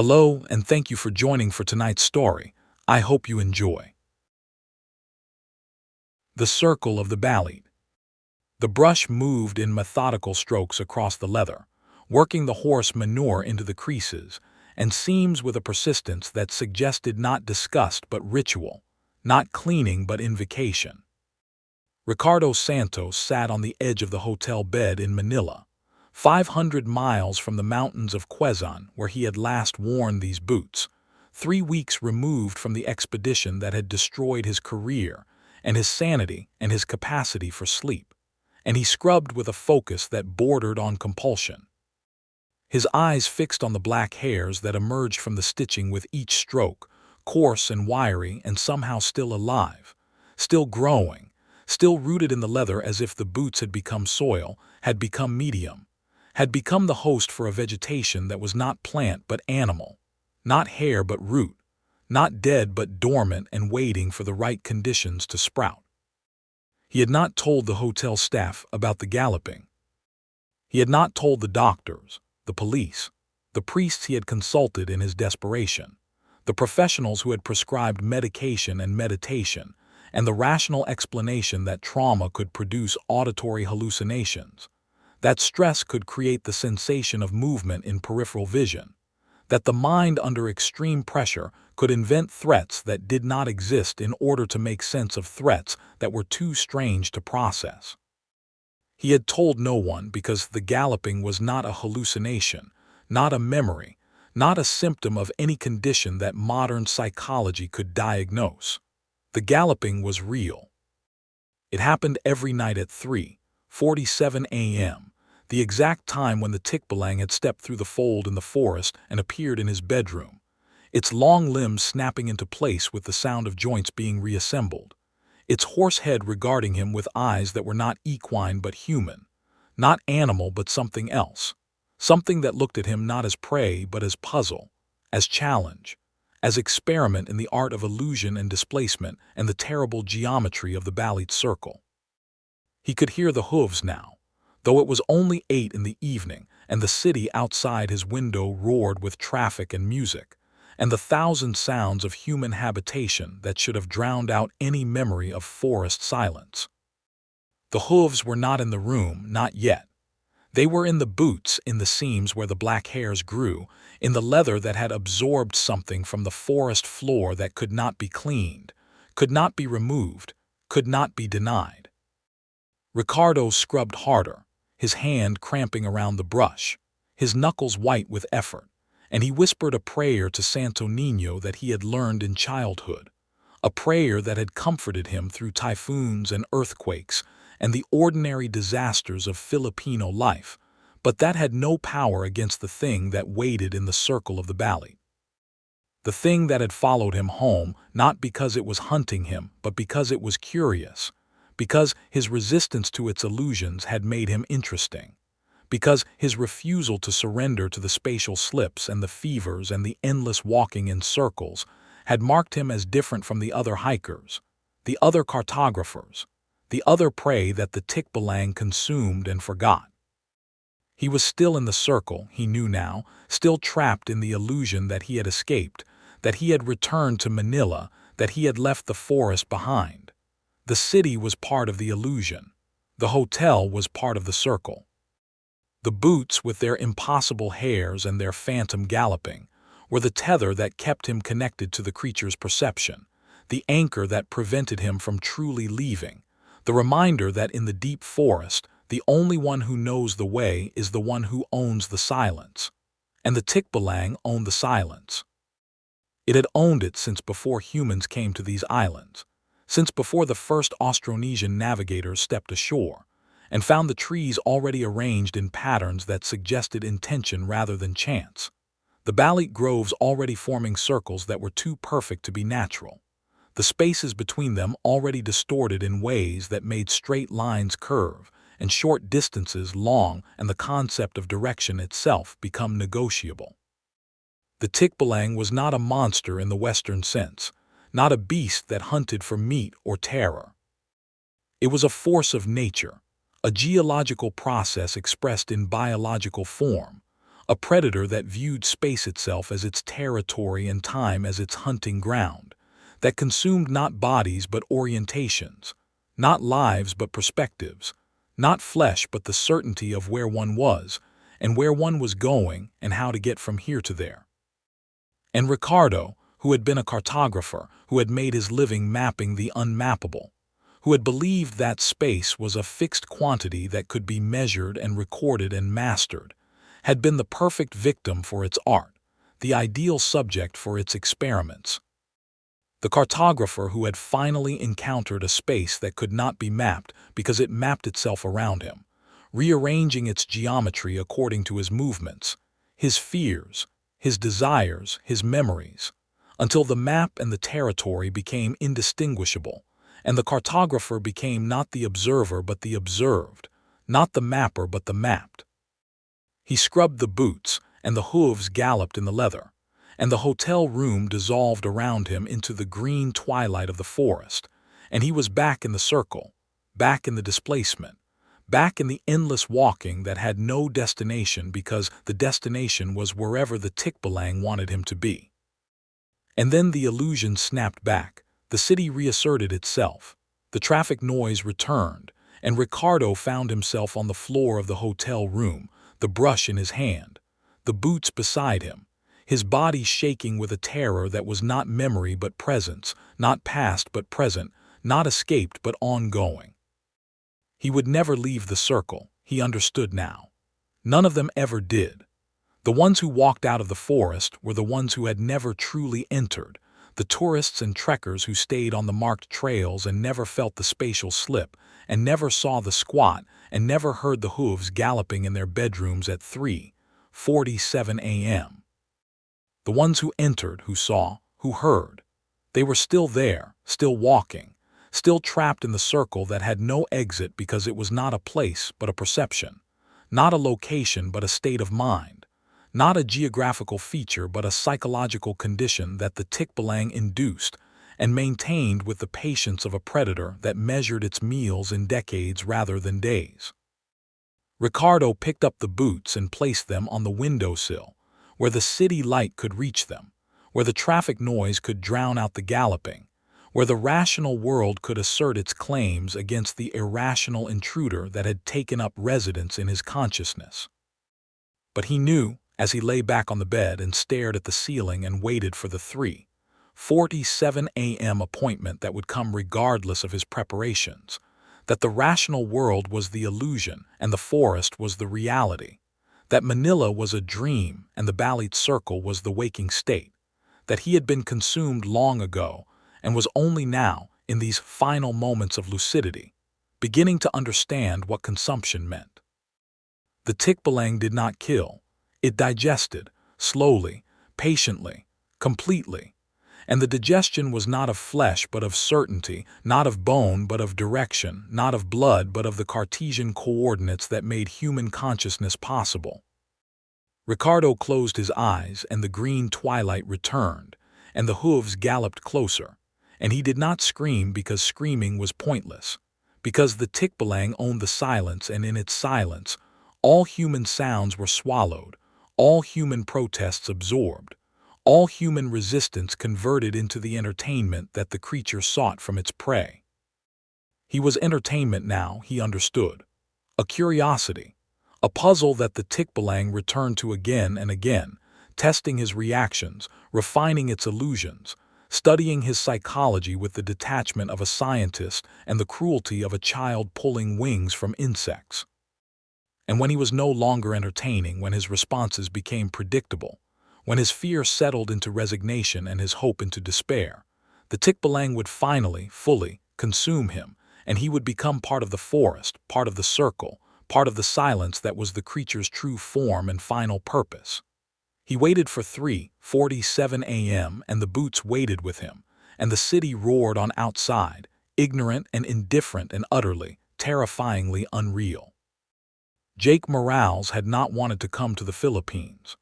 Hello, and thank you for joining for tonight's story. I hope you enjoy. The Circle of the Balete. The brush moved in methodical strokes across the leather, working the horse manure into the creases and seams with a persistence that suggested not disgust but ritual, not cleaning but invocation. Ricardo Santos sat on the edge of the hotel bed in Manila, 500 miles from the mountains of Quezon where he had last worn these boots, 3 weeks removed from the expedition that had destroyed his career and his sanity and his capacity for sleep, and he scrubbed with a focus that bordered on compulsion. His eyes fixed on the black hairs that emerged from the stitching with each stroke, coarse and wiry and somehow still alive, still growing, still rooted in the leather as if the boots had become soil, had become medium, had become the host for a vegetation that was not plant but animal, not hair but root, not dead but dormant and waiting for the right conditions to sprout. He had not told the hotel staff about the galloping. He had not told the doctors, the police, the priests he had consulted in his desperation, the professionals who had prescribed medication and meditation, and the rational explanation that trauma could produce auditory hallucinations, that stress could create the sensation of movement in peripheral vision, that the mind under extreme pressure could invent threats that did not exist in order to make sense of threats that were too strange to process. He had told no one because the galloping was not a hallucination, not a memory, not a symptom of any condition that modern psychology could diagnose. The galloping was real. It happened every night at 3:47 a.m., the exact time when the Tikbalang had stepped through the fold in the forest and appeared in his bedroom, its long limbs snapping into place with the sound of joints being reassembled, its horse head regarding him with eyes that were not equine but human, not animal but something else, something that looked at him not as prey but as puzzle, as challenge, as experiment in the art of illusion and displacement and the terrible geometry of the Balete circle. He could hear the hooves now, though it was only 8 in the evening and the city outside his window roared with traffic and music, and the thousand sounds of human habitation that should have drowned out any memory of forest silence. The hooves were not in the room, not yet. They were in the boots, in the seams where the black hairs grew, in the leather that had absorbed something from the forest floor that could not be cleaned, could not be removed, could not be denied. Ricardo scrubbed harder, his hand cramping around the brush, his knuckles white with effort, and he whispered a prayer to Santo Niño that he had learned in childhood, a prayer that had comforted him through typhoons and earthquakes and the ordinary disasters of Filipino life, but that had no power against the thing that waited in the circle of the Balete. The thing that had followed him home, not because it was hunting him, but because it was curious, because his resistance to its illusions had made him interesting, because his refusal to surrender to the spatial slips and the fevers and the endless walking in circles had marked him as different from the other hikers, the other cartographers, the other prey that the Tikbalang consumed and forgot. He was still in the circle, he knew now, still trapped in the illusion that he had escaped, that he had returned to Manila, that he had left the forest behind. The city was part of the illusion. The hotel was part of the circle. The boots, with their impossible hairs and their phantom galloping, were the tether that kept him connected to the creature's perception, the anchor that prevented him from truly leaving, the reminder that in the deep forest, the only one who knows the way is the one who owns the silence. And the Tikbalang owned the silence. It had owned it since before humans came to these islands, since before the first Austronesian navigators stepped ashore and found the trees already arranged in patterns that suggested intention rather than chance, the Balete groves already forming circles that were too perfect to be natural, the spaces between them already distorted in ways that made straight lines curve and short distances long and the concept of direction itself become negotiable. The Tikbalang was not a monster in the Western sense, not a beast that hunted for meat or terror. It was a force of nature, a geological process expressed in biological form, a predator that viewed space itself as its territory and time as its hunting ground, that consumed not bodies but orientations, not lives but perspectives, not flesh but the certainty of where one was, and where one was going, and how to get from here to there. And Ricardo, who had been a cartographer, who had made his living mapping the unmappable, who had believed that space was a fixed quantity that could be measured and recorded and mastered, had been the perfect victim for its art, the ideal subject for its experiments. The cartographer who had finally encountered a space that could not be mapped because it mapped itself around him, rearranging its geometry according to his movements, his fears, his desires, his memories, until the map and the territory became indistinguishable, and the cartographer became not the observer but the observed, not the mapper but the mapped. He scrubbed the boots, and the hooves galloped in the leather, and the hotel room dissolved around him into the green twilight of the forest, and he was back in the circle, back in the displacement, back in the endless walking that had no destination because the destination was wherever the Tikbalang wanted him to be. And then the illusion snapped back, the city reasserted itself, the traffic noise returned, and Ricardo found himself on the floor of the hotel room, the brush in his hand, the boots beside him, his body shaking with a terror that was not memory but presence, not past but present, not escaped but ongoing. He would never leave the circle, he understood now. None of them ever did. The ones who walked out of the forest were the ones who had never truly entered, the tourists and trekkers who stayed on the marked trails and never felt the spatial slip, and never saw the squat, and never heard the hooves galloping in their bedrooms at 3:47 a.m. The ones who entered, who saw, who heard. They were still there, still walking, still trapped in the circle that had no exit because it was not a place but a perception, not a location but a state of mind, not a geographical feature but a psychological condition that the Tikbalang induced and maintained with the patience of a predator that measured its meals in decades rather than days. Ricardo picked up the boots and placed them on the windowsill, where the city light could reach them, where the traffic noise could drown out the galloping, where the rational world could assert its claims against the irrational intruder that had taken up residence in his consciousness. But he knew, as he lay back on the bed and stared at the ceiling and waited for the 3:47 a.m. appointment that would come regardless of his preparations, that the rational world was the illusion and the forest was the reality, that Manila was a dream and the Balete circle was the waking state, that he had been consumed long ago and was only now, in these final moments of lucidity, beginning to understand what consumption meant. The Tikbalang did not kill. It digested, slowly, patiently, completely, and the digestion was not of flesh but of certainty, not of bone but of direction, not of blood but of the Cartesian coordinates that made human consciousness possible. Ricardo closed his eyes and the green twilight returned, and the hooves galloped closer, and he did not scream because screaming was pointless, because the Tikbalang owned the silence, and in its silence, all human sounds were swallowed, all human protests absorbed, all human resistance converted into the entertainment that the creature sought from its prey. He was entertainment now, he understood. A curiosity, a puzzle that the Tikbalang returned to again and again, testing his reactions, refining its illusions, studying his psychology with the detachment of a scientist and the cruelty of a child pulling wings from insects. And when he was no longer entertaining, when his responses became predictable, when his fear settled into resignation and his hope into despair, the Tikbalang would finally, fully, consume him, and he would become part of the forest, part of the circle, part of the silence that was the creature's true form and final purpose. He waited for 3:47 a.m. and the boots waited with him, and the city roared on outside, ignorant and indifferent and utterly, terrifyingly unreal. Jake Morales had not wanted to come to the Philippines.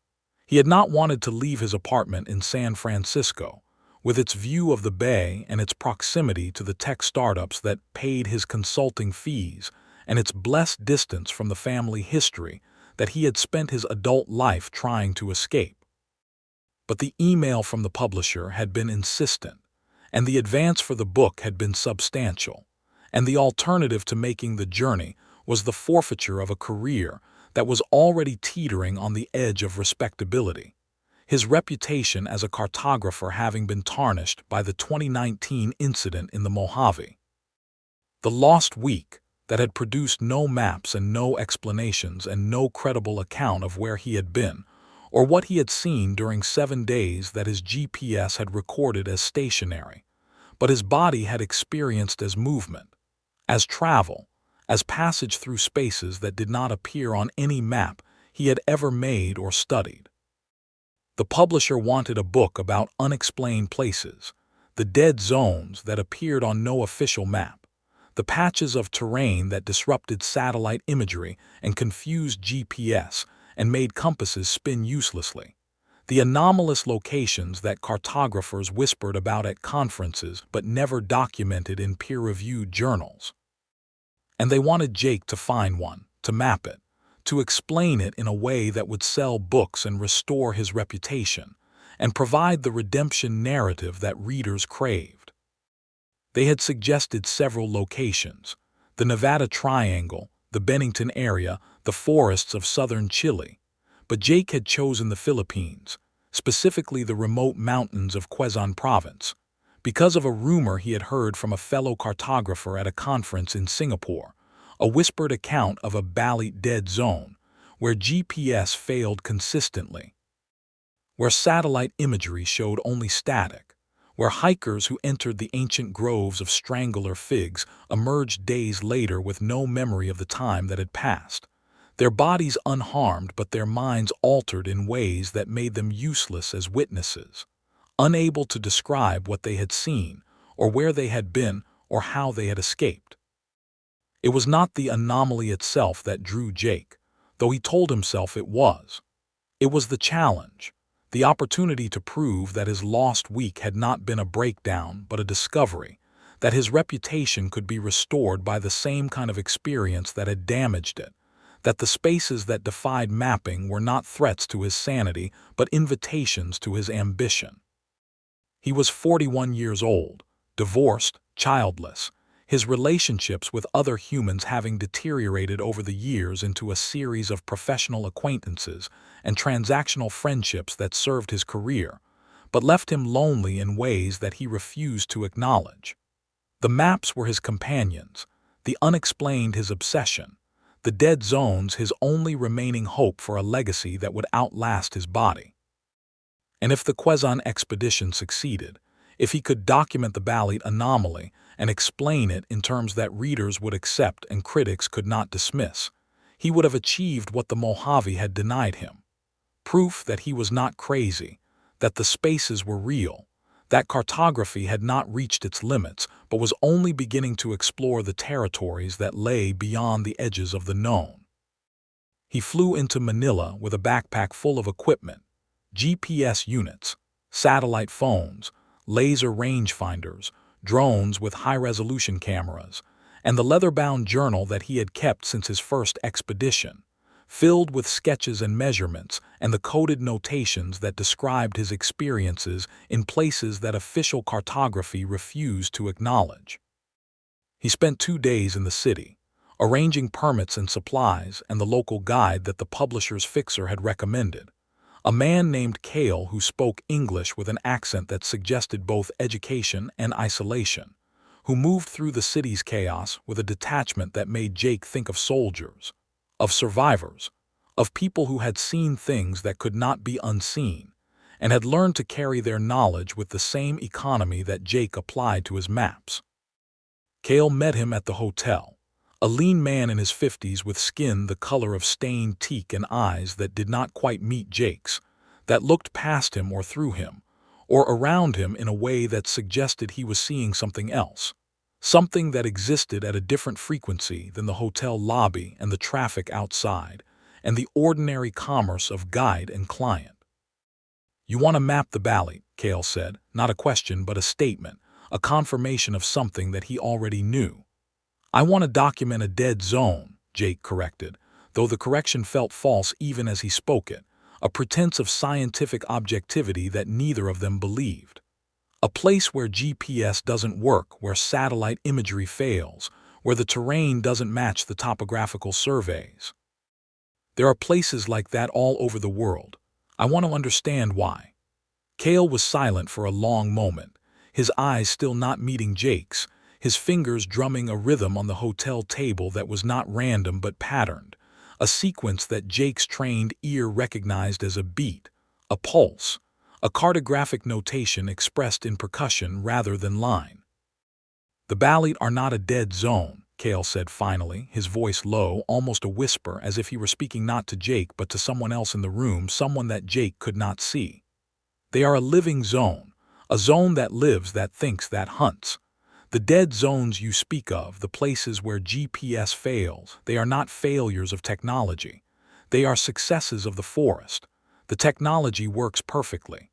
He had not wanted to leave his apartment in San Francisco, with its view of the bay and its proximity to the tech startups that paid his consulting fees, and its blessed distance from the family history that he had spent his adult life trying to escape. But the email from the publisher had been insistent, and the advance for the book had been substantial, and the alternative to making the journey was the forfeiture of a career that was already teetering on the edge of respectability, his reputation as a cartographer having been tarnished by the 2019 incident in the Mojave. The lost week that had produced no maps and no explanations and no credible account of where he had been, or what he had seen during 7 days that his GPS had recorded as stationary, but his body had experienced as movement, as travel, as passage through spaces that did not appear on any map he had ever made or studied. The publisher wanted a book about unexplained places, the dead zones that appeared on no official map, the patches of terrain that disrupted satellite imagery and confused GPS and made compasses spin uselessly, the anomalous locations that cartographers whispered about at conferences but never documented in peer-reviewed journals. And they wanted Jake to find one, to map it, to explain it in a way that would sell books and restore his reputation, and provide the redemption narrative that readers craved. They had suggested several locations: the Nevada Triangle, the Bennington area, the forests of southern Chile, but Jake had chosen the Philippines, specifically the remote mountains of Quezon Province, because of a rumor he had heard from a fellow cartographer at a conference in Singapore, a whispered account of a Balete dead zone, where GPS failed consistently, where satellite imagery showed only static, where hikers who entered the ancient groves of strangler figs emerged days later with no memory of the time that had passed, their bodies unharmed but their minds altered in ways that made them useless as witnesses, unable to describe what they had seen, or where they had been, or how they had escaped. It was not the anomaly itself that drew Jake, though he told himself it was. It was the challenge, the opportunity to prove that his lost week had not been a breakdown but a discovery, that his reputation could be restored by the same kind of experience that had damaged it, that the spaces that defied mapping were not threats to his sanity but invitations to his ambition. He was 41 years old, divorced, childless, his relationships with other humans having deteriorated over the years into a series of professional acquaintances and transactional friendships that served his career, but left him lonely in ways that he refused to acknowledge. The maps were his companions, the unexplained his obsession, the dead zones his only remaining hope for a legacy that would outlast his body. And if the Quezon expedition succeeded, if he could document the Balete anomaly and explain it in terms that readers would accept and critics could not dismiss, he would have achieved what the Mojave had denied him: proof that he was not crazy, that the spaces were real, that cartography had not reached its limits but was only beginning to explore the territories that lay beyond the edges of the known. He flew into Manila with a backpack full of equipment: GPS units, satellite phones, laser rangefinders, drones with high-resolution cameras, and the leather-bound journal that he had kept since his first expedition, filled with sketches and measurements and the coded notations that described his experiences in places that official cartography refused to acknowledge. He spent 2 days in the city, arranging permits and supplies and the local guide that the publisher's fixer had recommended, a man named Cale who spoke English with an accent that suggested both education and isolation, who moved through the city's chaos with a detachment that made Jake think of soldiers, of survivors, of people who had seen things that could not be unseen, and had learned to carry their knowledge with the same economy that Jake applied to his maps. Cale met him at the hotel, a lean man in his 50s with skin the color of stained teak and eyes that did not quite meet Jake's, that looked past him or through him, or around him in a way that suggested he was seeing something else, something that existed at a different frequency than the hotel lobby and the traffic outside, and the ordinary commerce of guide and client. "You want to map the Balete," Cale said, not a question but a statement, a confirmation of something that he already knew. "I want to document a dead zone," Jake corrected, though the correction felt false even as he spoke it, a pretense of scientific objectivity that neither of them believed. A place where GPS doesn't work, where satellite imagery fails, where the terrain doesn't match the topographical surveys. There are places like that all over the world. I want to understand why. Cale was silent for a long moment, his eyes still not meeting Jake's, his fingers drumming a rhythm on the hotel table that was not random but patterned, a sequence that Jake's trained ear recognized as a beat, a pulse, a cartographic notation expressed in percussion rather than line. "The Balete are not a dead zone," Cale said finally, his voice low, almost a whisper, as if he were speaking not to Jake but to someone else in the room, someone that Jake could not see. "They are a living zone, a zone that lives, that thinks, that hunts. The dead zones you speak of, the places where GPS fails, they are not failures of technology. They are successes of the forest. The technology works perfectly.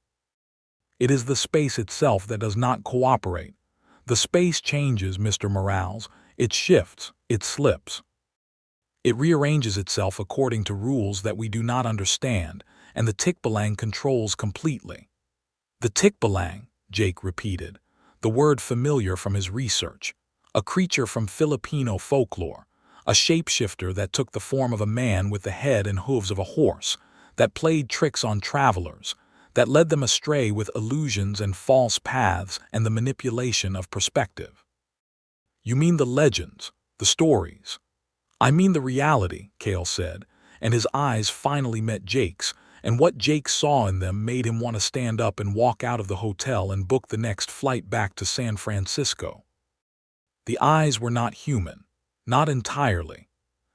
It is the space itself that does not cooperate. The space changes, Mr. Morales. It shifts, it slips. It rearranges itself according to rules that we do not understand, and the Tikbalang controls completely." "The Tikbalang," Jake repeated, the word familiar from his research. A creature from Filipino folklore, a shapeshifter that took the form of a man with the head and hooves of a horse, that played tricks on travelers, that led them astray with illusions and false paths and the manipulation of perspective. "You mean the legends, the stories?" "I mean the reality," Cale said, and his eyes finally met Jake's, and what Jake saw in them made him want to stand up and walk out of the hotel and book the next flight back to San Francisco. The eyes were not human, not entirely.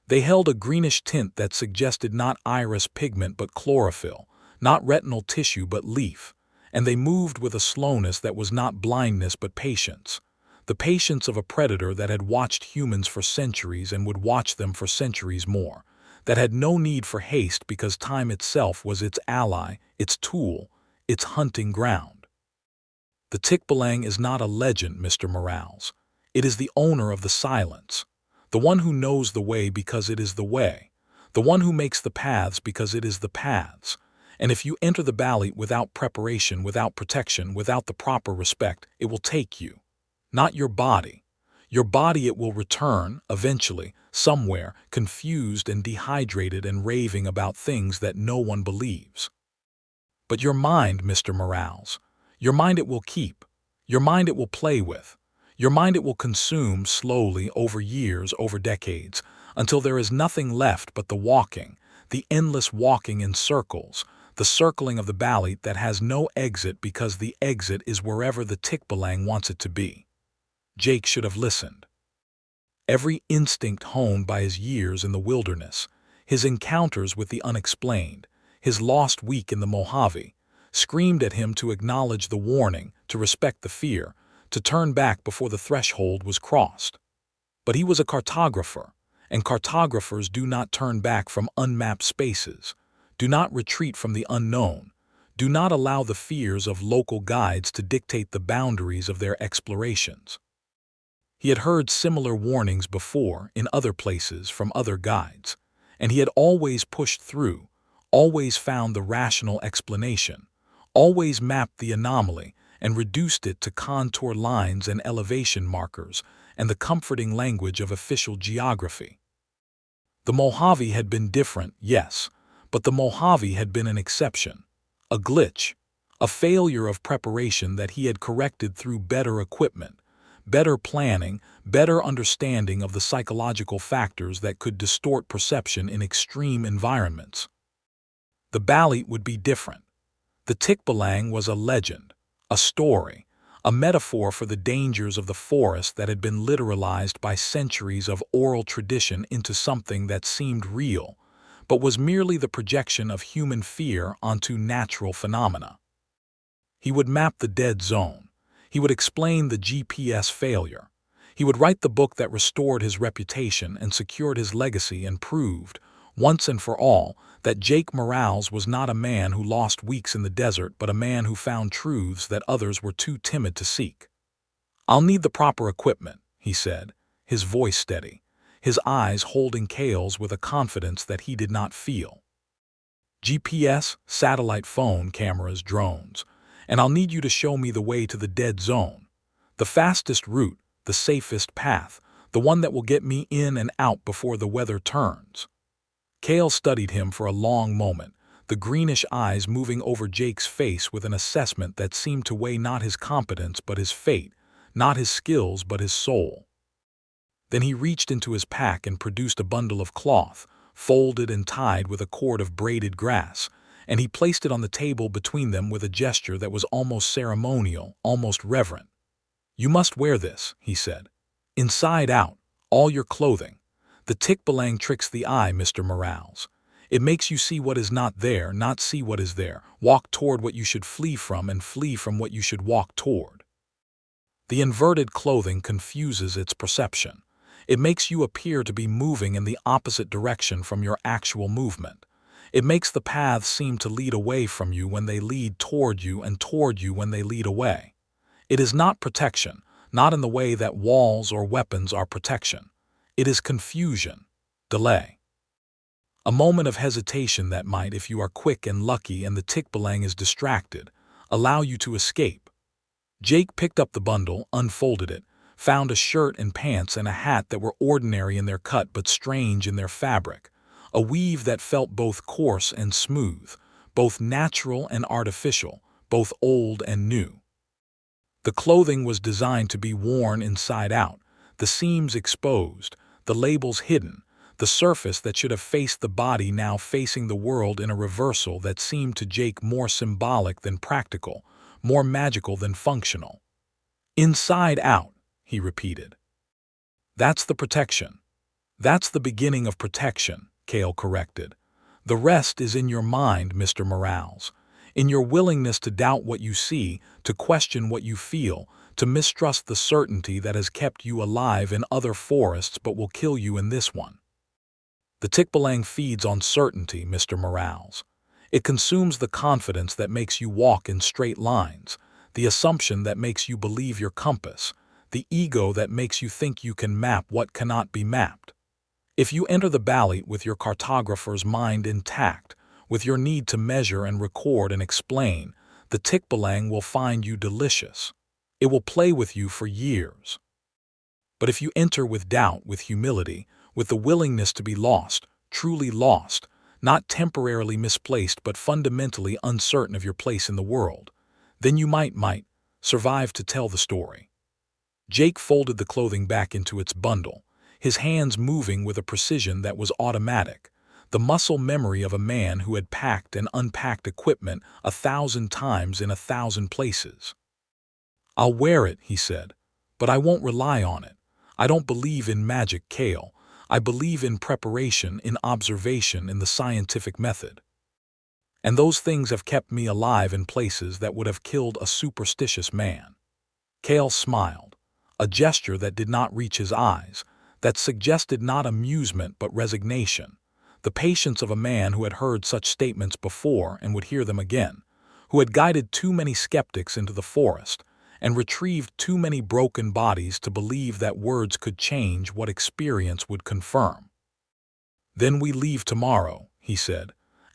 They held a greenish tint that suggested not iris pigment but chlorophyll, not retinal tissue but leaf, and they moved with a slowness that was not blindness but patience, the patience of a predator that had watched humans for centuries and would watch them for centuries more, that had no need for haste because time itself was its ally, its tool, its hunting ground. "The Tikbalang is not a legend, Mr. Morales. It is the owner of the silence, the one who knows the way because it is the way, the one who makes the paths because it is the paths. And if you enter the Balete without preparation, without protection, without the proper respect, it will take you. Not your body. Your body it will return, eventually, somewhere, confused and dehydrated and raving about things that no one believes. But your mind, Mr. Morales, your mind it will keep, your mind it will play with, your mind it will consume slowly over years, over decades, until there is nothing left but the walking, the endless walking in circles, the circling of the Balete that has no exit because the exit is wherever the Tikbalang wants it to be." Jake should have listened. Every instinct honed by his years in the wilderness, his encounters with the unexplained, his lost week in the Mojave, screamed at him to acknowledge the warning, to respect the fear, to turn back before the threshold was crossed. But he was a cartographer, and cartographers do not turn back from unmapped spaces, do not retreat from the unknown, do not allow the fears of local guides to dictate the boundaries of their explorations. He had heard similar warnings before in other places from other guides, and he had always pushed through, always found the rational explanation, always mapped the anomaly and reduced it to contour lines and elevation markers and the comforting language of official geography. The Mojave had been different, yes, but the Mojave had been an exception, a glitch, a failure of preparation that he had corrected through better equipment, better planning, better understanding of the psychological factors that could distort perception in extreme environments. The Balete would be different. The Tikbalang was a legend, a story, a metaphor for the dangers of the forest that had been literalized by centuries of oral tradition into something that seemed real, but was merely the projection of human fear onto natural phenomena. He would map the dead zone. He would explain the GPS failure. He would write the book that restored his reputation and secured his legacy and proved, once and for all, that Jake Morales was not a man who lost weeks in the desert but a man who found truths that others were too timid to seek. "I'll need the proper equipment," he said, his voice steady, his eyes holding Kale's with a confidence that he did not feel. GPS, satellite phone, cameras, drones. And I'll need you to show me the way to the dead zone. The fastest route, the safest path, the one that will get me in and out before the weather turns. Kale studied him for a long moment, the greenish eyes moving over Jake's face with an assessment that seemed to weigh not his competence but his fate, not his skills but his soul. Then he reached into his pack and produced a bundle of cloth, folded and tied with a cord of braided grass, and he placed it on the table between them with a gesture that was almost ceremonial, almost reverent. "You must wear this," he said. "Inside out, all your clothing. The Tikbalang tricks the eye, Mr. Morales. It makes you see what is not there, not see what is there, walk toward what you should flee from and flee from what you should walk toward. The inverted clothing confuses its perception. It makes you appear to be moving in the opposite direction from your actual movement. It makes the paths seem to lead away from you when they lead toward you and toward you when they lead away. It is not protection, not in the way that walls or weapons are protection. It is confusion, delay. A moment of hesitation that might, if you are quick and lucky and the Tikbalang is distracted, allow you to escape. Jake picked up the bundle, unfolded it, found a shirt and pants and a hat that were ordinary in their cut but strange in their fabric, a weave that felt both coarse and smooth, both natural and artificial, both old and new. The clothing was designed to be worn inside out, the seams exposed, the labels hidden, the surface that should have faced the body now facing the world in a reversal that seemed to Jake more symbolic than practical, more magical than functional. "Inside out," he repeated. "That's the protection. That's the beginning of protection," Kale corrected. "The rest is in your mind, Mr. Morales. In your willingness to doubt what you see, to question what you feel, to mistrust the certainty that has kept you alive in other forests but will kill you in this one. The Tikbalang feeds on certainty, Mr. Morales. It consumes the confidence that makes you walk in straight lines, the assumption that makes you believe your compass, the ego that makes you think you can map what cannot be mapped. If you enter the balete with your cartographer's mind intact, with your need to measure and record and explain, the Tikbalang will find you delicious. It will play with you for years. But if you enter with doubt, with humility, with the willingness to be lost, truly lost, not temporarily misplaced but fundamentally uncertain of your place in the world, then you might survive to tell the story. Jake folded the clothing back into its bundle, his hands moving with a precision that was automatic, the muscle memory of a man who had packed and unpacked equipment 1,000 times in 1,000 places. "I'll wear it," he said, "but I won't rely on it. I don't believe in magic, Kale. I believe in preparation, in observation, in the scientific method. And those things have kept me alive in places that would have killed a superstitious man." Kale smiled, a gesture that did not reach his eyes, that suggested not amusement but resignation, the patience of a man who had heard such statements before and would hear them again, who had guided too many skeptics into the forest and retrieved too many broken bodies to believe that words could change what experience would confirm. "Then we leave tomorrow," he said,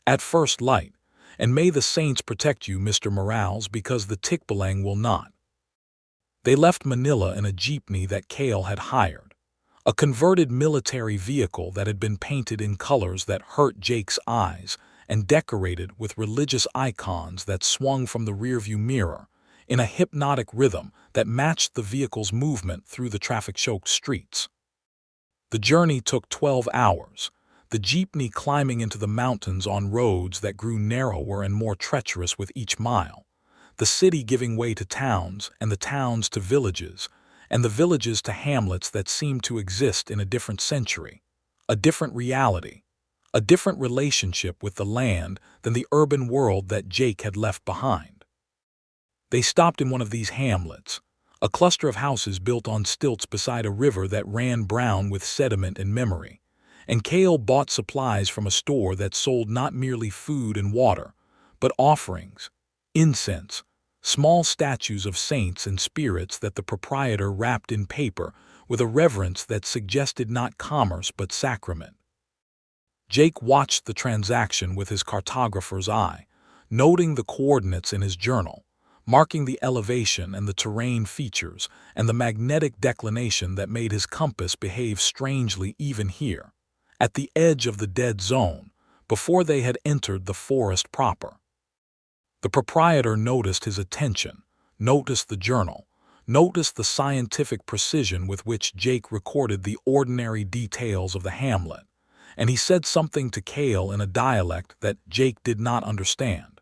"at first light, and may the saints protect you, Mr. Morales, because the Tikbalang will not." They left Manila in a jeepney that Kale had hired, a converted military vehicle that had been painted in colors that hurt Jake's eyes and decorated with religious icons that swung from the rearview mirror in a hypnotic rhythm that matched the vehicle's movement through the traffic-choked streets. The journey took 12 hours, the jeepney climbing into the mountains on roads that grew narrower and more treacherous with each mile, the city giving way to towns and the towns to villages, and the villages to hamlets that seemed to exist in a different century, a different reality, a different relationship with the land than the urban world that Jake had left behind. They stopped in one of these hamlets, a cluster of houses built on stilts beside a river that ran brown with sediment and memory, and Kale bought supplies from a store that sold not merely food and water, but offerings, incense, small statues of saints and spirits that the proprietor wrapped in paper with a reverence that suggested not commerce but sacrament. Jake watched the transaction with his cartographer's eye, noting the coordinates in his journal, marking the elevation and the terrain features and the magnetic declination that made his compass behave strangely even here, at the edge of the dead zone, before they had entered the forest proper. The proprietor noticed his attention, noticed the journal, noticed the scientific precision with which Jake recorded the ordinary details of the hamlet, and he said something to Cale in a dialect that Jake did not understand.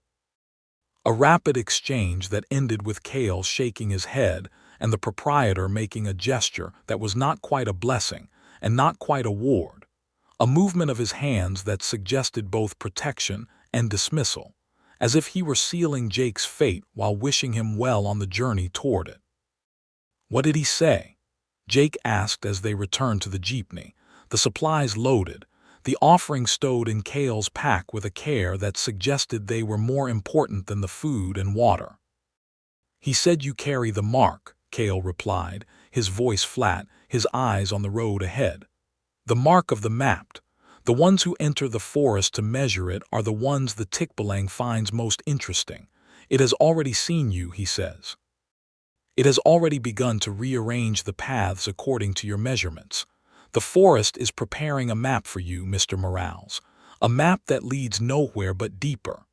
A rapid exchange that ended with Cale shaking his head and the proprietor making a gesture that was not quite a blessing and not quite a ward, a movement of his hands that suggested both protection and dismissal, as if he were sealing Jake's fate while wishing him well on the journey toward it. "What did he say?" Jake asked as they returned to the jeepney, the supplies loaded, the offering stowed in Cale's pack with a care that suggested they were more important than the food and water. "He said you carry the mark," Cale replied, his voice flat, his eyes on the road ahead. "The mark of the mapped. The ones who enter the forest to measure it are the ones the Tikbalang finds most interesting. It has already seen you," he says. "It has already begun to rearrange the paths according to your measurements. The forest is preparing a map for you, Mr. Morales, a map that leads nowhere but deeper."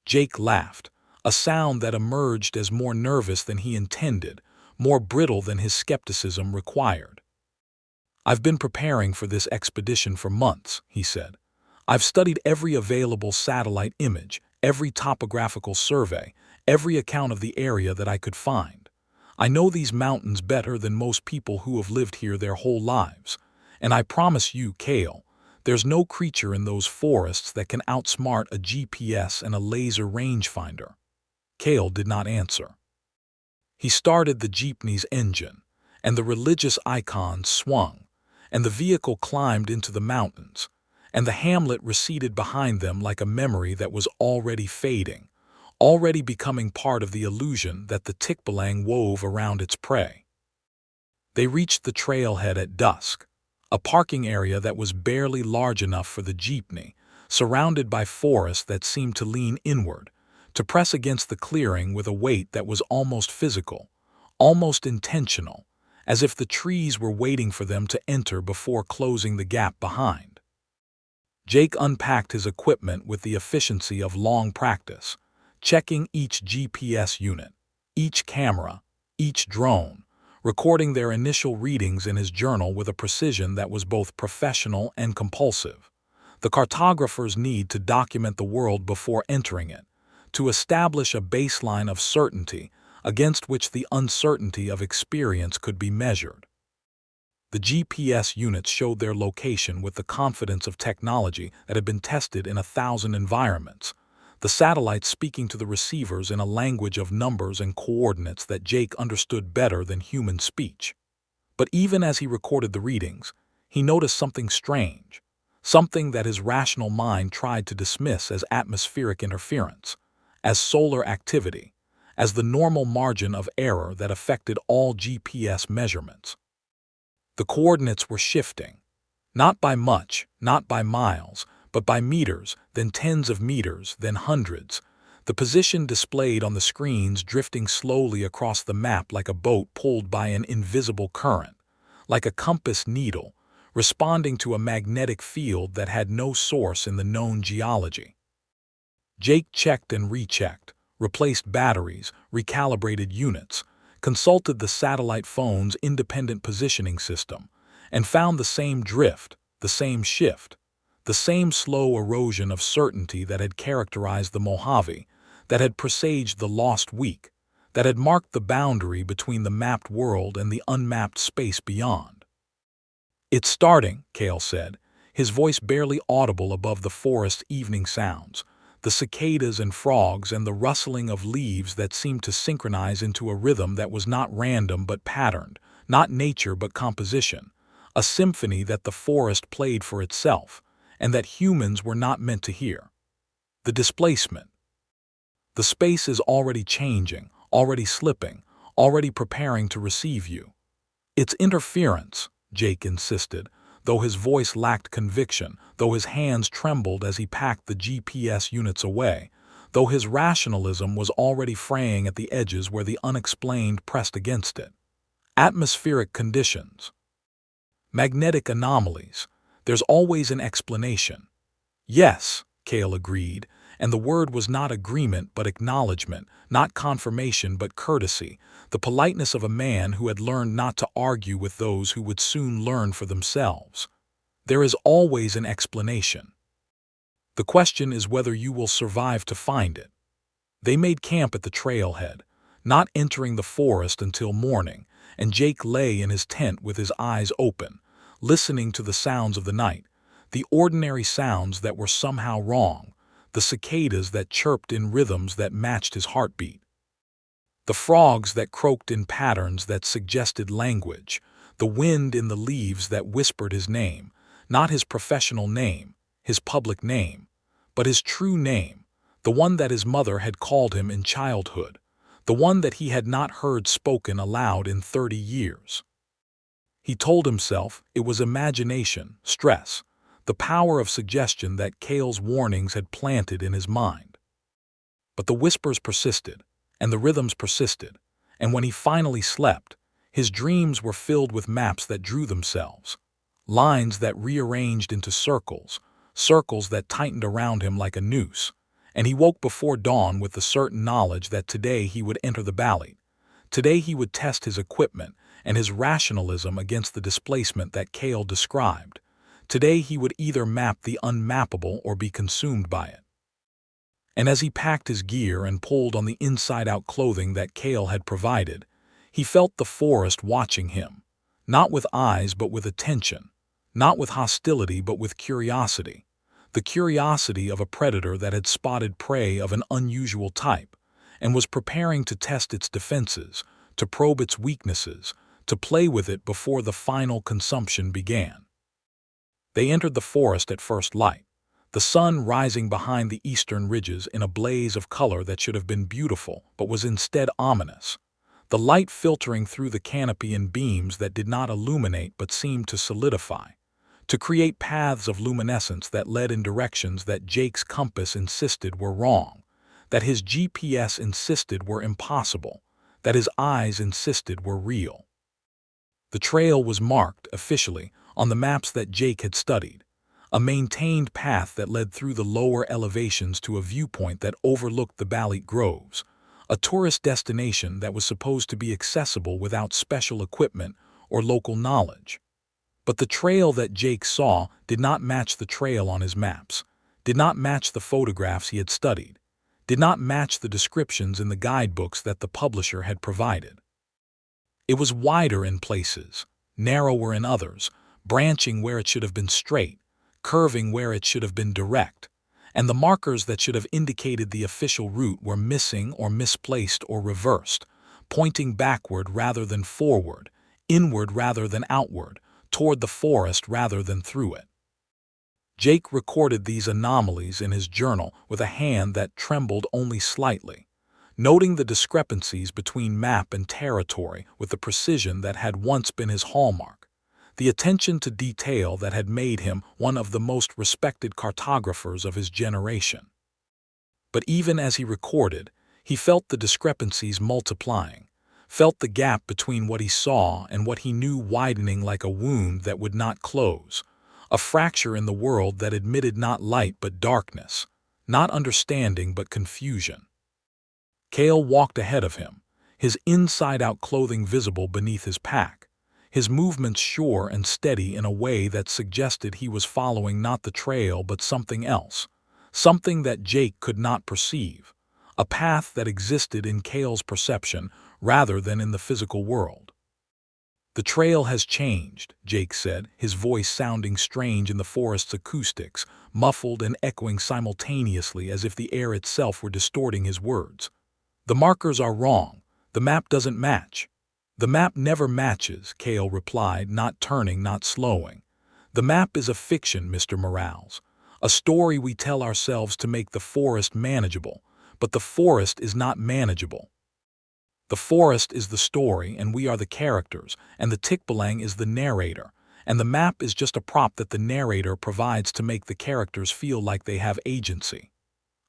Jake laughed, a sound that emerged as more nervous than he intended, more brittle than his skepticism required. "I've been preparing for this expedition for months," he said. "I've studied every available satellite image, every topographical survey, every account of the area that I could find. I know these mountains better than most people who have lived here their whole lives. And I promise you, Cale, there's no creature in those forests that can outsmart a GPS and a laser rangefinder." Cale did not answer. He started the jeepney's engine, and the religious icons swung, and the vehicle climbed into the mountains, and the hamlet receded behind them like a memory that was already fading, already becoming part of the illusion that the Tikbalang wove around its prey. They reached the trailhead at dusk, a parking area that was barely large enough for the jeepney, surrounded by forest that seemed to lean inward, to press against the clearing with a weight that was almost physical, almost intentional, as if the trees were waiting for them to enter before closing the gap behind. Jake unpacked his equipment with the efficiency of long practice, checking each GPS unit, each camera, each drone, recording their initial readings in his journal with a precision that was both professional and compulsive. The cartographer's need to document the world before entering it, to establish a baseline of certainty against which the uncertainty of experience could be measured. The GPS units showed their location with the confidence of technology that had been tested in 1,000 environments, the satellites speaking to the receivers in a language of numbers and coordinates that Jake understood better than human speech. But even as he recorded the readings, he noticed something strange, something that his rational mind tried to dismiss as atmospheric interference, as solar activity, as the normal margin of error that affected all GPS measurements. The coordinates were shifting, not by much, not by miles, but by meters, then tens of meters, then hundreds, the position displayed on the screens drifting slowly across the map like a boat pulled by an invisible current, like a compass needle, responding to a magnetic field that had no source in the known geology. Jake checked and rechecked, replaced batteries, recalibrated units, consulted the satellite phone's independent positioning system, and found the same drift, the same shift, the same slow erosion of certainty that had characterized the Mojave, that had presaged the lost week, that had marked the boundary between the mapped world and the unmapped space beyond. "It's starting," Cale said, his voice barely audible above the forest evening sounds, the cicadas and frogs and the rustling of leaves that seemed to synchronize into a rhythm that was not random but patterned, not nature but composition, a symphony that the forest played for itself, and that humans were not meant to hear. The displacement. "The space is already changing, already slipping, already preparing to receive you. It's interference, Jake insisted, though his voice lacked conviction, though his hands trembled as he packed the GPS units away, though his rationalism was already fraying at the edges where the unexplained pressed against it. Atmospheric conditions. Magnetic anomalies. There's always an explanation. Yes, Cale agreed, and the word was not agreement but acknowledgement, not confirmation but courtesy, the politeness of a man who had learned not to argue with those who would soon learn for themselves. There is always an explanation. The question is whether you will survive to find it. They made camp at the trailhead, not entering the forest until morning, and Jake lay in his tent with his eyes open, listening to the sounds of the night, the ordinary sounds that were somehow wrong, the cicadas that chirped in rhythms that matched his heartbeat, the frogs that croaked in patterns that suggested language, the wind in the leaves that whispered his name, not his professional name, his public name, but his true name, the one that his mother had called him in childhood, the one that he had not heard spoken aloud in 30 years. He told himself it was imagination, stress, the power of suggestion that Cale's warnings had planted in his mind. But the whispers persisted, and the rhythms persisted, and when he finally slept, his dreams were filled with maps that drew themselves, lines that rearranged into circles, circles that tightened around him like a noose, and he woke before dawn with the certain knowledge that today he would enter the Balete. Today he would test his equipment and his rationalism against the displacement that Cale described. Today he would either map the unmappable or be consumed by it. And as he packed his gear and pulled on the inside-out clothing that Cale had provided, he felt the forest watching him, not with eyes but with attention, not with hostility but with curiosity, the curiosity of a predator that had spotted prey of an unusual type and was preparing to test its defenses, to probe its weaknesses, to play with it before the final consumption began. They entered the forest at first light, the sun rising behind the eastern ridges in a blaze of color that should have been beautiful but was instead ominous, the light filtering through the canopy in beams that did not illuminate but seemed to solidify, to create paths of luminescence that led in directions that Jake's compass insisted were wrong, that his GPS insisted were impossible, that his eyes insisted were real. The trail was marked, officially, on the maps that Jake had studied, a maintained path that led through the lower elevations to a viewpoint that overlooked the Balete groves, a tourist destination that was supposed to be accessible without special equipment or local knowledge. But the trail that Jake saw did not match the trail on his maps, did not match the photographs he had studied, did not match the descriptions in the guidebooks that the publisher had provided. It was wider in places, narrower in others, branching where it should have been straight, curving where it should have been direct, and the markers that should have indicated the official route were missing or misplaced or reversed, pointing backward rather than forward, inward rather than outward, toward the forest rather than through it. Jake recorded these anomalies in his journal with a hand that trembled only slightly, noting the discrepancies between map and territory with the precision that had once been his hallmark, the attention to detail that had made him one of the most respected cartographers of his generation. But even as he recorded, he felt the discrepancies multiplying, felt the gap between what he saw and what he knew widening like a wound that would not close, a fracture in the world that admitted not light but darkness, not understanding but confusion. Cale walked ahead of him, his inside-out clothing visible beneath his pack, his movements sure and steady in a way that suggested he was following not the trail but something else, something that Jake could not perceive, a path that existed in Cale's perception rather than in the physical world. "The trail has changed," Jake said, his voice sounding strange in the forest's acoustics, muffled and echoing simultaneously as if the air itself were distorting his words. "The markers are wrong. The map doesn't match." "The map never matches," Cale replied, not turning, not slowing. "The map is a fiction, Mr. Morales, a story we tell ourselves to make the forest manageable, but the forest is not manageable." The forest is the story, and we are the characters, and the Tikbalang is the narrator, and the map is just a prop that the narrator provides to make the characters feel like they have agency.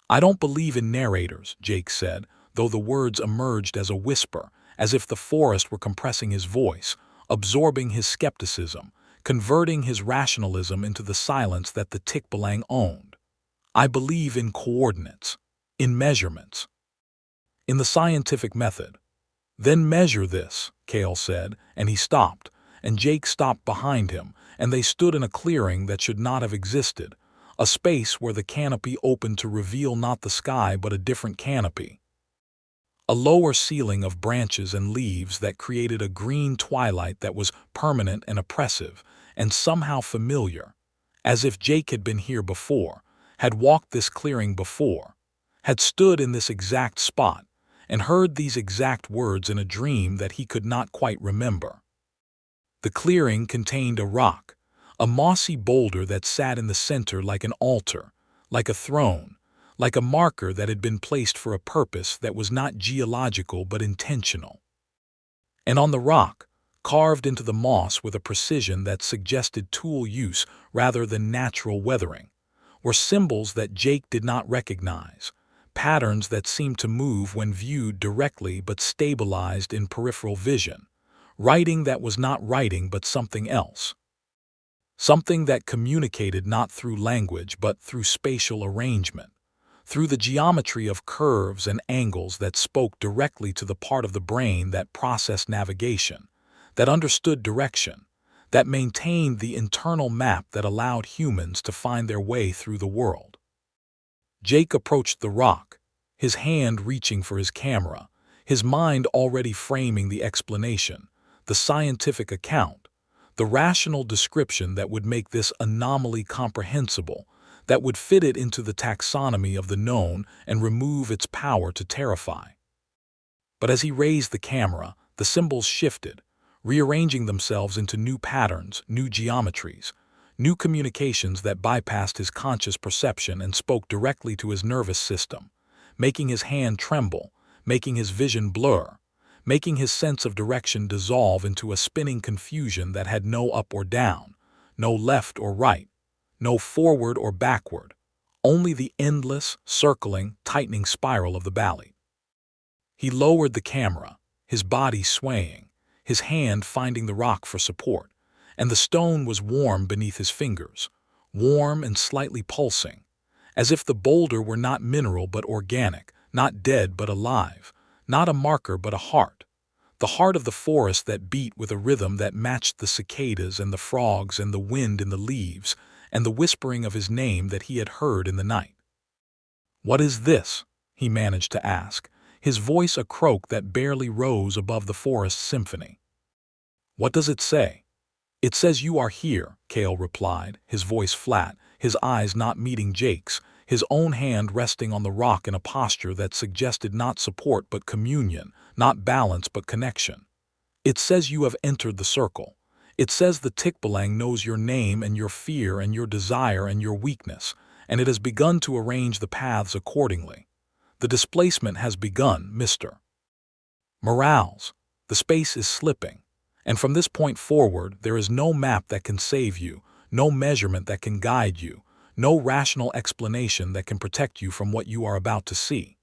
I don't believe in narrators, Jake said, though the words emerged as a whisper, as if the forest were compressing his voice, absorbing his skepticism, converting his rationalism into the silence that the Tikbalang owned. I believe in coordinates, in measurements, in the scientific method. Then measure this, Cale said, and he stopped, and Jake stopped behind him, and they stood in a clearing that should not have existed, a space where the canopy opened to reveal not the sky but a different canopy. A lower ceiling of branches and leaves that created a green twilight that was permanent and oppressive, and somehow familiar, as if Jake had been here before, had walked this clearing before, had stood in this exact spot, and heard these exact words in a dream that he could not quite remember. The clearing contained a rock, a mossy boulder that sat in the center like an altar, like a throne, like a marker that had been placed for a purpose that was not geological but intentional. And on the rock, carved into the moss with a precision that suggested tool use rather than natural weathering, were symbols that Jake did not recognize, patterns that seemed to move when viewed directly but stabilized in peripheral vision, writing that was not writing but something else. Something that communicated not through language but through spatial arrangement, through the geometry of curves and angles that spoke directly to the part of the brain that processed navigation, that understood direction, that maintained the internal map that allowed humans to find their way through the world. Jake approached the rock, his hand reaching for his camera, his mind already framing the explanation, the scientific account, the rational description that would make this anomaly comprehensible, that would fit it into the taxonomy of the known and remove its power to terrify. But as he raised the camera, the symbols shifted, rearranging themselves into new patterns, new geometries, new communications that bypassed his conscious perception and spoke directly to his nervous system, making his hand tremble, making his vision blur, making his sense of direction dissolve into a spinning confusion that had no up or down, no left or right, no forward or backward, only the endless, circling, tightening spiral of the ballet. He lowered the camera, his body swaying, his hand finding the rock for support, and the stone was warm beneath his fingers, warm and slightly pulsing, as if the boulder were not mineral but organic, not dead but alive, not a marker but a heart, the heart of the forest that beat with a rhythm that matched the cicadas and the frogs and the wind in the leaves and the whispering of his name that he had heard in the night. "What is this?" he managed to ask, his voice a croak that barely rose above the forest symphony. "What does it say?" "It says you are here," Cale replied, his voice flat, his eyes not meeting Jake's, his own hand resting on the rock in a posture that suggested not support but communion, not balance but connection. "It says you have entered the circle. It says the Tikbalang knows your name and your fear and your desire and your weakness, and it has begun to arrange the paths accordingly. The displacement has begun, Mr. Morales. The space is slipping. And from this point forward, there is no map that can save you, no measurement that can guide you, no rational explanation that can protect you from what you are about to see."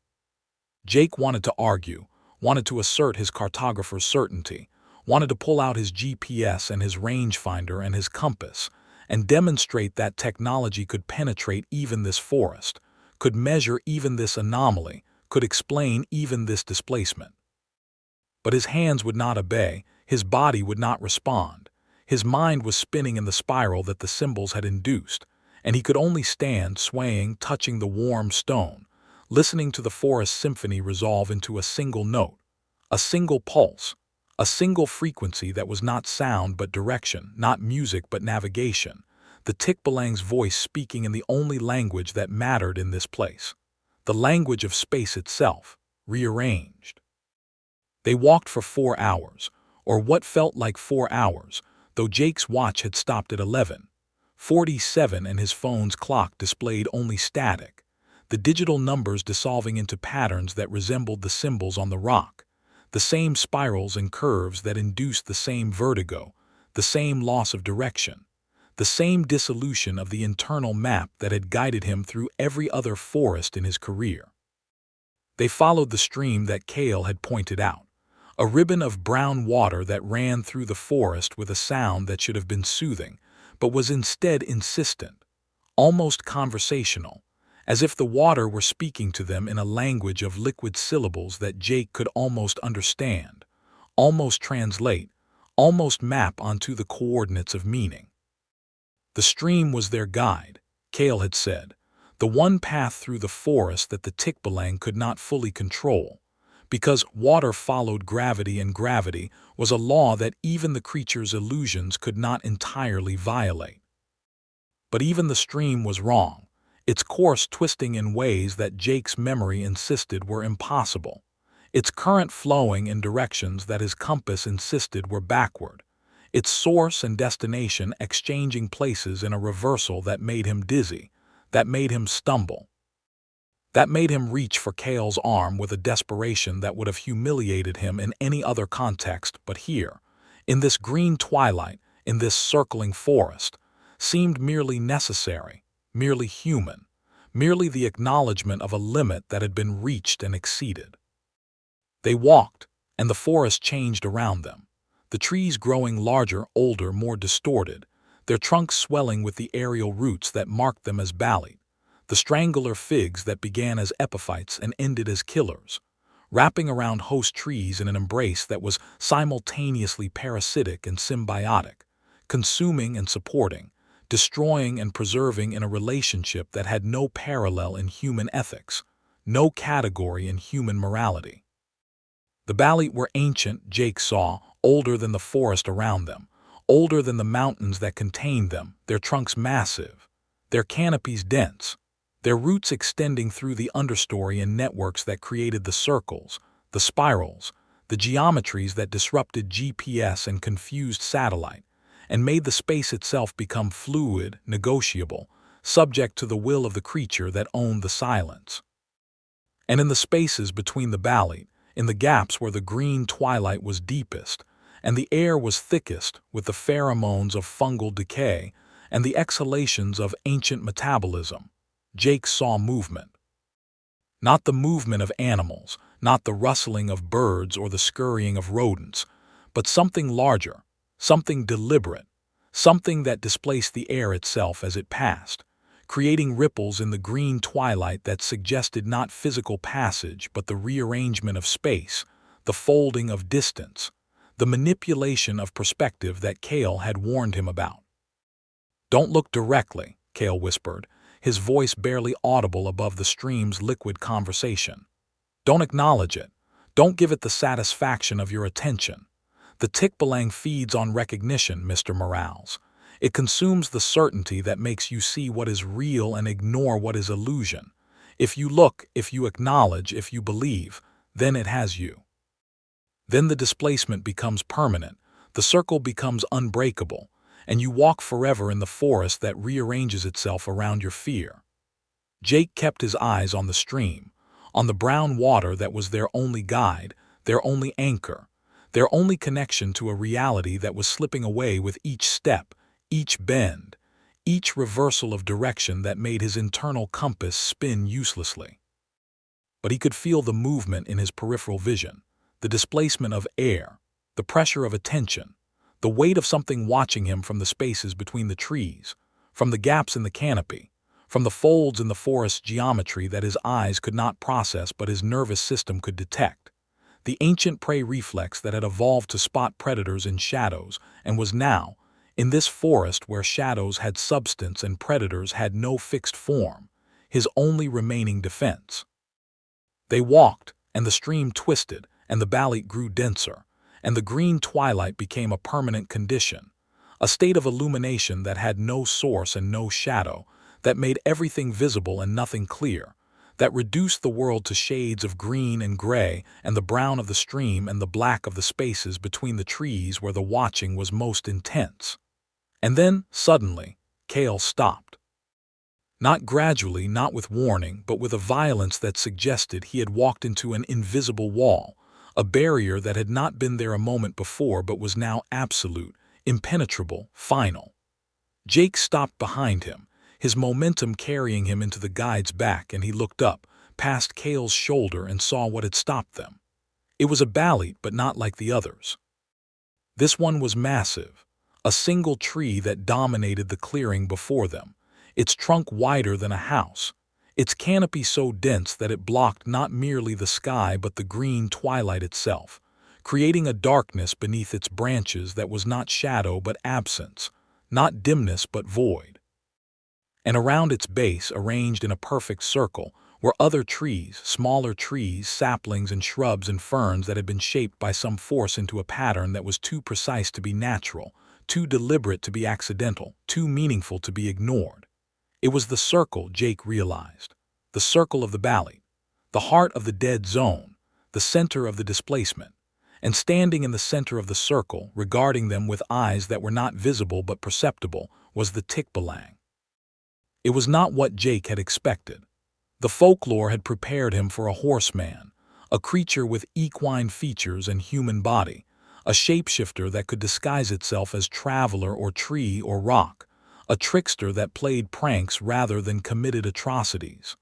Jake wanted to argue, wanted to assert his cartographer's certainty, wanted to pull out his GPS and his rangefinder and his compass, and demonstrate that technology could penetrate even this forest, could measure even this anomaly, could explain even this displacement. But his hands would not obey, his body would not respond. His mind was spinning in the spiral that the symbols had induced, and he could only stand swaying, touching the warm stone, listening to the forest symphony resolve into a single note, a single pulse, a single frequency that was not sound but direction, not music but navigation, the Tikbalang's voice speaking in the only language that mattered in this place, the language of space itself, rearranged. They walked for 4 hours, or what felt like 4 hours, though Jake's watch had stopped at 11:47 and his phone's clock displayed only static, the digital numbers dissolving into patterns that resembled the symbols on the rock, the same spirals and curves that induced the same vertigo, the same loss of direction, the same dissolution of the internal map that had guided him through every other forest in his career. They followed the stream that Cale had pointed out, a ribbon of brown water that ran through the forest with a sound that should have been soothing, but was instead insistent, almost conversational, as if the water were speaking to them in a language of liquid syllables that Jake could almost understand, almost translate, almost map onto the coordinates of meaning. The stream was their guide, Cale had said, the one path through the forest that the Tikbalang could not fully control, because water followed gravity and gravity was a law that even the creature's illusions could not entirely violate. But even the stream was wrong, its course twisting in ways that Jake's memory insisted were impossible, its current flowing in directions that his compass insisted were backward, its source and destination exchanging places in a reversal that made him dizzy, that made him stumble, that made him reach for Cale's arm with a desperation that would have humiliated him in any other context but here, in this green twilight, in this circling forest, seemed merely necessary, merely human, merely the acknowledgement of a limit that had been reached and exceeded. They walked, and the forest changed around them, the trees growing larger, older, more distorted, their trunks swelling with the aerial roots that marked them as balete, the strangler figs that began as epiphytes and ended as killers, wrapping around host trees in an embrace that was simultaneously parasitic and symbiotic, consuming and supporting, destroying and preserving in a relationship that had no parallel in human ethics, no category in human morality. The balete were ancient, Jake saw, older than the forest around them, older than the mountains that contained them, their trunks massive, their canopies dense, their roots extending through the understory in networks that created the circles, the spirals, the geometries that disrupted GPS and confused satellite, and made the space itself become fluid, negotiable, subject to the will of the creature that owned the silence. And in the spaces between the balete, in the gaps where the green twilight was deepest, and the air was thickest with the pheromones of fungal decay and the exhalations of ancient metabolism, Jake saw movement. Not the movement of animals, not the rustling of birds or the scurrying of rodents, but something larger, something deliberate, something that displaced the air itself as it passed, creating ripples in the green twilight that suggested not physical passage but the rearrangement of space, the folding of distance, the manipulation of perspective that Cale had warned him about. "Don't look directly," Cale whispered, his voice barely audible above the stream's liquid conversation. "Don't acknowledge it. Don't give it the satisfaction of your attention. The Tikbalang feeds on recognition, Mr. Morales. It consumes the certainty that makes you see what is real and ignore what is illusion. If you look, if you acknowledge, if you believe, then it has you. Then the displacement becomes permanent, the circle becomes unbreakable, and you walk forever in the forest that rearranges itself around your fear." Jake kept his eyes on the stream, on the brown water that was their only guide, their only anchor, their only connection to a reality that was slipping away with each step, each bend, each reversal of direction that made his internal compass spin uselessly. But he could feel the movement in his peripheral vision, the displacement of air, the pressure of attention, the weight of something watching him from the spaces between the trees, from the gaps in the canopy, from the folds in the forest's geometry that his eyes could not process but his nervous system could detect. The ancient prey reflex that had evolved to spot predators in shadows and was now, in this forest where shadows had substance and predators had no fixed form, his only remaining defense. They walked, and the stream twisted, and the balete grew denser, and the green twilight became a permanent condition, a state of illumination that had no source and no shadow, that made everything visible and nothing clear, that reduced the world to shades of green and gray and the brown of the stream and the black of the spaces between the trees where the watching was most intense. And then, suddenly, Cale stopped. Not gradually, not with warning, but with a violence that suggested he had walked into an invisible wall, a barrier that had not been there a moment before but was now absolute, impenetrable, final. Jake stopped behind him, his momentum carrying him into the guide's back, and he looked up, past Cale's shoulder, and saw what had stopped them. It was a balete, but not like the others. This one was massive, a single tree that dominated the clearing before them, its trunk wider than a house, its canopy so dense that it blocked not merely the sky but the green twilight itself, creating a darkness beneath its branches that was not shadow but absence, not dimness but void. And around its base, arranged in a perfect circle, were other trees, smaller trees, saplings and shrubs and ferns that had been shaped by some force into a pattern that was too precise to be natural, too deliberate to be accidental, too meaningful to be ignored. It was the circle, Jake realized. The circle of the balete, the heart of the dead zone, the center of the displacement. And standing in the center of the circle, regarding them with eyes that were not visible but perceptible, was the Tikbalang. It was not what Jake had expected. The folklore had prepared him for a horseman, a creature with equine features and human body, a shapeshifter that could disguise itself as traveler or tree or rock, a trickster that played pranks rather than committed atrocities.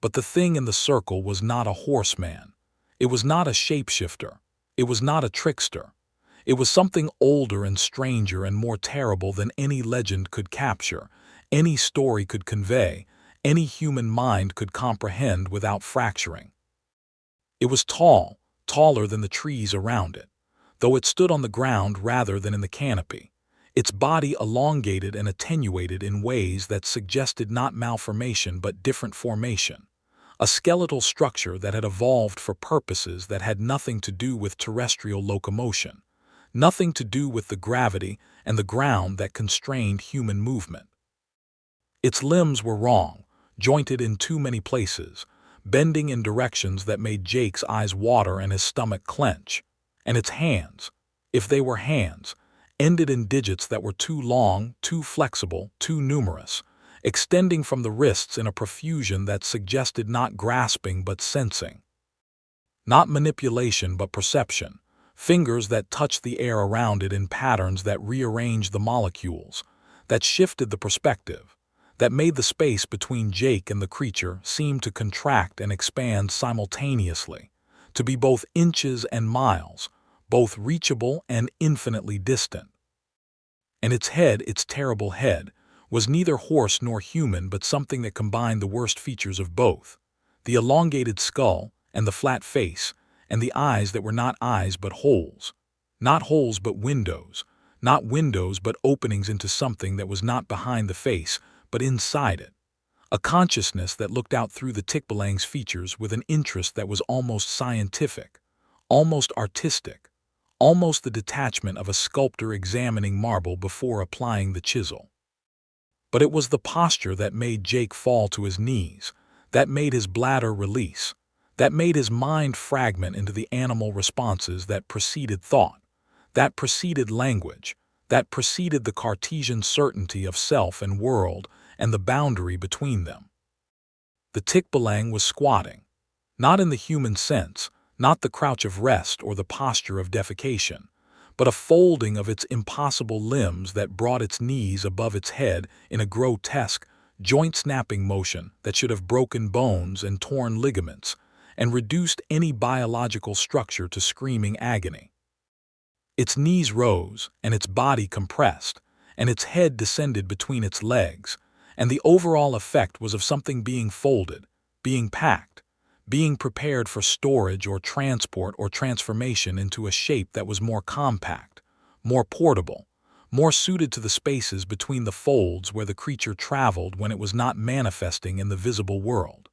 But the thing in the circle was not a horseman. It was not a shapeshifter. It was not a trickster. It was something older and stranger and more terrible than any legend could capture, any story could convey, any human mind could comprehend without fracturing. It was tall, taller than the trees around it, though it stood on the ground rather than in the canopy, its body elongated and attenuated in ways that suggested not malformation but different formation, a skeletal structure that had evolved for purposes that had nothing to do with terrestrial locomotion, nothing to do with the gravity and the ground that constrained human movement. Its limbs were wrong, jointed in too many places, bending in directions that made Jake's eyes water and his stomach clench, and its hands, if they were hands, ended in digits that were too long, too flexible, too numerous, extending from the wrists in a profusion that suggested not grasping but sensing. Not manipulation but perception, fingers that touched the air around it in patterns that rearranged the molecules, that shifted the perspective, that made the space between Jake and the creature seem to contract and expand simultaneously, to be both inches and miles, both reachable and infinitely distant. And its head, its terrible head, was neither horse nor human but something that combined the worst features of both, the elongated skull and the flat face, and the eyes that were not eyes but holes, not holes but windows, not windows but openings into something that was not behind the face but inside it, a consciousness that looked out through the Tikbalang's features with an interest that was almost scientific, almost artistic, almost the detachment of a sculptor examining marble before applying the chisel. But it was the posture that made Jake fall to his knees, that made his bladder release, that made his mind fragment into the animal responses that preceded thought, that preceded language, that preceded the Cartesian certainty of self and world and the boundary between them. The Tikbalang was squatting, not in the human sense, not the crouch of rest or the posture of defecation, but a folding of its impossible limbs that brought its knees above its head in a grotesque, joint-snapping motion that should have broken bones and torn ligaments and reduced any biological structure to screaming agony. Its knees rose, and its body compressed, and its head descended between its legs, and the overall effect was of something being folded, being packed, being prepared for storage or transport or transformation into a shape that was more compact, more portable, more suited to the spaces between the folds where the creature traveled when it was not manifesting in the visible world.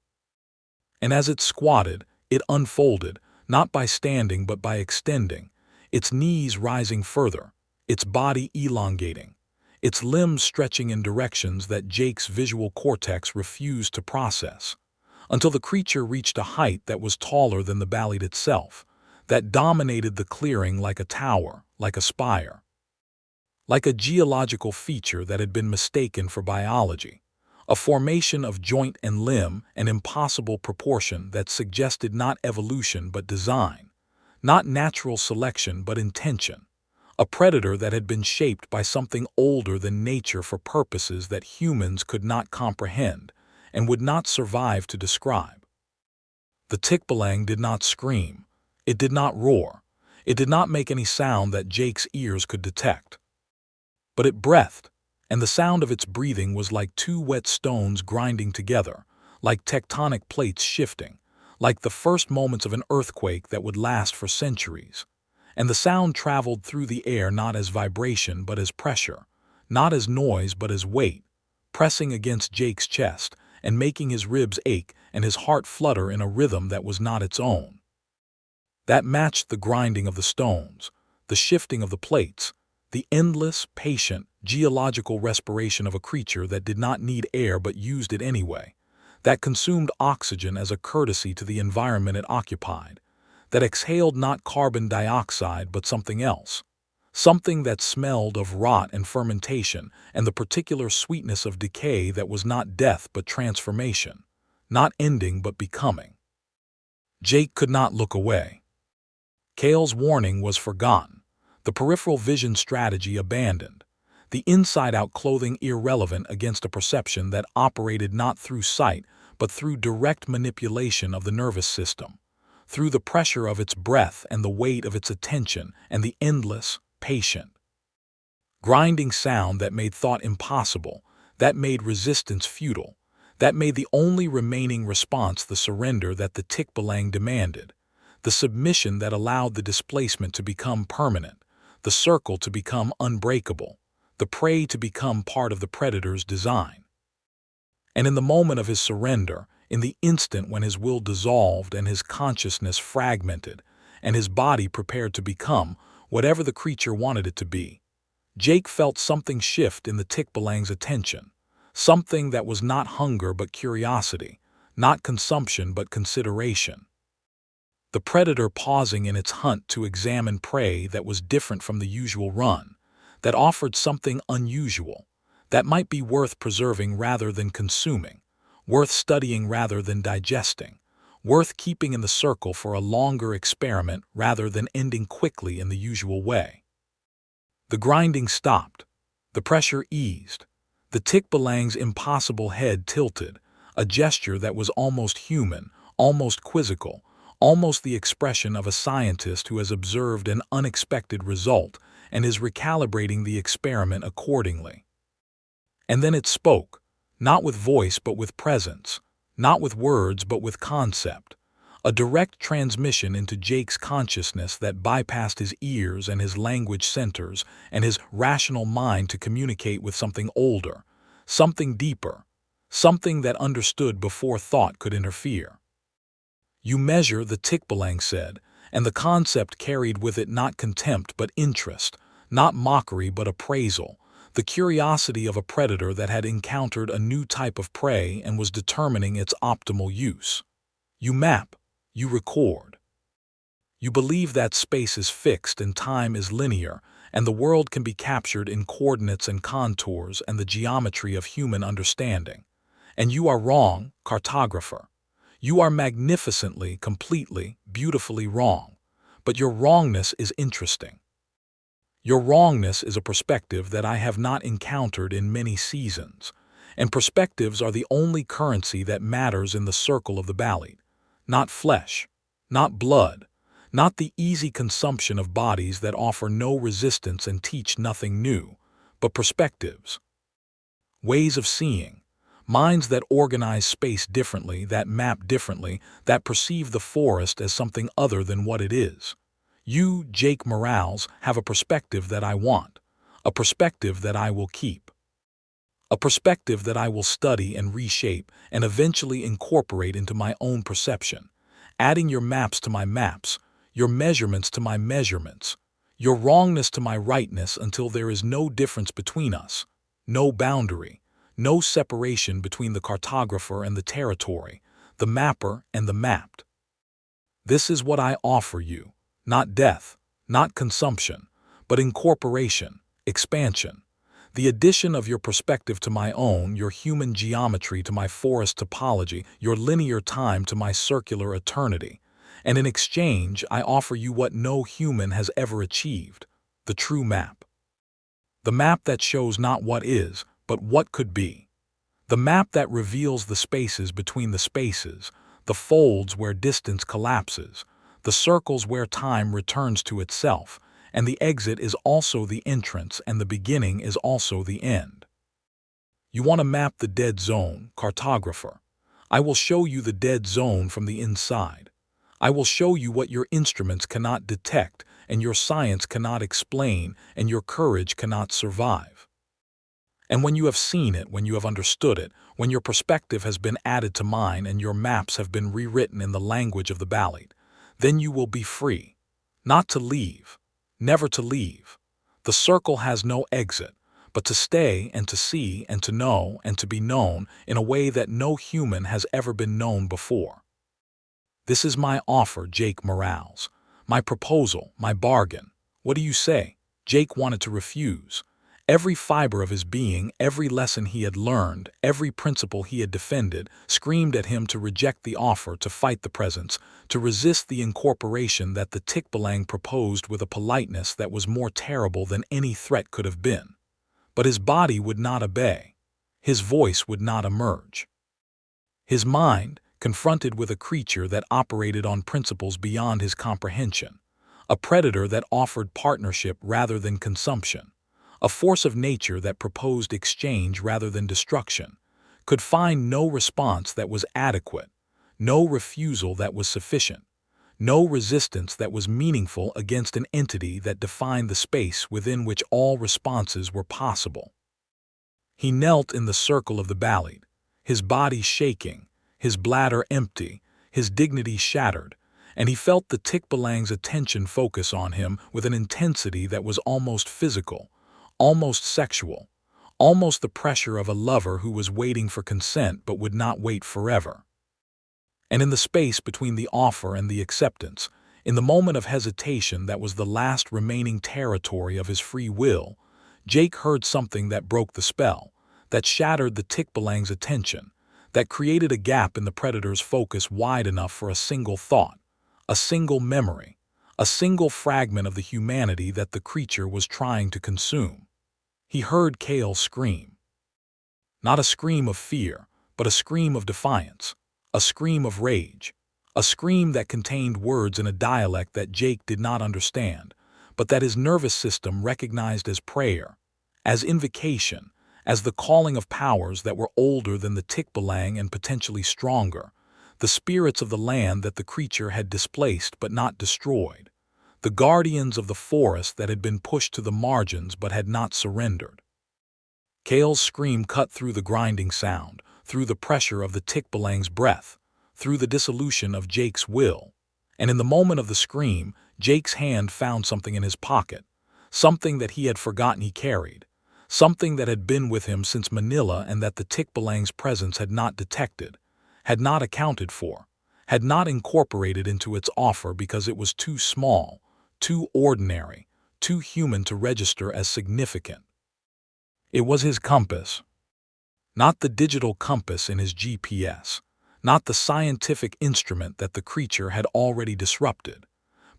And as it squatted, it unfolded, not by standing but by extending, its knees rising further, its body elongating, its limbs stretching in directions that Jake's visual cortex refused to process, until the creature reached a height that was taller than the balete itself, that dominated the clearing like a tower, like a spire, like a geological feature that had been mistaken for biology, a formation of joint and limb and impossible proportion that suggested not evolution but design, Not natural selection, but intention. A predator that had been shaped by something older than nature for purposes that humans could not comprehend and would not survive to describe. The Tikbalang did not scream. It did not roar. It did not make any sound that Jake's ears could detect. But it breathed, and the sound of its breathing was like two wet stones grinding together, like tectonic plates shifting, like the first moments of an earthquake that would last for centuries. And the sound traveled through the air not as vibration but as pressure, not as noise but as weight, pressing against Jake's chest and making his ribs ache and his heart flutter in a rhythm that was not its own. That matched the grinding of the stones, the shifting of the plates, the endless, patient, geological respiration of a creature that did not need air but used it anyway, that consumed oxygen as a courtesy to the environment it occupied, that exhaled not carbon dioxide but something else, something that smelled of rot and fermentation and the particular sweetness of decay that was not death but transformation, not ending but becoming. Jake could not look away. Kale's warning was forgotten, the peripheral vision strategy abandoned, the inside-out clothing irrelevant against a perception that operated not through sight but through direct manipulation of the nervous system, through the pressure of its breath and the weight of its attention and the endless, patient, grinding sound that made thought impossible, that made resistance futile, that made the only remaining response the surrender that the Tikbalang demanded, the submission that allowed the displacement to become permanent, the circle to become unbreakable, the prey to become part of the predator's design. And in the moment of his surrender, in the instant when his will dissolved and his consciousness fragmented, and his body prepared to become whatever the creature wanted it to be, Jake felt something shift in the Tikbalang's attention, something that was not hunger but curiosity, not consumption but consideration. The predator pausing in its hunt to examine prey that was different from the usual run, that offered something unusual, that might be worth preserving rather than consuming, worth studying rather than digesting, worth keeping in the circle for a longer experiment rather than ending quickly in the usual way. The grinding stopped. The pressure eased. The Tikbalang's impossible head tilted, a gesture that was almost human, almost quizzical, almost the expression of a scientist who has observed an unexpected result and is recalibrating the experiment accordingly. And then it spoke, not with voice but with presence, not with words but with concept, a direct transmission into Jake's consciousness that bypassed his ears and his language centers and his rational mind to communicate with something older, something deeper, something that understood before thought could interfere. You measure, the Tikbalang said, and the concept carried with it not contempt but interest, not mockery but appraisal, the curiosity of a predator that had encountered a new type of prey and was determining its optimal use. You map, you record. You believe that space is fixed and time is linear, and the world can be captured in coordinates and contours and the geometry of human understanding. And you are wrong, cartographer. You are magnificently, completely, beautifully wrong. But your wrongness is interesting. Your wrongness is a perspective that I have not encountered in many seasons, and perspectives are the only currency that matters in the Circle of the Balete. Not flesh, not blood, not the easy consumption of bodies that offer no resistance and teach nothing new, but perspectives. Ways of seeing. Minds that organize space differently, that map differently, that perceive the forest as something other than what it is. You, Jake Morales, have a perspective that I want, a perspective that I will keep. A perspective that I will study and reshape and eventually incorporate into my own perception, adding your maps to my maps, your measurements to my measurements, your wrongness to my rightness until there is no difference between us, no boundary, no separation between the cartographer and the territory, the mapper and the mapped. This is what I offer you, not death, not consumption, but incorporation, expansion, the addition of your perspective to my own, your human geometry to my forest topology, your linear time to my circular eternity, And in exchange, I offer you what no human has ever achieved, the true map. The map that shows not what is, but what could be. The map that reveals the spaces between the spaces, the folds where distance collapses, the circles where time returns to itself, and the exit is also the entrance and the beginning is also the end. You want to map the dead zone, cartographer. I will show you the dead zone from the inside. I will show you what your instruments cannot detect, and your science cannot explain, and your courage cannot survive. And when you have seen it, when you have understood it, when your perspective has been added to mine and your maps have been rewritten in the language of the Balete, then you will be free. Not to leave, never to leave. The circle has no exit, but to stay and to see and to know and to be known in a way that no human has ever been known before. This is my offer, Jake Morales. My proposal, my bargain. What do you say? Jake wanted to refuse. Every fiber of his being, every lesson he had learned, every principle he had defended, screamed at him to reject the offer, to fight the presence, to resist the incorporation that the Tikbalang proposed with a politeness that was more terrible than any threat could have been. But his body would not obey. His voice would not emerge. His mind, confronted with a creature that operated on principles beyond his comprehension, a predator that offered partnership rather than consumption, a force of nature that proposed exchange rather than destruction, could find no response that was adequate, no refusal that was sufficient, no resistance that was meaningful against an entity that defined the space within which all responses were possible. He knelt in the circle of the Balete, his body shaking, his bladder empty, his dignity shattered, and he felt the Tikbalang's attention focus on him with an intensity that was almost physical, almost sexual, almost the pressure of a lover who was waiting for consent but would not wait forever. And in the space between the offer and the acceptance, in the moment of hesitation that was the last remaining territory of his free will, Jake heard something that broke the spell, that shattered the Tikbalang's attention, that created a gap in the predator's focus wide enough for a single thought, a single memory, a single fragment of the humanity that the creature was trying to consume. He heard Kale scream. Not a scream of fear, but a scream of defiance, a scream of rage, a scream that contained words in a dialect that Jake did not understand, but that his nervous system recognized as prayer, as invocation, as the calling of powers that were older than the Tikbalang and potentially stronger, the spirits of the land that the creature had displaced but not destroyed, the guardians of the forest that had been pushed to the margins but had not surrendered. Kale's scream cut through the grinding sound, through the pressure of the Tikbalang's breath, through the dissolution of Jake's will. And in the moment of the scream, Jake's hand found something in his pocket, something that he had forgotten he carried, something that had been with him since Manila and that the Tikbalang's presence had not detected, had not accounted for, had not incorporated into its offer because it was too small, too ordinary, too human to register as significant. It was his compass. Not the digital compass in his GPS, not the scientific instrument that the creature had already disrupted,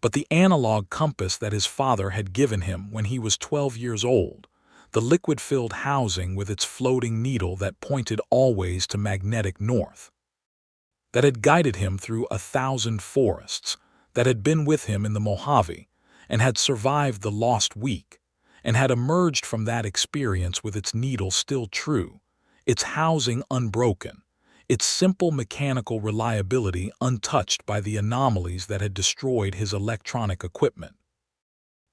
but the analog compass that his father had given him when he was 12 years old, the liquid-filled housing with its floating needle that pointed always to magnetic north, that had guided him through 1,000 forests, that had been with him in the Mojave, and had survived the lost week, and had emerged from that experience with its needle still true, its housing unbroken, its simple mechanical reliability untouched by the anomalies that had destroyed his electronic equipment.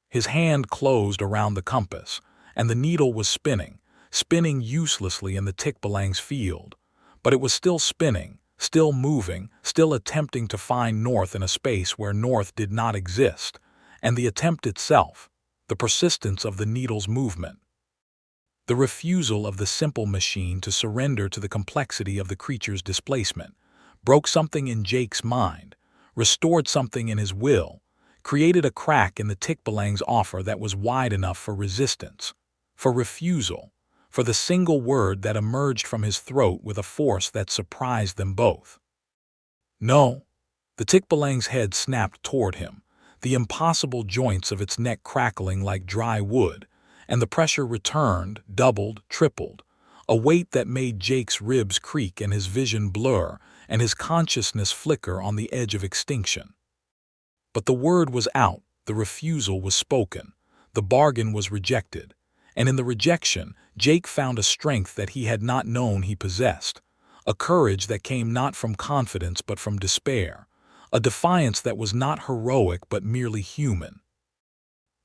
His hand closed around the compass, and the needle was spinning, spinning uselessly in the Tikbalang's field, but it was still spinning, still moving, still attempting to find north in a space where north did not exist, and the attempt itself, the persistence of the needle's movement, the refusal of the simple machine to surrender to the complexity of the creature's displacement, broke something in Jake's mind, restored something in his will, created a crack in the Tikbalang's offer that was wide enough for resistance, for refusal, for the single word that emerged from his throat with a force that surprised them both. No, The Tikbalang's head snapped toward him, the impossible joints of its neck crackling like dry wood, and the pressure returned, doubled, tripled, a weight that made Jake's ribs creak and his vision blur and his consciousness flicker on the edge of extinction. But the word was out, the refusal was spoken, the bargain was rejected, and in the rejection, Jake found a strength that he had not known he possessed, a courage that came not from confidence but from despair, a defiance that was not heroic but merely human.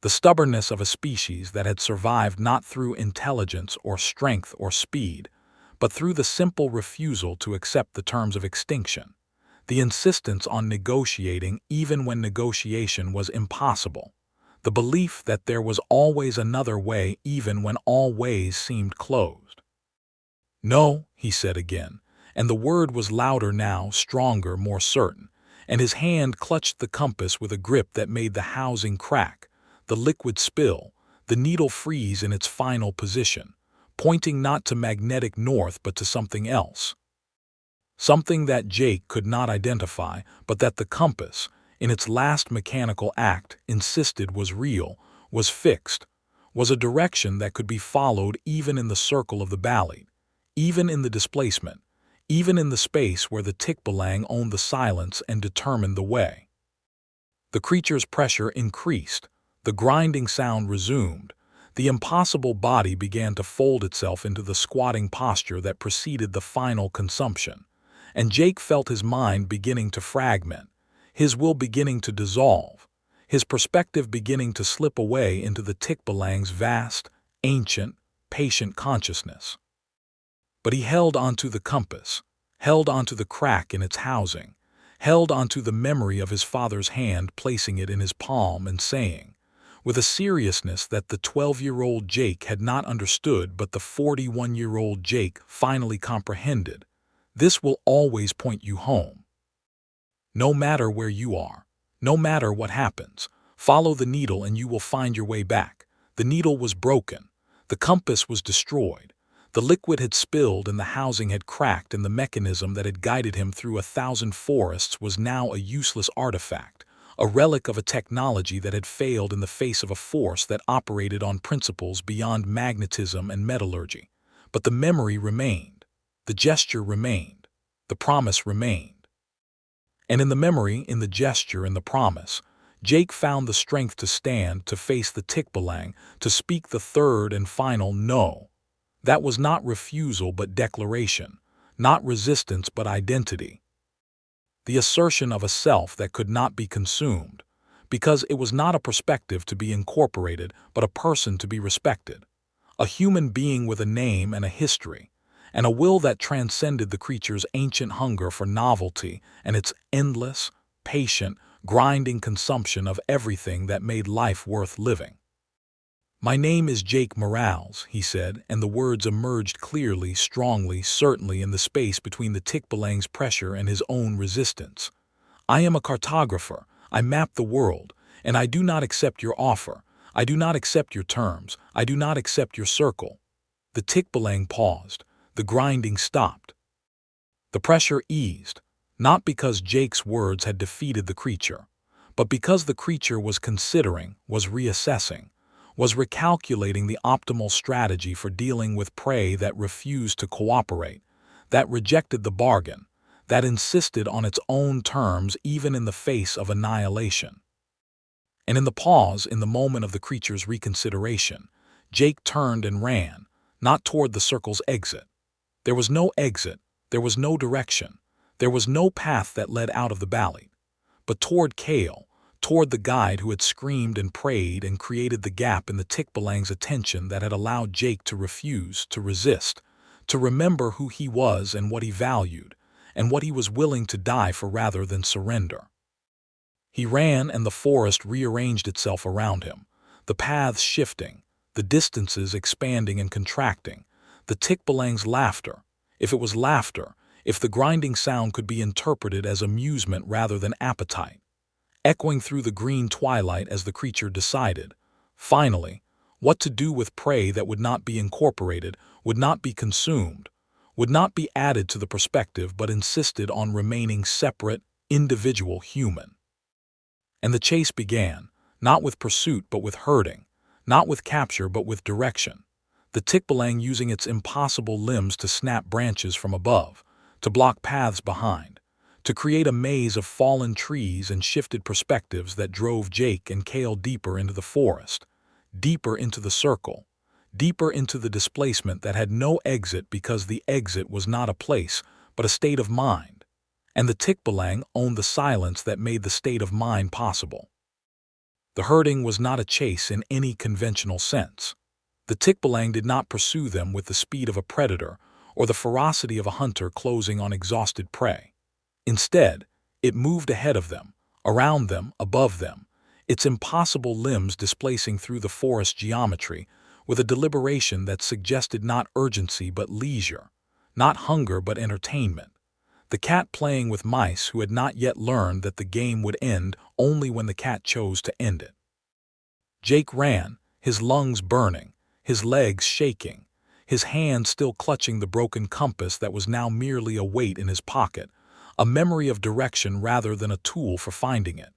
The stubbornness of a species that had survived not through intelligence or strength or speed, but through the simple refusal to accept the terms of extinction, the insistence on negotiating even when negotiation was impossible, the belief that there was always another way even when all ways seemed closed. "No," he said again, and the word was louder now, stronger, more certain, and his hand clutched the compass with a grip that made the housing crack, the liquid spill, the needle freeze in its final position, pointing not to magnetic north but to something else. Something that Jake could not identify, but that the compass, in its last mechanical act, insisted was real, was fixed, was a direction that could be followed even in the circle of the Balete, even in the displacement, even in the space where the Tikbalang owned the silence and determined the way. The creature's pressure increased, the grinding sound resumed, the impossible body began to fold itself into the squatting posture that preceded the final consumption, and Jake felt his mind beginning to fragment, his will beginning to dissolve, his perspective beginning to slip away into the Tikbalang's vast, ancient, patient consciousness. But he held onto the compass, held onto the crack in its housing, held onto the memory of his father's hand placing it in his palm and saying, with a seriousness that the 12-year-old Jake had not understood but the 41-year-old Jake finally comprehended, "This will always point you home. No matter where you are, no matter what happens, follow the needle and you will find your way back." The needle was broken, the compass was destroyed, the liquid had spilled and the housing had cracked, and the mechanism that had guided him through 1,000 forests was now a useless artifact, a relic of a technology that had failed in the face of a force that operated on principles beyond magnetism and metallurgy. But the memory remained, the gesture remained, the promise remained. And in the memory, in the gesture, in the promise, Jake found the strength to stand, to face the Tikbalang, to speak the third and final no. That was not refusal but declaration, not resistance but identity. The assertion of a self that could not be consumed, because it was not a perspective to be incorporated but a person to be respected, a human being with a name and a history, and a will that transcended the creature's ancient hunger for novelty and its endless, patient, grinding consumption of everything that made life worth living. "My name is Jake Morales," he said, and the words emerged clearly, strongly, certainly in the space between the Tikbalang's pressure and his own resistance. "I am a cartographer. I map the world, and I do not accept your offer. I do not accept your terms. I do not accept your circle." The Tikbalang paused. The grinding stopped. The pressure eased, not because Jake's words had defeated the creature, but because the creature was considering, was reassessing, was recalculating the optimal strategy for dealing with prey that refused to cooperate, that rejected the bargain, that insisted on its own terms even in the face of annihilation. And in the pause, in the moment of the creature's reconsideration, Jake turned and ran, not toward the circle's exit. There was no exit, there was no direction, there was no path that led out of the Balete, but toward Kale, toward the guide who had screamed and prayed and created the gap in the Tikbalang's attention that had allowed Jake to refuse, to resist, to remember who he was and what he valued, and what he was willing to die for rather than surrender. He ran, and the forest rearranged itself around him, the paths shifting, the distances expanding and contracting, the Tikbalang's laughter, if it was laughter, if the grinding sound could be interpreted as amusement rather than appetite, echoing through the green twilight as the creature decided, finally, what to do with prey that would not be incorporated, would not be consumed, would not be added to the perspective but insisted on remaining separate, individual human. And the chase began, not with pursuit but with herding, not with capture but with direction. The Tikbalang using its impossible limbs to snap branches from above, to block paths behind, to create a maze of fallen trees and shifted perspectives that drove Jake and Kale deeper into the forest, deeper into the circle, deeper into the displacement that had no exit because the exit was not a place, but a state of mind. And the Tikbalang owned the silence that made the state of mind possible. The herding was not a chase in any conventional sense. The Tikbalang did not pursue them with the speed of a predator or the ferocity of a hunter closing on exhausted prey. Instead, it moved ahead of them, around them, above them, its impossible limbs displacing through the forest geometry with a deliberation that suggested not urgency but leisure, not hunger but entertainment. The cat playing with mice who had not yet learned that the game would end only when the cat chose to end it. Jake ran, his lungs burning, his legs shaking, his hand still clutching the broken compass that was now merely a weight in his pocket, a memory of direction rather than a tool for finding it.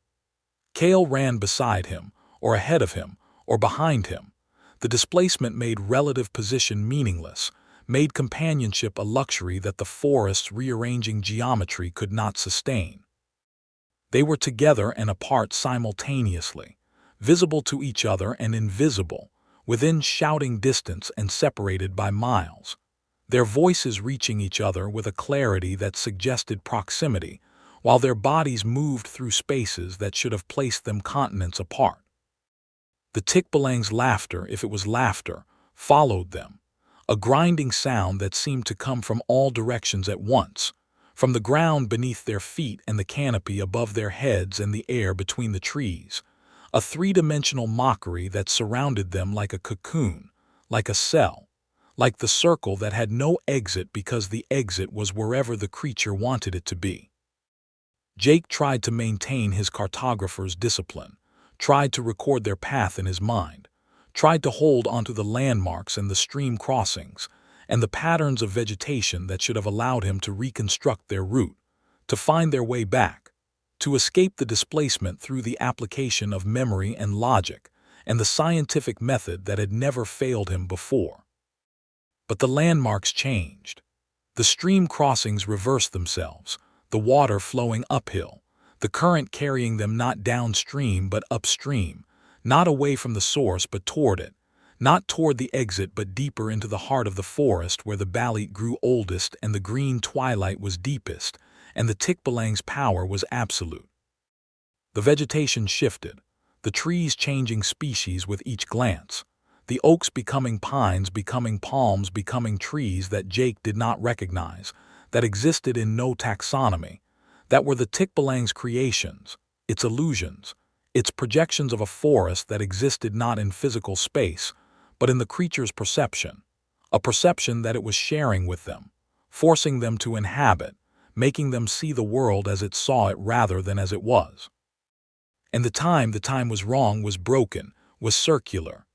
Kale ran beside him, or ahead of him, or behind him. The displacement made relative position meaningless, made companionship a luxury that the forest's rearranging geometry could not sustain. They were together and apart simultaneously, visible to each other and invisible, within shouting distance and separated by miles, their voices reaching each other with a clarity that suggested proximity, while their bodies moved through spaces that should have placed them continents apart. The Tikbalang's laughter, if it was laughter, followed them, a grinding sound that seemed to come from all directions at once, from the ground beneath their feet and the canopy above their heads and the air between the trees, a three-dimensional mockery that surrounded them like a cocoon, like a cell, like the circle that had no exit because the exit was wherever the creature wanted it to be. Jake tried to maintain his cartographer's discipline, tried to record their path in his mind, tried to hold onto the landmarks and the stream crossings, and the patterns of vegetation that should have allowed him to reconstruct their route, to find their way back, to escape the displacement through the application of memory and logic and the scientific method that had never failed him before. But the landmarks changed. The stream crossings reversed themselves, the water flowing uphill, the current carrying them not downstream but upstream, not away from the source but toward it, not toward the exit but deeper into the heart of the forest where the balete grew oldest and the green twilight was deepest, and the Tikbalang's power was absolute. The vegetation shifted, the trees changing species with each glance, the oaks becoming pines, becoming palms, becoming trees that Jake did not recognize, that existed in no taxonomy, that were the Tikbalang's creations, its illusions, its projections of a forest that existed not in physical space, but in the creature's perception, a perception that it was sharing with them, forcing them to inhabit, making them see the world as it saw it rather than as it was. And the time was wrong, was broken, was circular.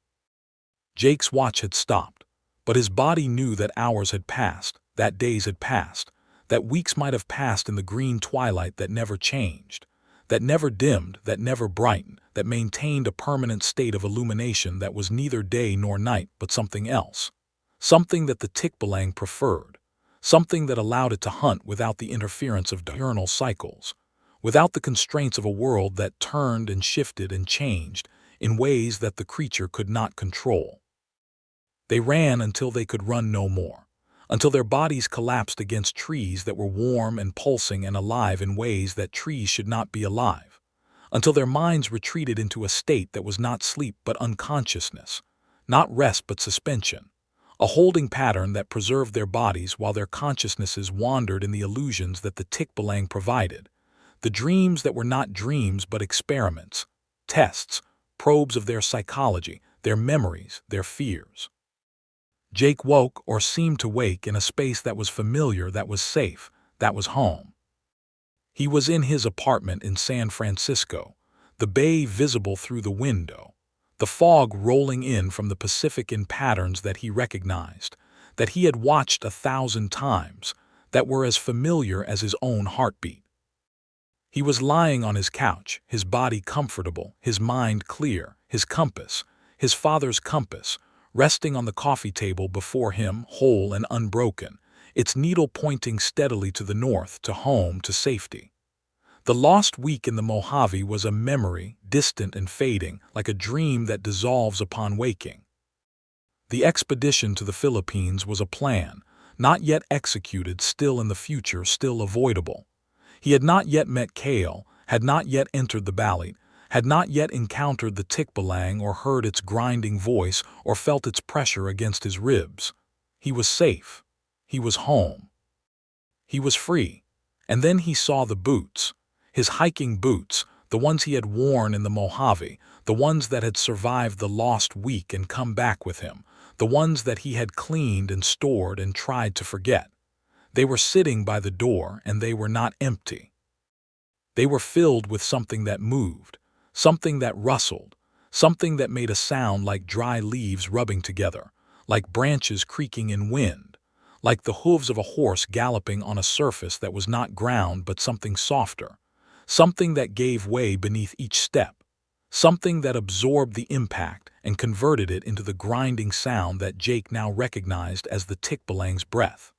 Jake's watch had stopped, but his body knew that hours had passed, that days had passed, that weeks might have passed in the green twilight that never changed, that never dimmed, that never brightened, that maintained a permanent state of illumination that was neither day nor night but something else, something that the Tikbalang preferred, something that allowed it to hunt without the interference of diurnal cycles, without the constraints of a world that turned and shifted and changed in ways that the creature could not control. They ran until they could run no more, until their bodies collapsed against trees that were warm and pulsing and alive in ways that trees should not be alive, until their minds retreated into a state that was not sleep but unconsciousness, not rest but suspension, a holding pattern that preserved their bodies while their consciousnesses wandered in the illusions that the Tikbalang provided, the dreams that were not dreams but experiments, tests, probes of their psychology, their memories, their fears. Jake woke or seemed to wake in a space that was familiar, that was safe, that was home. He was in his apartment in San Francisco, the bay visible through the window, the fog rolling in from the Pacific in patterns that he recognized, that he had watched 1,000 times, that were as familiar as his own heartbeat. He was lying on his couch, his body comfortable, his mind clear, his compass, his father's compass, resting on the coffee table before him, whole and unbroken, its needle pointing steadily to the north, to home, to safety. The lost week in the Mojave was a memory, distant and fading, like a dream that dissolves upon waking. The expedition to the Philippines was a plan, not yet executed, still in the future, still avoidable. He had not yet met Kale, had not yet entered the Balete, had not yet encountered the Tikbalang or heard its grinding voice or felt its pressure against his ribs. He was safe. He was home. He was free. And then he saw the boots. His hiking boots, the ones he had worn in the Mojave, the ones that had survived the lost week and come back with him, the ones that he had cleaned and stored and tried to forget. They were sitting by the door, and they were not empty. They were filled with something that moved, something that rustled, something that made a sound like dry leaves rubbing together, like branches creaking in wind, like the hooves of a horse galloping on a surface that was not ground but something softer, something that gave way beneath each step, something that absorbed the impact and converted it into the grinding sound that Jake now recognized as the Tikbalang's breath.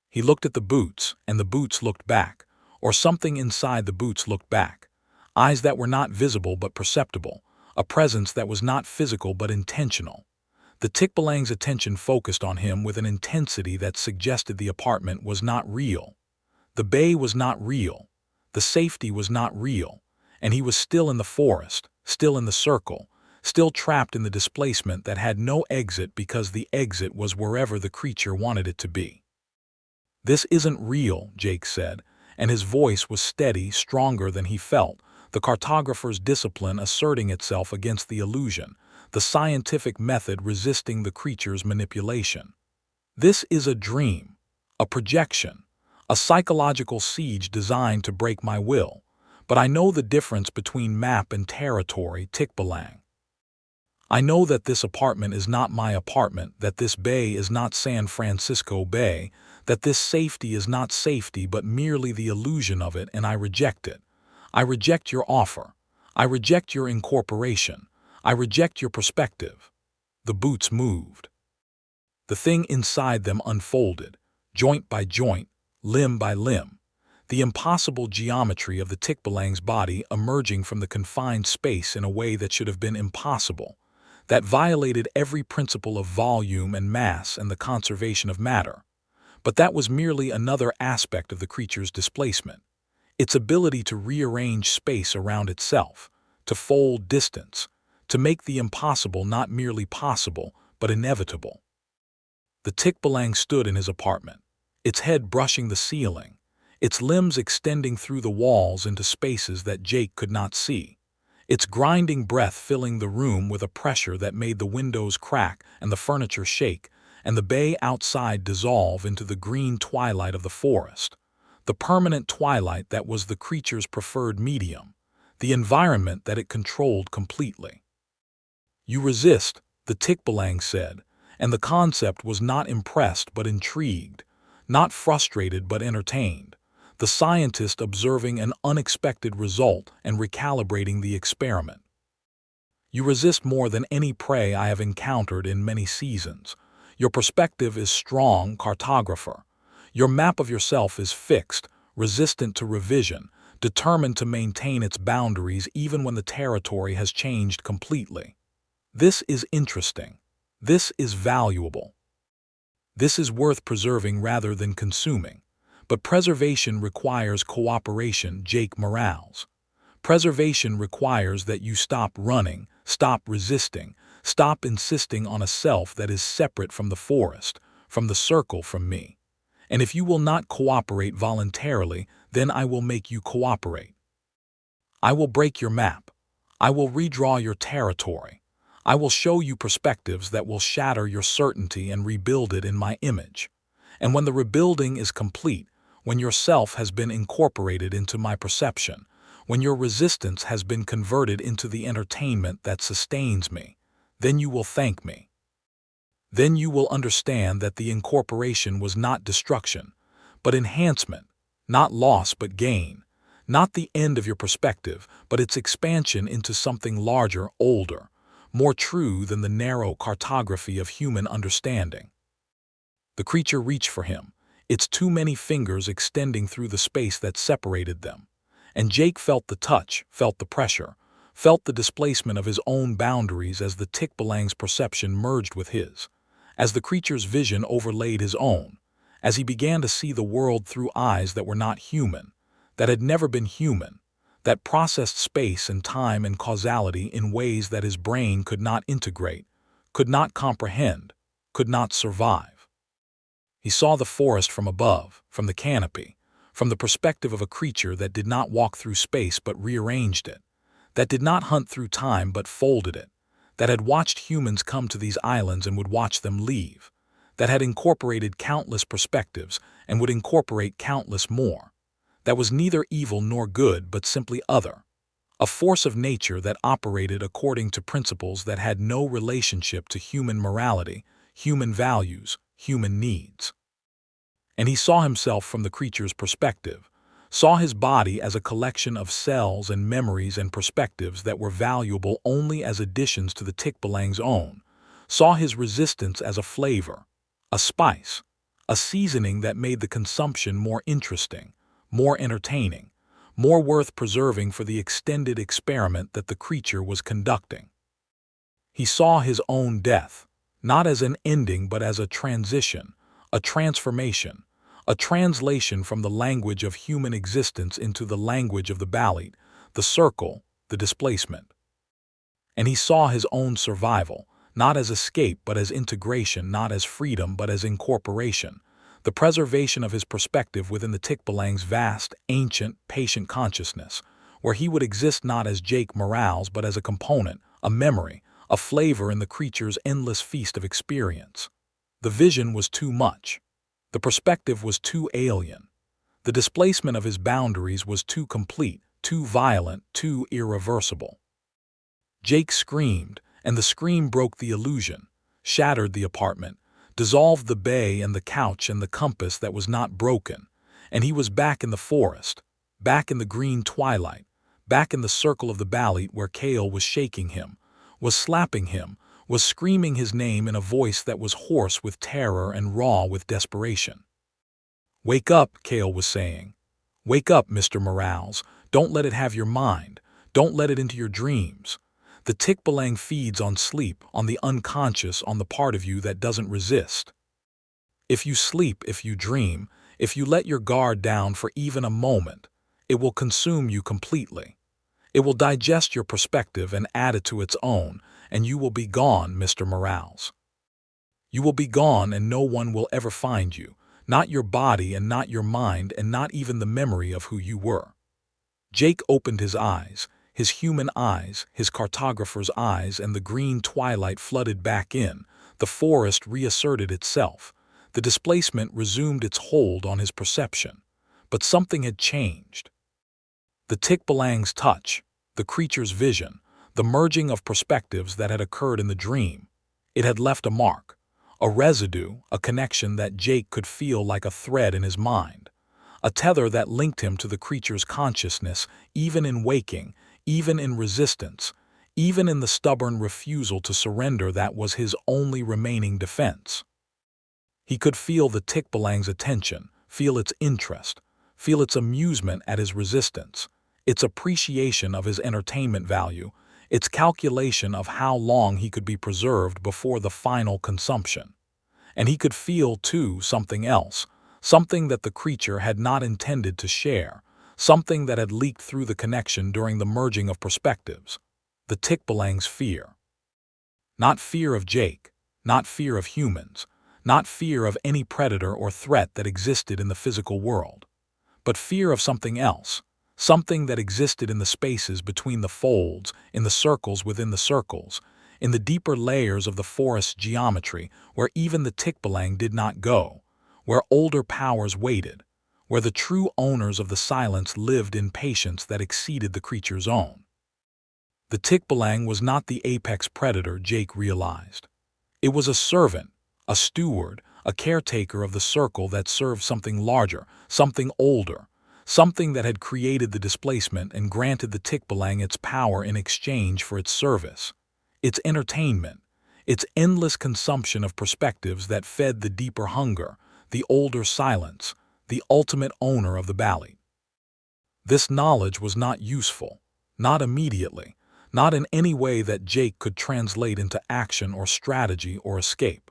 He looked at the boots, and the boots looked back, or something inside the boots looked back. Eyes that were not visible but perceptible, a presence that was not physical but intentional. The Tikbalang's attention focused on him with an intensity that suggested the apartment was not real. The bay was not real. The safety was not real. And he was still in the forest, still in the circle, still trapped in the displacement that had no exit because the exit was wherever the creature wanted it to be. "This isn't real," Jake said, and his voice was steady, stronger than he felt, the cartographer's discipline asserting itself against the illusion, the scientific method resisting the creature's manipulation. "This is a dream, a projection, a psychological siege designed to break my will, but I know the difference between map and territory, Tikbalang. I know that this apartment is not my apartment, that this bay is not San Francisco Bay, that this safety is not safety but merely the illusion of it, and I reject it. I reject your offer. I reject your incorporation. I reject your perspective." The boots moved. The thing inside them unfolded, joint by joint, limb by limb. The impossible geometry of the Tikbalang's body emerging from the confined space in a way that should have been impossible, that violated every principle of volume and mass and the conservation of matter. But that was merely another aspect of the creature's displacement, its ability to rearrange space around itself, to fold distance, to make the impossible not merely possible, but inevitable. The Tikbalang stood in his apartment, its head brushing the ceiling, its limbs extending through the walls into spaces that Jake could not see, its grinding breath filling the room with a pressure that made the windows crack and the furniture shake, and the bay outside dissolve into the green twilight of the forest, the permanent twilight that was the creature's preferred medium, the environment that it controlled completely. "You resist," the Tikbalang said, and the concept was not impressed but intrigued, not frustrated but entertained, the scientist observing an unexpected result and recalibrating the experiment. "You resist more than any prey I have encountered in many seasons. Your perspective is strong, cartographer. Your map of yourself is fixed, resistant to revision, determined to maintain its boundaries even when the territory has changed completely. This is interesting. This is valuable. This is worth preserving rather than consuming. But preservation requires cooperation, Jake Morales. Preservation requires that you stop running, stop resisting, stop insisting on a self that is separate from the forest, from the circle, from me. And if you will not cooperate voluntarily, then I will make you cooperate. I will break your map. I will redraw your territory. I will show you perspectives that will shatter your certainty and rebuild it in my image. And when the rebuilding is complete, when your self has been incorporated into my perception, when your resistance has been converted into the entertainment that sustains me, then you will thank me. Then you will understand that the incorporation was not destruction, but enhancement, not loss but gain, Not the end of your perspective, but its expansion into something larger, older, more true than the narrow cartography of human understanding. The creature reached for him, its too many fingers extending through the space that separated them. And Jake felt the touch, felt the pressure, felt the displacement of his own boundaries as the Tikbalang's perception merged with his, as the creature's vision overlaid his own, as he began to see the world through eyes that were not human, that had never been human, that processed space and time and causality in ways that his brain could not integrate, could not comprehend, could not survive. He saw the forest from above, from the canopy, from the perspective of a creature that did not walk through space but rearranged it, that did not hunt through time but folded it, that had watched humans come to these islands and would watch them leave, that had incorporated countless perspectives and would incorporate countless more, that was neither evil nor good but simply other, a force of nature that operated according to principles that had no relationship to human morality, human values, human needs. And he saw himself from the creature's perspective, saw his body as a collection of cells and memories and perspectives that were valuable only as additions to the Tikbalang's own, saw his resistance as a flavor, a spice, a seasoning that made the consumption more interesting, more entertaining, more worth preserving for the extended experiment that the creature was conducting. He saw his own death, not as an ending but as a transition, a transformation, a translation from the language of human existence into the language of the balete, the circle, the displacement. And he saw his own survival, not as escape but as integration, not as freedom but as incorporation, the preservation of his perspective within the Tikbalang's vast, ancient, patient consciousness, where he would exist not as Jake Morales but as a component, a memory, a flavor in the creature's endless feast of experience. The vision was too much. The perspective was too alien. The displacement of his boundaries was too complete, too violent, too irreversible. Jake screamed, and the scream broke the illusion, shattered the apartment, dissolved the bay and the couch and the compass that was not broken, and he was back in the forest, back in the green twilight, back in the circle of the balete where Kale was shaking him, was slapping him, was screaming his name in a voice that was hoarse with terror and raw with desperation. "Wake up," Kale was saying. "Wake up, Mr. Morales. Don't let it have your mind. Don't let it into your dreams. The Tikbalang feeds on sleep, on the unconscious, on the part of you that doesn't resist. If you sleep, if you dream, if you let your guard down for even a moment, it will consume you completely. It will digest your perspective and add it to its own, and you will be gone, Mr. Morales. You will be gone and no one will ever find you, not your body and not your mind and not even the memory of who you were." Jake opened his eyes, his human eyes, his cartographer's eyes, and the green twilight flooded back in, the forest reasserted itself, the displacement resumed its hold on his perception. But something had changed. The Tikbalang's touch, the creature's vision, the merging of perspectives that had occurred in the dream, it had left a mark, a residue, a connection that Jake could feel like a thread in his mind, a tether that linked him to the creature's consciousness even in waking, even in resistance, even in the stubborn refusal to surrender that was his only remaining defense. He could feel the Tikbalang's attention, feel its interest, feel its amusement at his resistance, its appreciation of his entertainment value, its calculation of how long he could be preserved before the final consumption. And he could feel, too, something else, something that the creature had not intended to share, something that had leaked through the connection during the merging of perspectives, the Tikbalang's fear. Not fear of Jake, not fear of humans, not fear of any predator or threat that existed in the physical world, but fear of something else, something that existed in the spaces between the folds, in the circles within the circles, in the deeper layers of the forest's geometry where even the Tikbalang did not go, where older powers waited, where the true owners of the silence lived in patience that exceeded the creature's own. The Tikbalang was not the apex predator, Jake realized. It was a servant, a steward, a caretaker of the circle that served something larger, something older, something that had created the displacement and granted the Tikbalang its power in exchange for its service, its entertainment, its endless consumption of perspectives that fed the deeper hunger, the older silence, the ultimate owner of the Balete. This knowledge was not useful, not immediately, not in any way that Jake could translate into action or strategy or escape.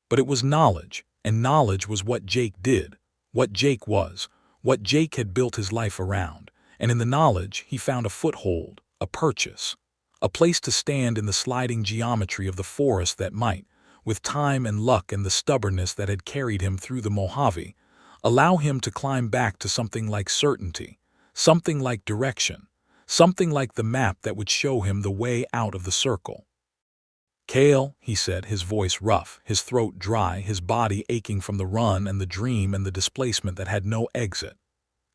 But it was knowledge, and knowledge was what Jake did, what Jake was, what Jake had built his life around, and in the knowledge he found a foothold, a purchase, a place to stand in the sliding geometry of the forest that might, with time and luck and the stubbornness that had carried him through the Mojave, allow him to climb back to something like certainty, something like direction, something like the map that would show him the way out of the circle. "Kale," he said, his voice rough, his throat dry, his body aching from the run and the dream and the displacement that had no exit.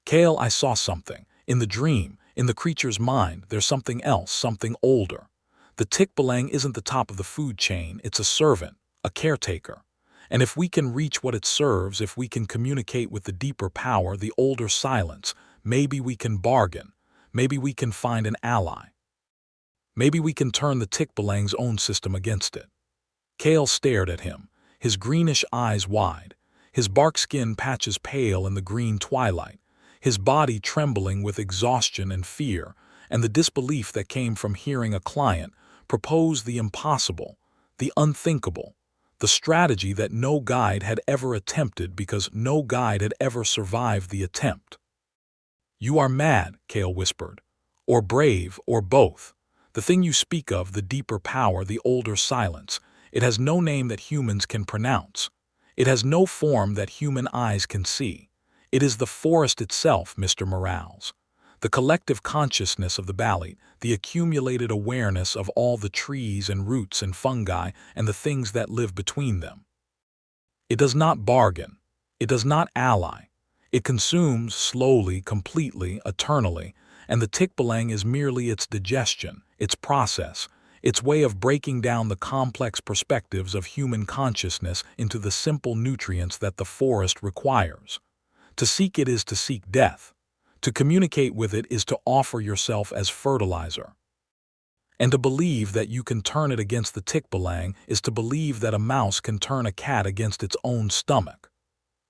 "Kale, I saw something. In the dream, in the creature's mind, there's something else, something older. The Tikbalang isn't the top of the food chain, it's a servant, a caretaker. And if we can reach what it serves, if we can communicate with the deeper power, the older silence, maybe we can bargain, maybe we can find an ally. Maybe we can turn the Tikbalang's own system against it." Kale stared at him, his greenish eyes wide, his bark skin patches pale in the green twilight, his body trembling with exhaustion and fear, and the disbelief that came from hearing a client propose the impossible, the unthinkable, the strategy that no guide had ever attempted because no guide had ever survived the attempt. "You are mad," Kale whispered, "or brave, or both. The thing you speak of, the deeper power, the older silence, it has no name that humans can pronounce. It has no form that human eyes can see. It is the forest itself, Mr. Morales. The collective consciousness of the Balete, the accumulated awareness of all the trees and roots and fungi and the things that live between them. It does not bargain. It does not ally. It consumes slowly, completely, eternally, and the Tikbalang is merely its digestion, its process, its way of breaking down the complex perspectives of human consciousness into the simple nutrients that the forest requires. To seek it is to seek death. To communicate with it is to offer yourself as fertilizer. And to believe that you can turn it against the Tikbalang is to believe that a mouse can turn a cat against its own stomach."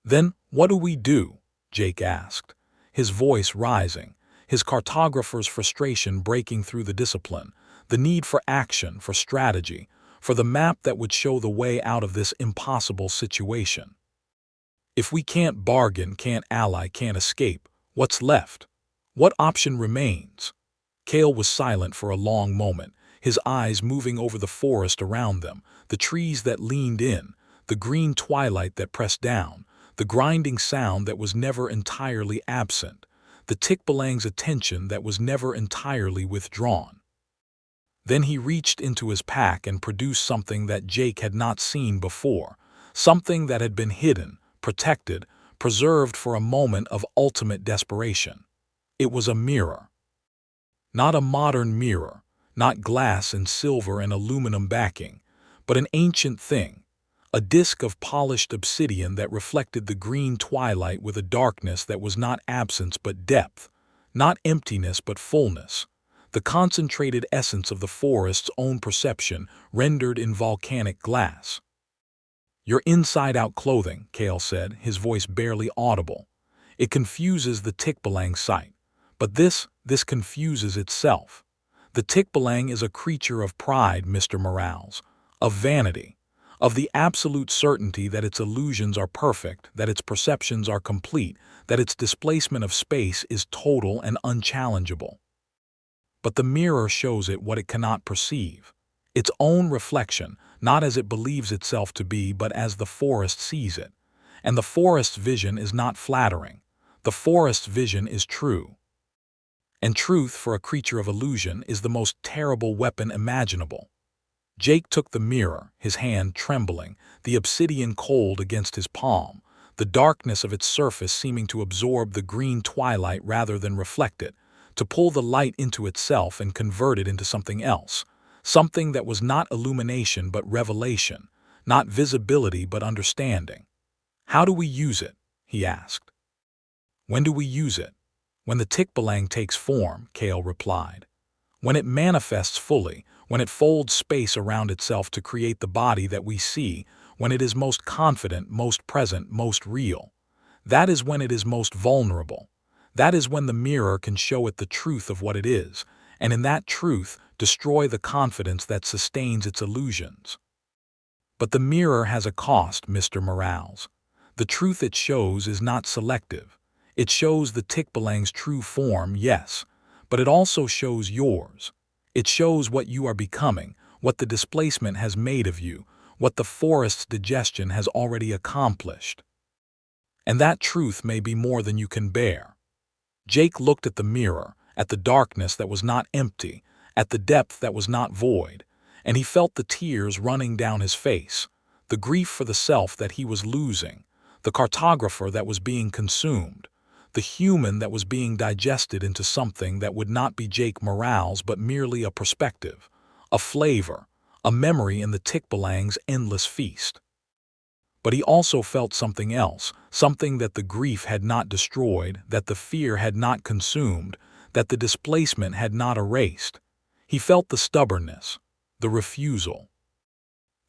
"Then what do we do?" Jake asked, his voice rising, his cartographer's frustration breaking through the discipline, the need for action, for strategy, for the map that would show the way out of this impossible situation. "If we can't bargain, can't ally, can't escape, what's left? What option remains?" Kale was silent for a long moment, his eyes moving over the forest around them, the trees that leaned in, the green twilight that pressed down, the grinding sound that was never entirely absent, the Tikbalang's attention that was never entirely withdrawn. Then he reached into his pack and produced something that Jake had not seen before, something that had been hidden, protected, preserved for a moment of ultimate desperation. It was a mirror. Not a modern mirror, not glass and silver and aluminum backing, but an ancient thing, a disk of polished obsidian that reflected the green twilight with a darkness that was not absence but depth, not emptiness but fullness, the concentrated essence of the forest's own perception rendered in volcanic glass. "Your inside-out clothing," Kale said, his voice barely audible. "It confuses the Tikbalang sight. But this confuses itself. The Tikbalang is a creature of pride, Mr. Morales, of vanity, of the absolute certainty that its illusions are perfect, that its perceptions are complete, that its displacement of space is total and unchallengeable. But the mirror shows it what it cannot perceive, its own reflection, not as it believes itself to be, but as the forest sees it. And the forest's vision is not flattering. The forest's vision is true. And truth, for a creature of illusion, is the most terrible weapon imaginable." Jake took the mirror, his hand trembling, the obsidian cold against his palm, the darkness of its surface seeming to absorb the green twilight rather than reflect it, to pull the light into itself and convert it into something else, something that was not illumination but revelation, not visibility but understanding. "How do we use it?" he asked. When do we use it? When the Tikbalang takes form, Kale replied. When it manifests fully, when it folds space around itself to create the body that we see, when it is most confident, most present, most real. That is when it is most vulnerable. That is when the mirror can show it the truth of what it is, and in that truth destroy the confidence that sustains its illusions. But the mirror has a cost, Mr. Morales. The truth it shows is not selective. It shows the Tikbalang's true form, yes, but it also shows yours. It shows what you are becoming, what the displacement has made of you, what the forest's digestion has already accomplished. And that truth may be more than you can bear. Jake looked at the mirror, at the darkness that was not empty, at the depth that was not void, and he felt the tears running down his face, the grief for the self that he was losing, the cartographer that was being consumed, the human that was being digested into something that would not be Jake Morales but merely a perspective, a flavor, a memory in the Tikbalang's endless feast. But he also felt something else, something that the grief had not destroyed, that the fear had not consumed, that the displacement had not erased. He felt the stubbornness, the refusal,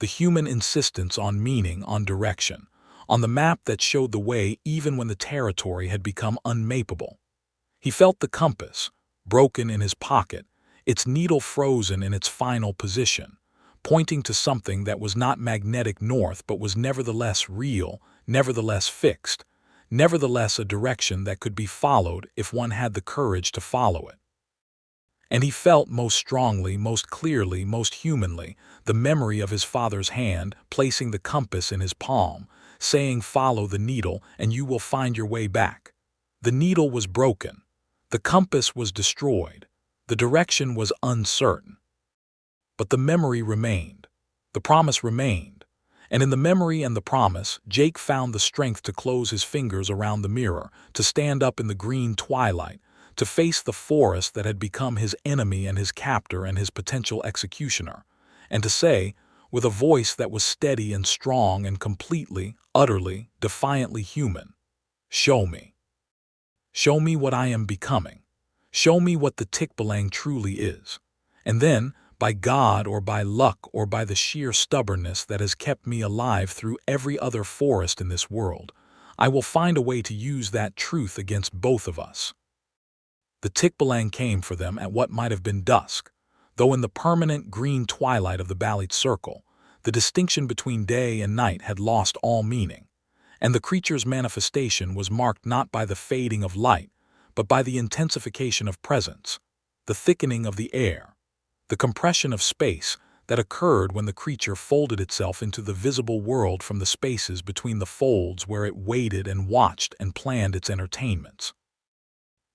the human insistence on meaning, on direction, on the map that showed the way even when the territory had become unmapeable. He felt the compass, broken in his pocket, its needle frozen in its final position, pointing to something that was not magnetic north but was nevertheless real, nevertheless fixed, nevertheless a direction that could be followed if one had the courage to follow it. And he felt most strongly, most clearly, most humanly, the memory of his father's hand placing the compass in his palm, saying, "Follow the needle and you will find your way back." The needle was broken. The compass was destroyed. The direction was uncertain. But the memory remained. The promise remained. And in the memory and the promise, Jake found the strength to close his fingers around the mirror, to stand up in the green twilight, to face the forest that had become his enemy and his captor and his potential executioner, and to say, with a voice that was steady and strong and completely, utterly, defiantly human, "Show me. Show me what I am becoming. Show me what the Tikbalang truly is. And then, by God or by luck or by the sheer stubbornness that has kept me alive through every other forest in this world, I will find a way to use that truth against both of us." The Tikbalang came for them at what might have been dusk, though in the permanent green twilight of the Balete circle, the distinction between day and night had lost all meaning, and the creature's manifestation was marked not by the fading of light, but by the intensification of presence, the thickening of the air, the compression of space that occurred when the creature folded itself into the visible world from the spaces between the folds where it waited and watched and planned its entertainments.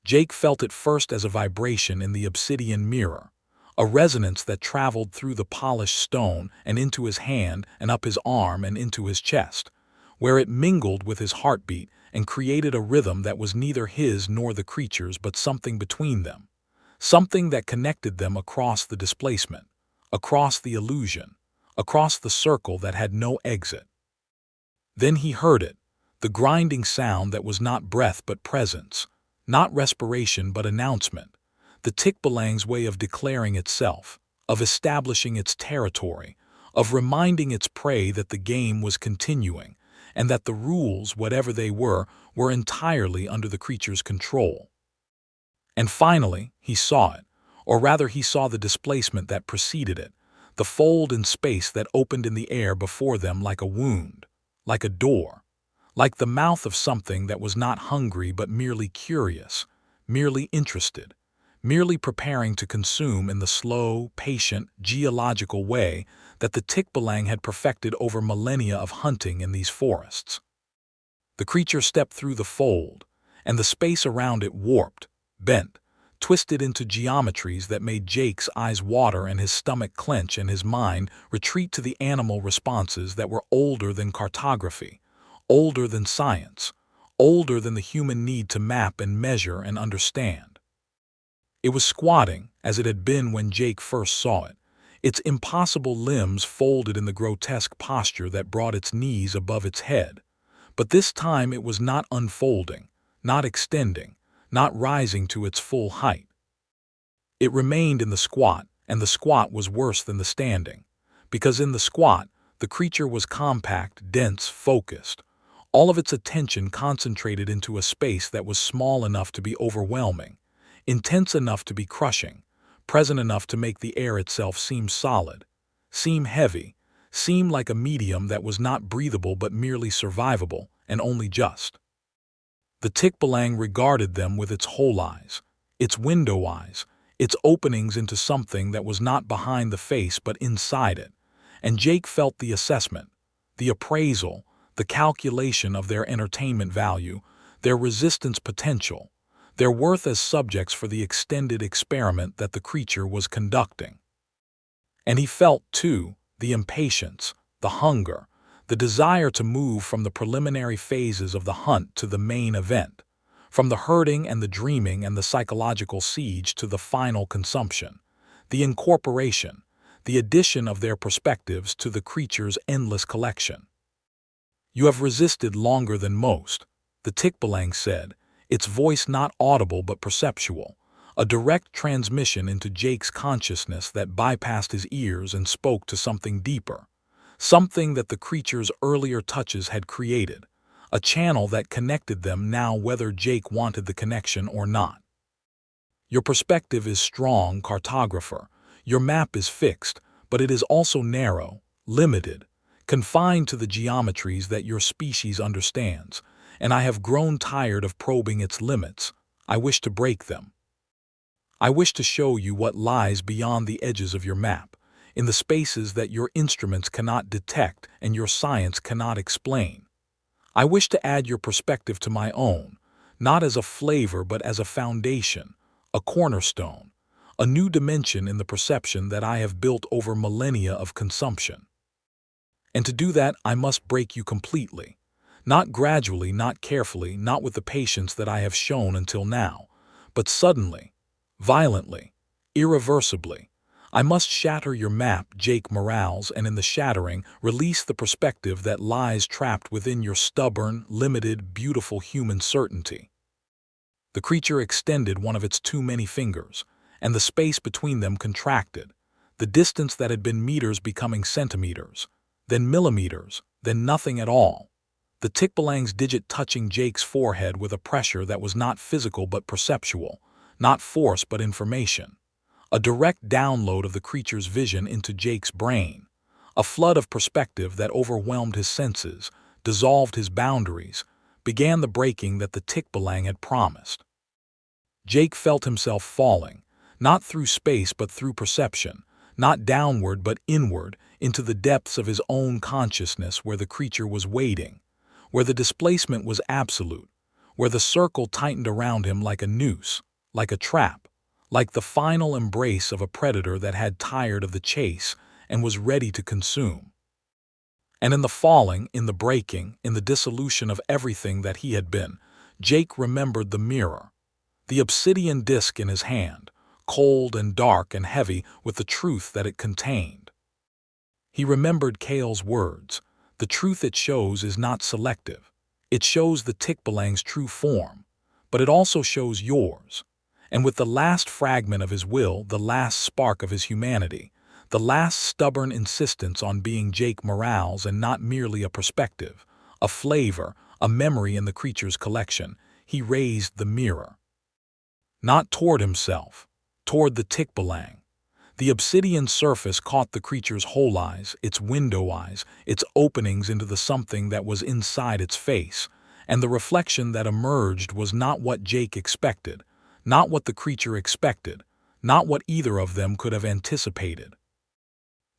Jake felt it first as a vibration in the obsidian mirror, a resonance that traveled through the polished stone and into his hand and up his arm and into his chest, where it mingled with his heartbeat and created a rhythm that was neither his nor the creature's but something between them, something that connected them across the displacement, across the illusion, across the circle that had no exit. Then he heard it, the grinding sound that was not breath but presence, not respiration but announcement, the Tikbalang's way of declaring itself, of establishing its territory, of reminding its prey that the game was continuing, and that the rules, whatever they were entirely under the creature's control. And finally, he saw it, or rather he saw the displacement that preceded it, the fold in space that opened in the air before them like a wound, like a door, like the mouth of something that was not hungry but merely curious, merely interested, merely preparing to consume in the slow, patient, geological way that the Tikbalang had perfected over millennia of hunting in these forests. The creature stepped through the fold, and the space around it warped, bent, twisted into geometries that made Jake's eyes water and his stomach clench and his mind retreat to the animal responses that were older than cartography, older than science, older than the human need to map and measure and understand. It was squatting, as it had been when Jake first saw it, its impossible limbs folded in the grotesque posture that brought its knees above its head. But this time it was not unfolding, not extending, not rising to its full height. It remained in the squat, and the squat was worse than the standing, because in the squat, the creature was compact, dense, focused, all of its attention concentrated into a space that was small enough to be overwhelming, intense enough to be crushing, present enough to make the air itself seem solid, seem heavy, seem like a medium that was not breathable but merely survivable, and only just. The Tikbalang regarded them with its whole eyes, its window eyes, its openings into something that was not behind the face but inside it, and Jake felt the assessment, the appraisal, the calculation of their entertainment value, their resistance potential, their worth as subjects for the extended experiment that the creature was conducting. And he felt, too, the impatience, the hunger, the desire to move from the preliminary phases of the hunt to the main event, from the herding and the dreaming and the psychological siege to the final consumption, the incorporation, the addition of their perspectives to the creature's endless collection. "You have resisted longer than most," the Tikbalang said, its voice not audible but perceptual, a direct transmission into Jake's consciousness that bypassed his ears and spoke to something deeper, something that the creature's earlier touches had created, a channel that connected them now whether Jake wanted the connection or not. "Your perspective is strong, cartographer. Your map is fixed, but it is also narrow, limited, confined to the geometries that your species understands, and I have grown tired of probing its limits. I wish to break them. I wish to show you what lies beyond the edges of your map, in the spaces that your instruments cannot detect and your science cannot explain. I wish to add your perspective to my own, not as a flavor but as a foundation, a cornerstone, a new dimension in the perception that I have built over millennia of consumption. And to do that, I must break you completely, not gradually, not carefully, not with the patience that I have shown until now, but suddenly, violently, irreversibly. I must shatter your map, Jake Morales, and in the shattering, release the perspective that lies trapped within your stubborn, limited, beautiful human certainty." The creature extended one of its too many fingers, and the space between them contracted, the distance that had been meters becoming centimeters, then millimeters, then nothing at all. The Tikbalang's digit touching Jake's forehead with a pressure that was not physical but perceptual, not force but information. A direct download of the creature's vision into Jake's brain, a flood of perspective that overwhelmed his senses, dissolved his boundaries, began the breaking that the Tikbalang had promised. Jake felt himself falling, not through space but through perception, not downward but inward, into the depths of his own consciousness where the creature was waiting, where the displacement was absolute, where the circle tightened around him like a noose, like a trap, like the final embrace of a predator that had tired of the chase and was ready to consume. And in the falling, in the breaking, in the dissolution of everything that he had been, Jake remembered the mirror, the obsidian disc in his hand, cold and dark and heavy with the truth that it contained. He remembered Kale's words, "The truth it shows is not selective. It shows the Tikbalang's true form, but it also shows yours." And with the last fragment of his will, the last spark of his humanity, the last stubborn insistence on being Jake Morales and not merely a perspective, a flavor, a memory in the creature's collection, he raised the mirror. Not toward himself, toward the Tikbalang. The obsidian surface caught the creature's whole eyes, its window eyes, its openings into the something that was inside its face, and the reflection that emerged was not what Jake expected, not what the creature expected, not what either of them could have anticipated.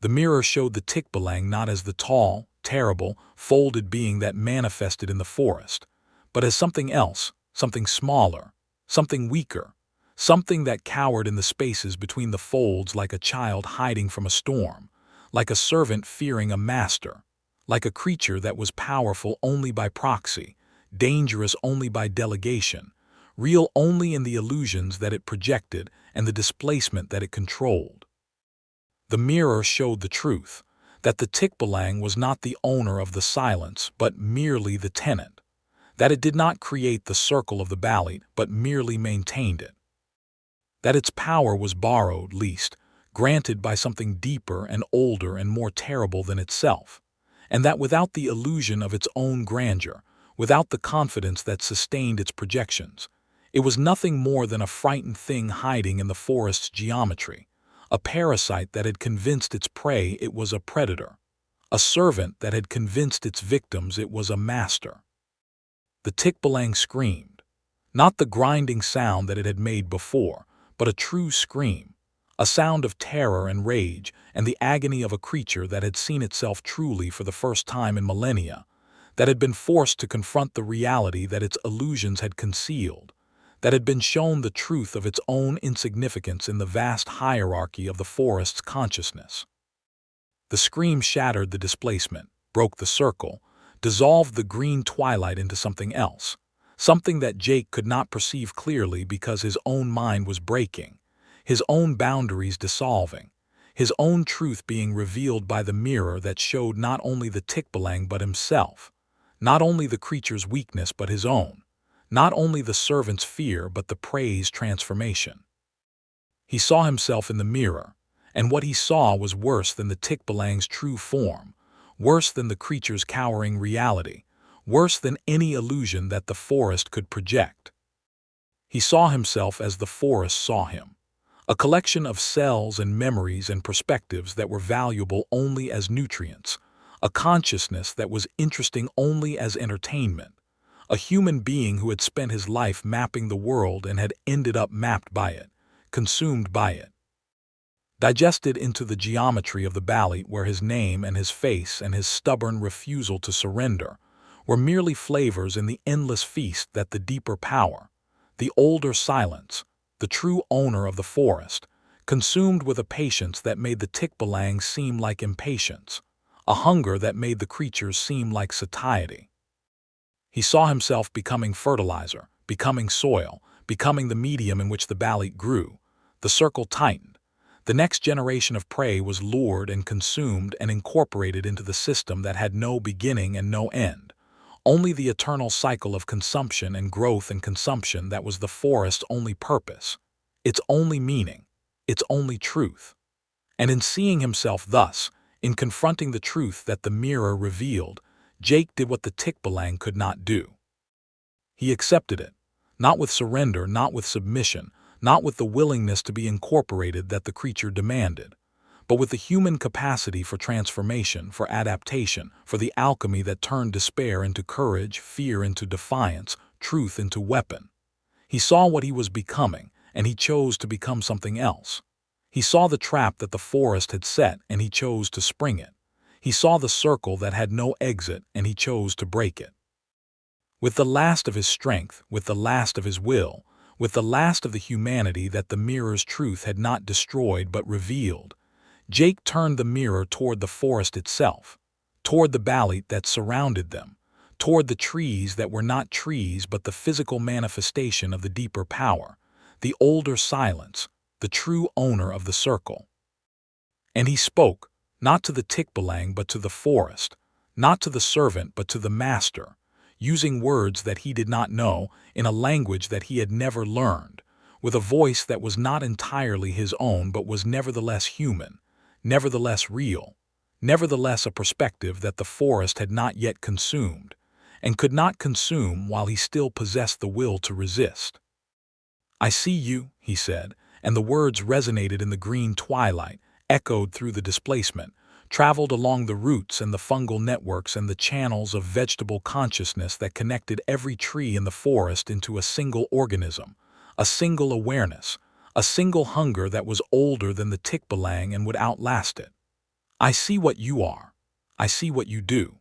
The mirror showed the Tikbalang not as the tall, terrible, folded being that manifested in the forest, but as something else, something smaller, something weaker, something that cowered in the spaces between the folds like a child hiding from a storm, like a servant fearing a master, like a creature that was powerful only by proxy, dangerous only by delegation, real only in the illusions that it projected and the displacement that it controlled. The mirror showed the truth, that the Tikbalang was not the owner of the silence but merely the tenant, that it did not create the Circle of the Balete but merely maintained it, that its power was borrowed, leased, granted by something deeper and older and more terrible than itself, and that without the illusion of its own grandeur, without the confidence that sustained its projections, it was nothing more than a frightened thing hiding in the forest's geometry, a parasite that had convinced its prey it was a predator, a servant that had convinced its victims it was a master. The Tikbalang screamed, not the grinding sound that it had made before, but a true scream, a sound of terror and rage and the agony of a creature that had seen itself truly for the first time in millennia, that had been forced to confront the reality that its illusions had concealed, that had been shown the truth of its own insignificance in the vast hierarchy of the forest's consciousness. The scream shattered the displacement, broke the circle, dissolved the green twilight into something else, something that Jake could not perceive clearly because his own mind was breaking, his own boundaries dissolving, his own truth being revealed by the mirror that showed not only the Tikbalang but himself, not only the creature's weakness but his own, not only the servant's fear but the prey's transformation. He saw himself in the mirror, and what he saw was worse than the Tikbalang's true form, worse than the creature's cowering reality, worse than any illusion that the forest could project. He saw himself as the forest saw him, a collection of cells and memories and perspectives that were valuable only as nutrients, a consciousness that was interesting only as entertainment, a human being who had spent his life mapping the world and had ended up mapped by it, consumed by it, digested into the geometry of the Balete where his name and his face and his stubborn refusal to surrender were merely flavors in the endless feast that the deeper power, the older silence, the true owner of the forest, consumed with a patience that made the Tikbalang seem like impatience, a hunger that made the creatures seem like satiety. He saw himself becoming fertilizer, becoming soil, becoming the medium in which the Balete grew. The circle tightened. The next generation of prey was lured and consumed and incorporated into the system that had no beginning and no end, only the eternal cycle of consumption and growth and consumption that was the forest's only purpose, its only meaning, its only truth. And in seeing himself thus, in confronting the truth that the mirror revealed, Jake did what the Tikbalang could not do. He accepted it, not with surrender, not with submission, not with the willingness to be incorporated that the creature demanded, but with the human capacity for transformation, for adaptation, for the alchemy that turned despair into courage, fear into defiance, truth into weapon. He saw what he was becoming, and he chose to become something else. He saw the trap that the forest had set, and he chose to spring it. He saw the circle that had no exit, and he chose to break it. With the last of his strength, with the last of his will, with the last of the humanity that the mirror's truth had not destroyed but revealed, Jake turned the mirror toward the forest itself, toward the Balete that surrounded them, toward the trees that were not trees but the physical manifestation of the deeper power, the older silence, the true owner of the circle. And he spoke, not to the Tikbalang but to the forest, not to the servant but to the master, using words that he did not know, in a language that he had never learned, with a voice that was not entirely his own but was nevertheless human, nevertheless real, nevertheless a perspective that the forest had not yet consumed, and could not consume while he still possessed the will to resist. "I see you," he said, and the words resonated in the green twilight, echoed through the displacement, traveled along the roots and the fungal networks and the channels of vegetable consciousness that connected every tree in the forest into a single organism, a single awareness, a single hunger that was older than the Tikbalang and would outlast it. "I see what you are. I see what you do.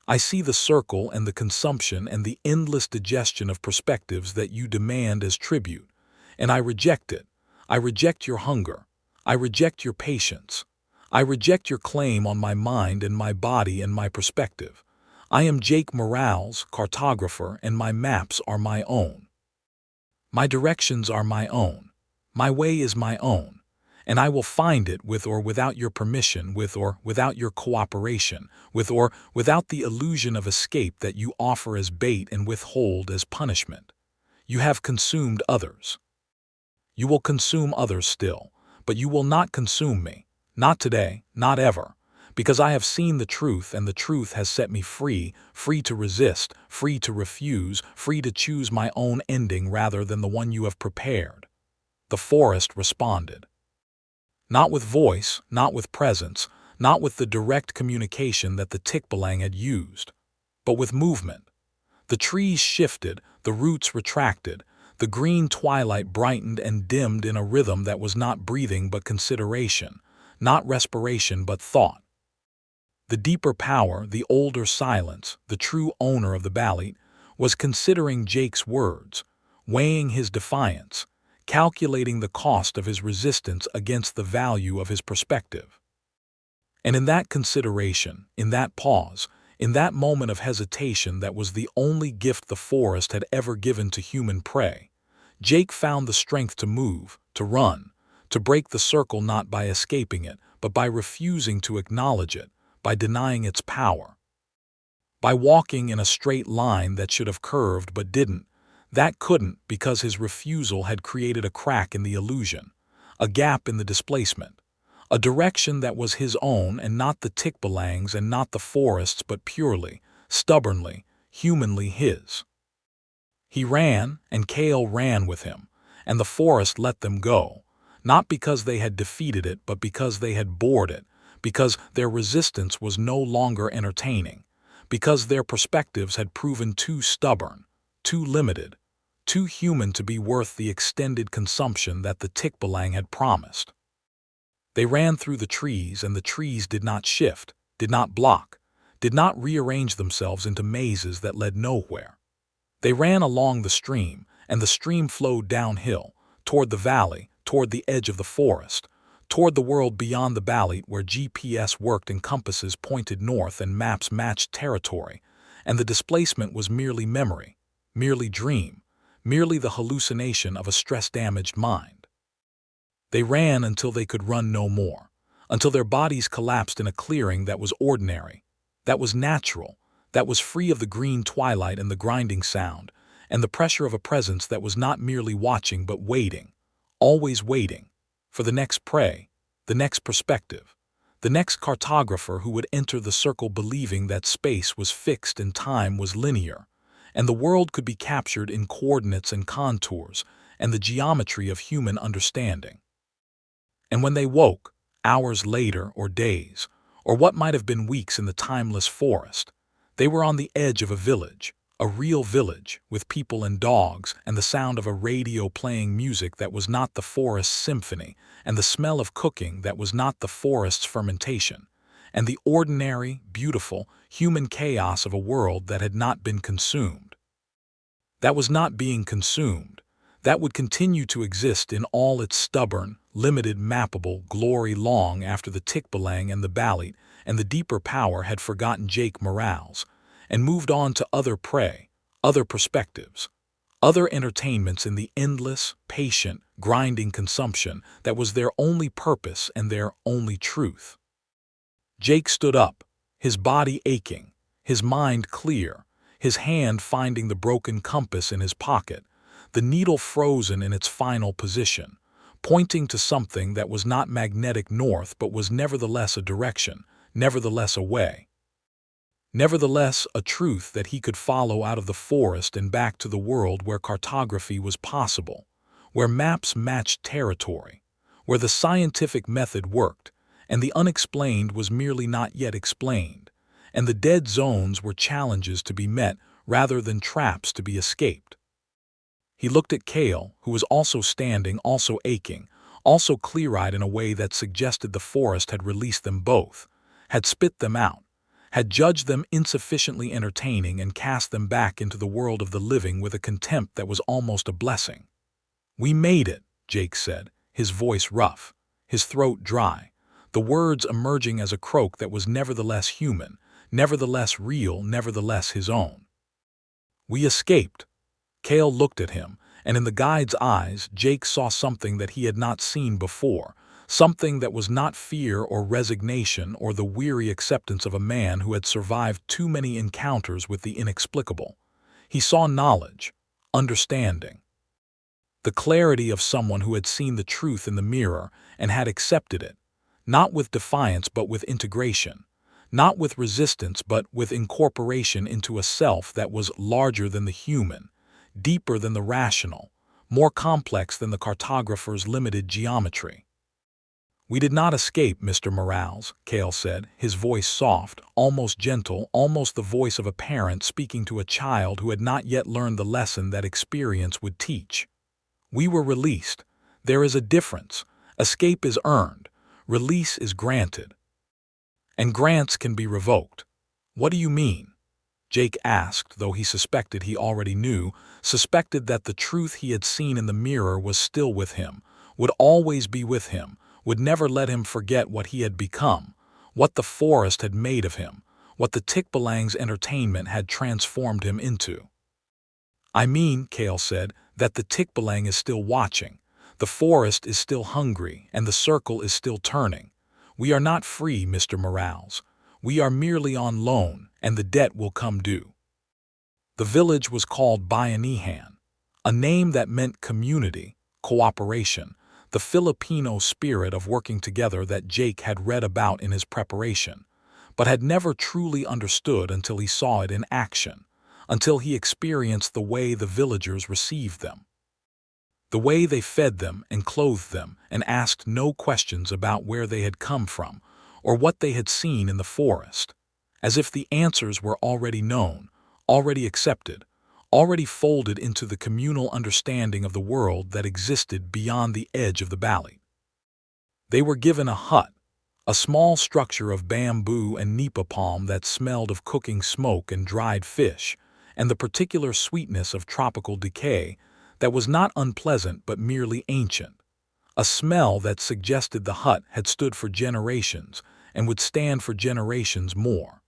I see the circle and the consumption and the endless digestion of perspectives that you demand as tribute, and I reject it. I reject your hunger. I reject your patience. I reject your claim on my mind and my body and my perspective. I am Jake Morales, cartographer, and my maps are my own. My directions are my own. My way is my own. and I will find it with or without your permission, with or without your cooperation, with or without the illusion of escape that you offer as bait and withhold as punishment. You have consumed others. You will consume others still, but you will not consume me, not today, not ever, because I have seen the truth and the truth has set me free, free to resist, free to refuse, free to choose my own ending rather than the one you have prepared. The forest responded. Not with voice, not with presence, not with the direct communication that the Tikbalang had used, but with movement. The trees shifted, the roots retracted, the green twilight brightened and dimmed in a rhythm that was not breathing but consideration, not respiration but thought. The deeper power, the older silence, the true owner of the Balete, was considering Jake's words, weighing his defiance, calculating the cost of his resistance against the value of his perspective. And in that consideration, in that pause, in that moment of hesitation that was the only gift the forest had ever given to human prey, Jake found the strength to move, to run, to break the circle not by escaping it, but by refusing to acknowledge it, by denying its power. By walking in a straight line that should have curved but didn't, that couldn't because his refusal had created a crack in the illusion, a gap in the displacement, a direction that was his own and not the Tikbalang's and not the forest's but purely, stubbornly, humanly his. He ran, and Kale ran with him, and the forest let them go, not because they had defeated it but because they had bored it, because their resistance was no longer entertaining, because their perspectives had proven too stubborn, too limited, too human to be worth the extended consumption that the Tikbalang had promised. They ran through the trees, and the trees did not shift, did not block, did not rearrange themselves into mazes that led nowhere. They ran along the stream, and the stream flowed downhill, toward the valley, toward the edge of the forest, toward the world beyond the Balete where GPS worked and compasses pointed north and maps matched territory, and the displacement was merely memory, merely dream, merely the hallucination of a stress-damaged mind. They ran until they could run no more, until their bodies collapsed in a clearing that was ordinary, that was natural, that was free of the green twilight and the grinding sound, and the pressure of a presence that was not merely watching but waiting, always waiting, for the next prey, the next perspective, the next cartographer who would enter the circle believing that space was fixed and time was linear, and the world could be captured in coordinates and contours and the geometry of human understanding. And when they woke, hours later or days, or what might have been weeks in the timeless forest, they were on the edge of a village, a real village, with people and dogs and the sound of a radio playing music that was not the forest's symphony, and the smell of cooking that was not the forest's fermentation, and the ordinary, beautiful, human chaos of a world that had not been consumed. That was not being consumed. That would continue to exist in all its stubborn, limited, mappable glory long after the Tikbalang and the Balete and the deeper power had forgotten Jake Morales and moved on to other prey, other perspectives, other entertainments in the endless, patient, grinding consumption that was their only purpose and their only truth. Jake stood up, his body aching, his mind clear, his hand finding the broken compass in his pocket, the needle frozen in its final position, pointing to something that was not magnetic north but was nevertheless a direction, nevertheless a way. Nevertheless, a truth that he could follow out of the forest and back to the world where cartography was possible, where maps matched territory, where the scientific method worked, and the unexplained was merely not yet explained, and the dead zones were challenges to be met rather than traps to be escaped. He looked at Kale, who was also standing, also aching, also clear-eyed in a way that suggested the forest had released them both, had spit them out, had judged them insufficiently entertaining and cast them back into the world of the living with a contempt that was almost a blessing. "We made it," Jake said, his voice rough, his throat dry, the words emerging as a croak that was nevertheless human, nevertheless real, nevertheless his own. "We escaped." Kale looked at him, and in the guide's eyes, Jake saw something that he had not seen before, something that was not fear or resignation or the weary acceptance of a man who had survived too many encounters with the inexplicable. He saw knowledge, understanding, the clarity of someone who had seen the truth in the mirror and had accepted it, not with defiance but with integration, not with resistance but with incorporation into a self that was larger than the human, deeper than the rational, more complex than the cartographer's limited geometry. "We did not escape, Mr. Morales," Cale said, his voice soft, almost gentle, almost the voice of a parent speaking to a child who had not yet learned the lesson that experience would teach. "We were released. There is a difference. Escape is earned. Release is granted. And grants can be revoked." "What do you mean?" Jake asked, though he suspected he already knew, suspected that the truth he had seen in the mirror was still with him, would always be with him, would never let him forget what he had become, what the forest had made of him, what the Tikbalang's entertainment had transformed him into. "I mean," Cale said, "that the Tikbalang is still watching, the forest is still hungry, and the circle is still turning. We are not free, Mr. Morales. We are merely on loan, and the debt will come due." The village was called Bayanihan, a name that meant community, cooperation, the Filipino spirit of working together that Jake had read about in his preparation, but had never truly understood until he saw it in action, until he experienced the way the villagers received them. The way they fed them and clothed them and asked no questions about where they had come from or what they had seen in the forest, as if the answers were already known, already accepted, already folded into the communal understanding of the world that existed beyond the edge of the balete. They were given a hut, a small structure of bamboo and nipa palm that smelled of cooking smoke and dried fish, and the particular sweetness of tropical decay that was not unpleasant but merely ancient, a smell that suggested the hut had stood for generations and would stand for generations more.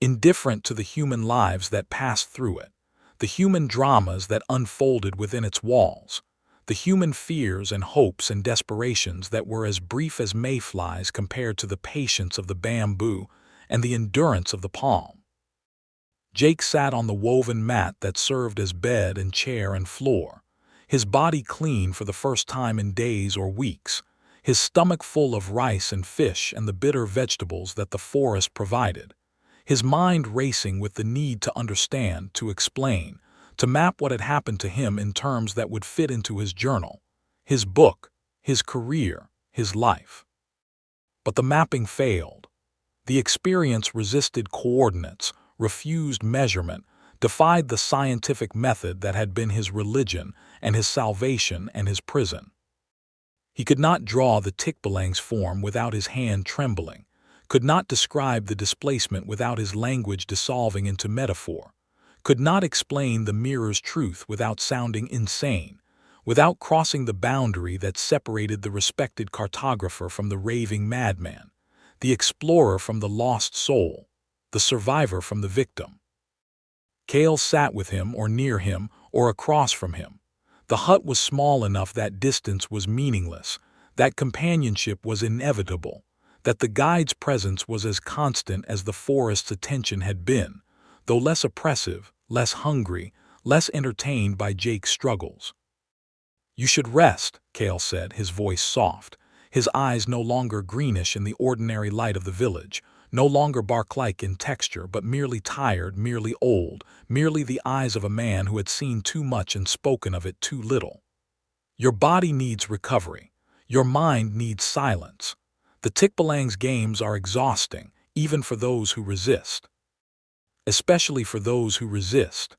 Indifferent to the human lives that passed through it, the human dramas that unfolded within its walls, the human fears and hopes and desperations that were as brief as mayflies compared to the patience of the bamboo and the endurance of the palm. Jake sat on the woven mat that served as bed and chair and floor, his body clean for the first time in days or weeks, his stomach full of rice and fish and the bitter vegetables that the forest provided, his mind racing with the need to understand, to explain, to map what had happened to him in terms that would fit into his journal, his book, his career, his life. But the mapping failed. The experience resisted coordinates, refused measurement, defied the scientific method that had been his religion and his salvation and his prison. He could not draw the Tikbalang's form without his hand trembling, could not describe the displacement without his language dissolving into metaphor, could not explain the mirror's truth without sounding insane, without crossing the boundary that separated the respected cartographer from the raving madman, the explorer from the lost soul, the survivor from the victim. Cale sat with him or near him or across from him. The hut was small enough that distance was meaningless, that companionship was inevitable, that the guide's presence was as constant as the forest's attention had been, though less oppressive, less hungry, less entertained by Jake's struggles. "You should rest," Cale said, his voice soft, his eyes no longer greenish in the ordinary light of the village, no longer bark-like in texture, but merely tired, merely old, merely the eyes of a man who had seen too much and spoken of it too little. "Your body needs recovery. Your mind needs silence. The Tikbalang's games are exhausting, even for those who resist. Especially for those who resist."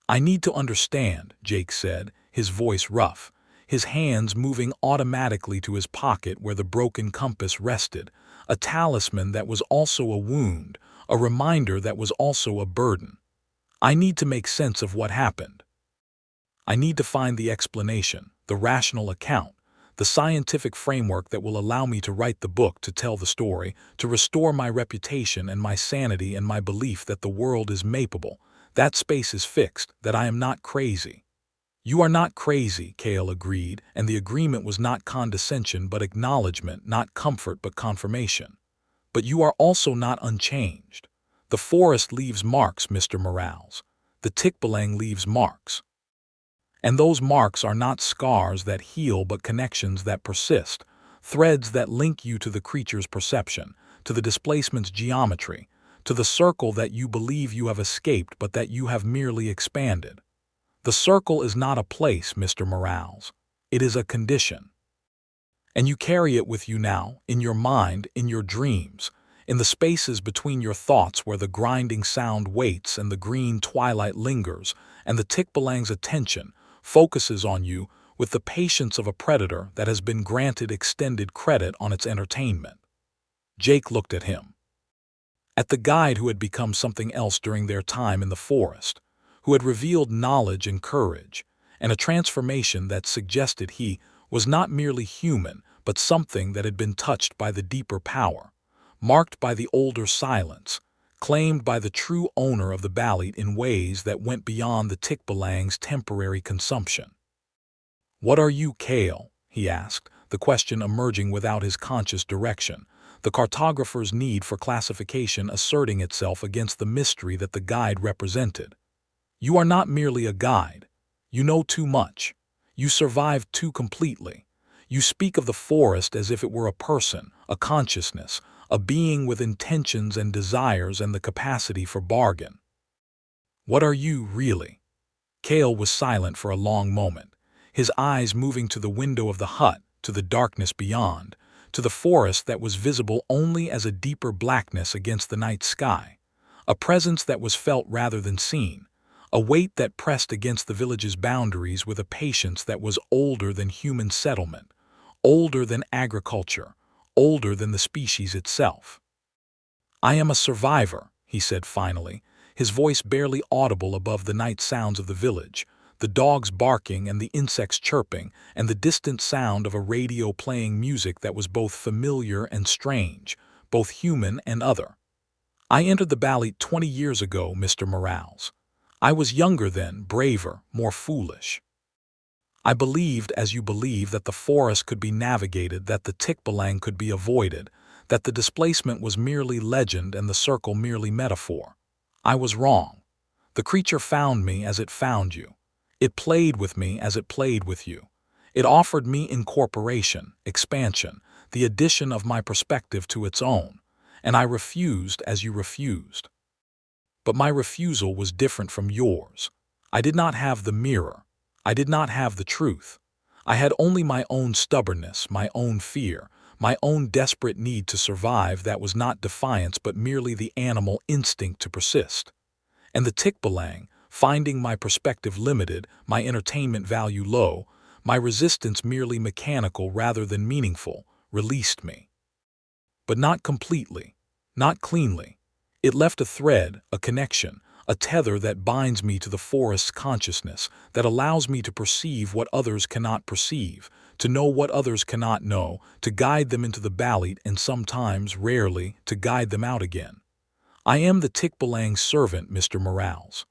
"I need to understand," Jake said, his voice rough, his hands moving automatically to his pocket where the broken compass rested, a talisman that was also a wound, a reminder that was also a burden. "I need to make sense of what happened. I need to find the explanation, the rational account, the scientific framework that will allow me to write the book, to tell the story, to restore my reputation and my sanity and my belief that the world is mapeable, that space is fixed, that I am not crazy." You are not crazy, Kale agreed, and the agreement was not condescension but acknowledgement, not comfort but confirmation. But you are also not unchanged. The forest leaves marks, Mr. Morales. The Tikbalang leaves marks. And those marks are not scars that heal but connections that persist, threads that link you to the creature's perception, to the displacement's geometry, to the circle that you believe you have escaped but that you have merely expanded. The circle is not a place, Mr. Morales. It is a condition. And you carry it with you now, in your mind, in your dreams, in the spaces between your thoughts where the grinding sound waits and the green twilight lingers, and the Tikbalang's attention focuses on you with the patience of a predator that has been granted extended credit on its entertainment. Jake looked at him. At the guide who had become something else during their time in the forest, who had revealed knowledge and courage, and a transformation that suggested he was not merely human, but something that had been touched by the deeper power, marked by the older silence, claimed by the true owner of the Balete in ways that went beyond the Tikbalang's temporary consumption. "What are you, Kale?" he asked, the question emerging without his conscious direction, the cartographer's need for classification asserting itself against the mystery that the guide represented. "You are not merely a guide. You know too much. You survived too completely. You speak of the forest as if it were a person, a consciousness, a being with intentions and desires and the capacity for bargain. What are you, really?" Kale was silent for a long moment, his eyes moving to the window of the hut, to the darkness beyond, to the forest that was visible only as a deeper blackness against the night sky, a presence that was felt rather than seen, a weight that pressed against the village's boundaries with a patience that was older than human settlement, older than agriculture, older than the species itself. "I am a survivor," he said finally, his voice barely audible above the night sounds of the village, the dogs barking and the insects chirping, and the distant sound of a radio playing music that was both familiar and strange, both human and other. "I entered the Balete 20 years ago, Mr. Morales. I was younger then, braver, more foolish. I believed, as you believe, that the forest could be navigated, that the Tikbalang could be avoided, that the displacement was merely legend and the circle merely metaphor. I was wrong. The creature found me as it found you. It played with me as it played with you. It offered me incorporation, expansion, the addition of my perspective to its own, and I refused as you refused. But my refusal was different from yours. I did not have the mirror. I did not have the truth. I had only my own stubbornness, my own fear, my own desperate need to survive that was not defiance but merely the animal instinct to persist. And the Tikbalang, finding my perspective limited, my entertainment value low, my resistance merely mechanical rather than meaningful, released me. But not completely, not cleanly. It left a thread, a connection, a tether that binds me to the forest's consciousness, that allows me to perceive what others cannot perceive, to know what others cannot know, to guide them into the Balete and sometimes, rarely, to guide them out again. I am the Tikbalang's servant, Mr. Morales.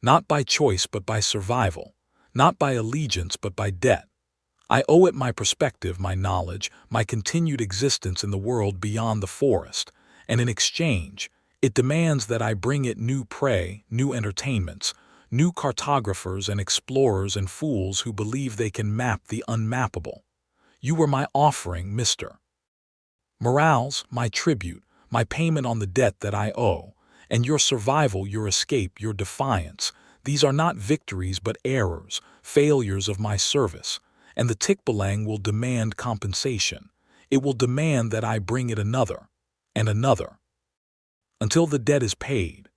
Not by choice but by survival, not by allegiance but by debt. I owe it my perspective, my knowledge, my continued existence in the world beyond the forest, and in exchange, it demands that I bring it new prey, new entertainments, new cartographers and explorers and fools who believe they can map the unmappable. You were my offering, Mr. Morales, my tribute, my payment on the debt that I owe, and your survival, your escape, your defiance, these are not victories but errors, failures of my service, and the Tikbalang will demand compensation. It will demand that I bring it another, and another. Until the debt is paid.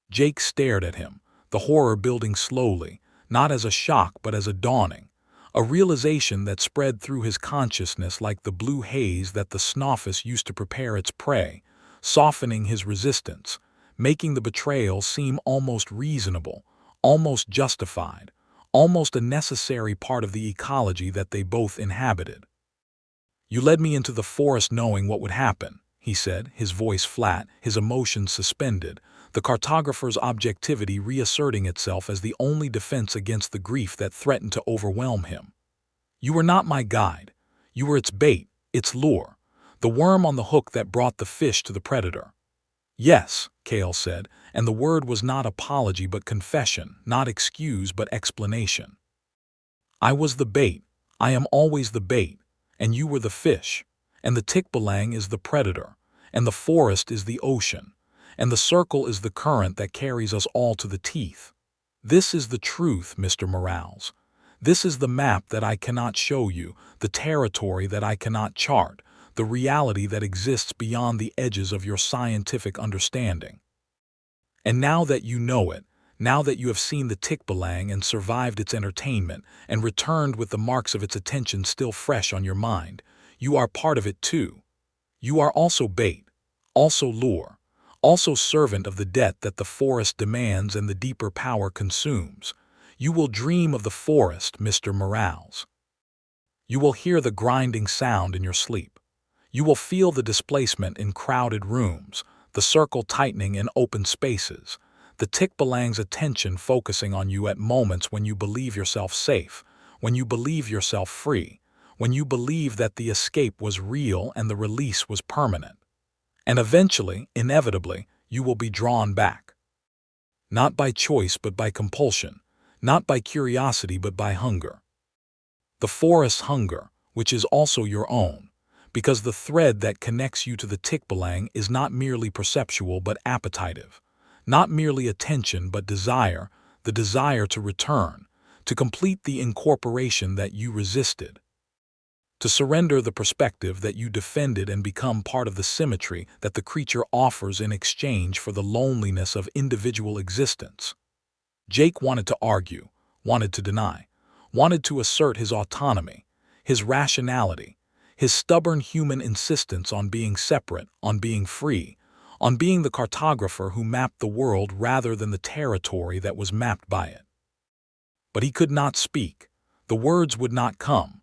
Jake stared at him, the horror building slowly, not as a shock but as a dawning, a realization that spread through his consciousness like the blue haze that the Snoffus used to prepare its prey, softening his resistance, making the betrayal seem almost reasonable, almost justified, almost a necessary part of the ecology that they both inhabited. "You led me into the forest knowing what would happen," he said, his voice flat, his emotions suspended, the cartographer's objectivity reasserting itself as the only defense against the grief that threatened to overwhelm him. You were not my guide. You were its bait, its lure, the worm on the hook that brought the fish to the predator. Yes, Cale said, and the word was not apology but confession, not excuse but explanation. I was the bait, I am always the bait, and you were the fish, and the Tikbalang is the predator, and the forest is the ocean, and the circle is the current that carries us all to the teeth. This is the truth, Mr. Morales. This is the map that I cannot show you, the territory that I cannot chart, the reality that exists beyond the edges of your scientific understanding. And now that you know it, now that you have seen the Tikbalang and survived its entertainment and returned with the marks of its attention still fresh on your mind, you are part of it too. You are also bait, also lure, also servant of the debt that the forest demands and the deeper power consumes. You will dream of the forest, Mr. Morales. You will hear the grinding sound in your sleep. You will feel the displacement in crowded rooms, the circle tightening in open spaces, the Tikbalang's attention focusing on you at moments when you believe yourself safe, when you believe yourself free, when you believe that the escape was real and the release was permanent. And eventually, inevitably, you will be drawn back. Not by choice but by compulsion, not by curiosity but by hunger. The forest's hunger, which is also your own, because the thread that connects you to the Tikbalang is not merely perceptual but appetitive, not merely attention but desire, the desire to return, to complete the incorporation that you resisted, to surrender the perspective that you defended and become part of the symmetry that the creature offers in exchange for the loneliness of individual existence. Jake wanted to argue, wanted to deny, wanted to assert his autonomy, his rationality, his stubborn human insistence on being separate, on being free, on being the cartographer who mapped the world rather than the territory that was mapped by it. But he could not speak. The words would not come,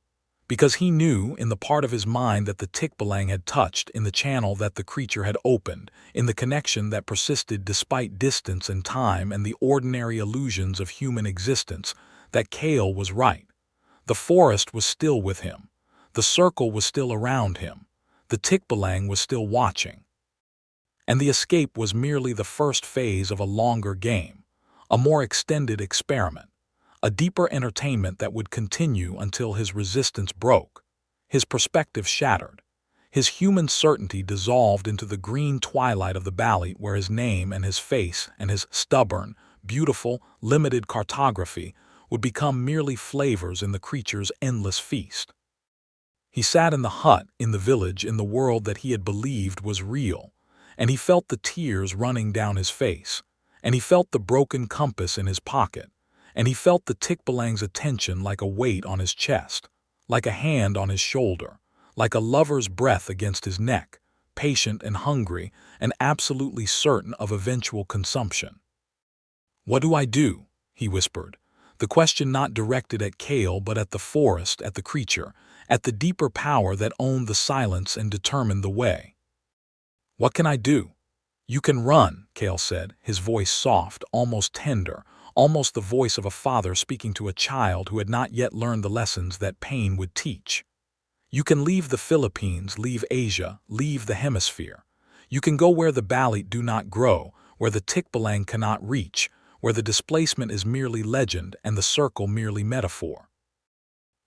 because he knew in the part of his mind that the Tikbalang had touched, in the channel that the creature had opened, in the connection that persisted despite distance and time and the ordinary illusions of human existence, that Cale was right. The forest was still with him. The circle was still around him. The Tikbalang was still watching. And the escape was merely the first phase of a longer game, a more extended experiment, a deeper entertainment that would continue until his resistance broke, his perspective shattered, his human certainty dissolved into the green twilight of the Balete where his name and his face and his stubborn, beautiful, limited cartography would become merely flavors in the creature's endless feast. He sat in the hut, in the village, in the world that he had believed was real, and he felt the tears running down his face, and he felt the broken compass in his pocket, and he felt the Tikbalang's attention like a weight on his chest, like a hand on his shoulder, like a lover's breath against his neck, patient and hungry and absolutely certain of eventual consumption. "What do I do?" he whispered, the question not directed at Cale but at the forest, at the creature, at the deeper power that owned the silence and determined the way. "What can I do?" "You can run," Cale said, his voice soft, almost tender, almost the voice of a father speaking to a child who had not yet learned the lessons that pain would teach. "You can leave the Philippines, leave Asia, leave the hemisphere. You can go where the Balete do not grow, where the Tikbalang cannot reach, where the displacement is merely legend and the circle merely metaphor.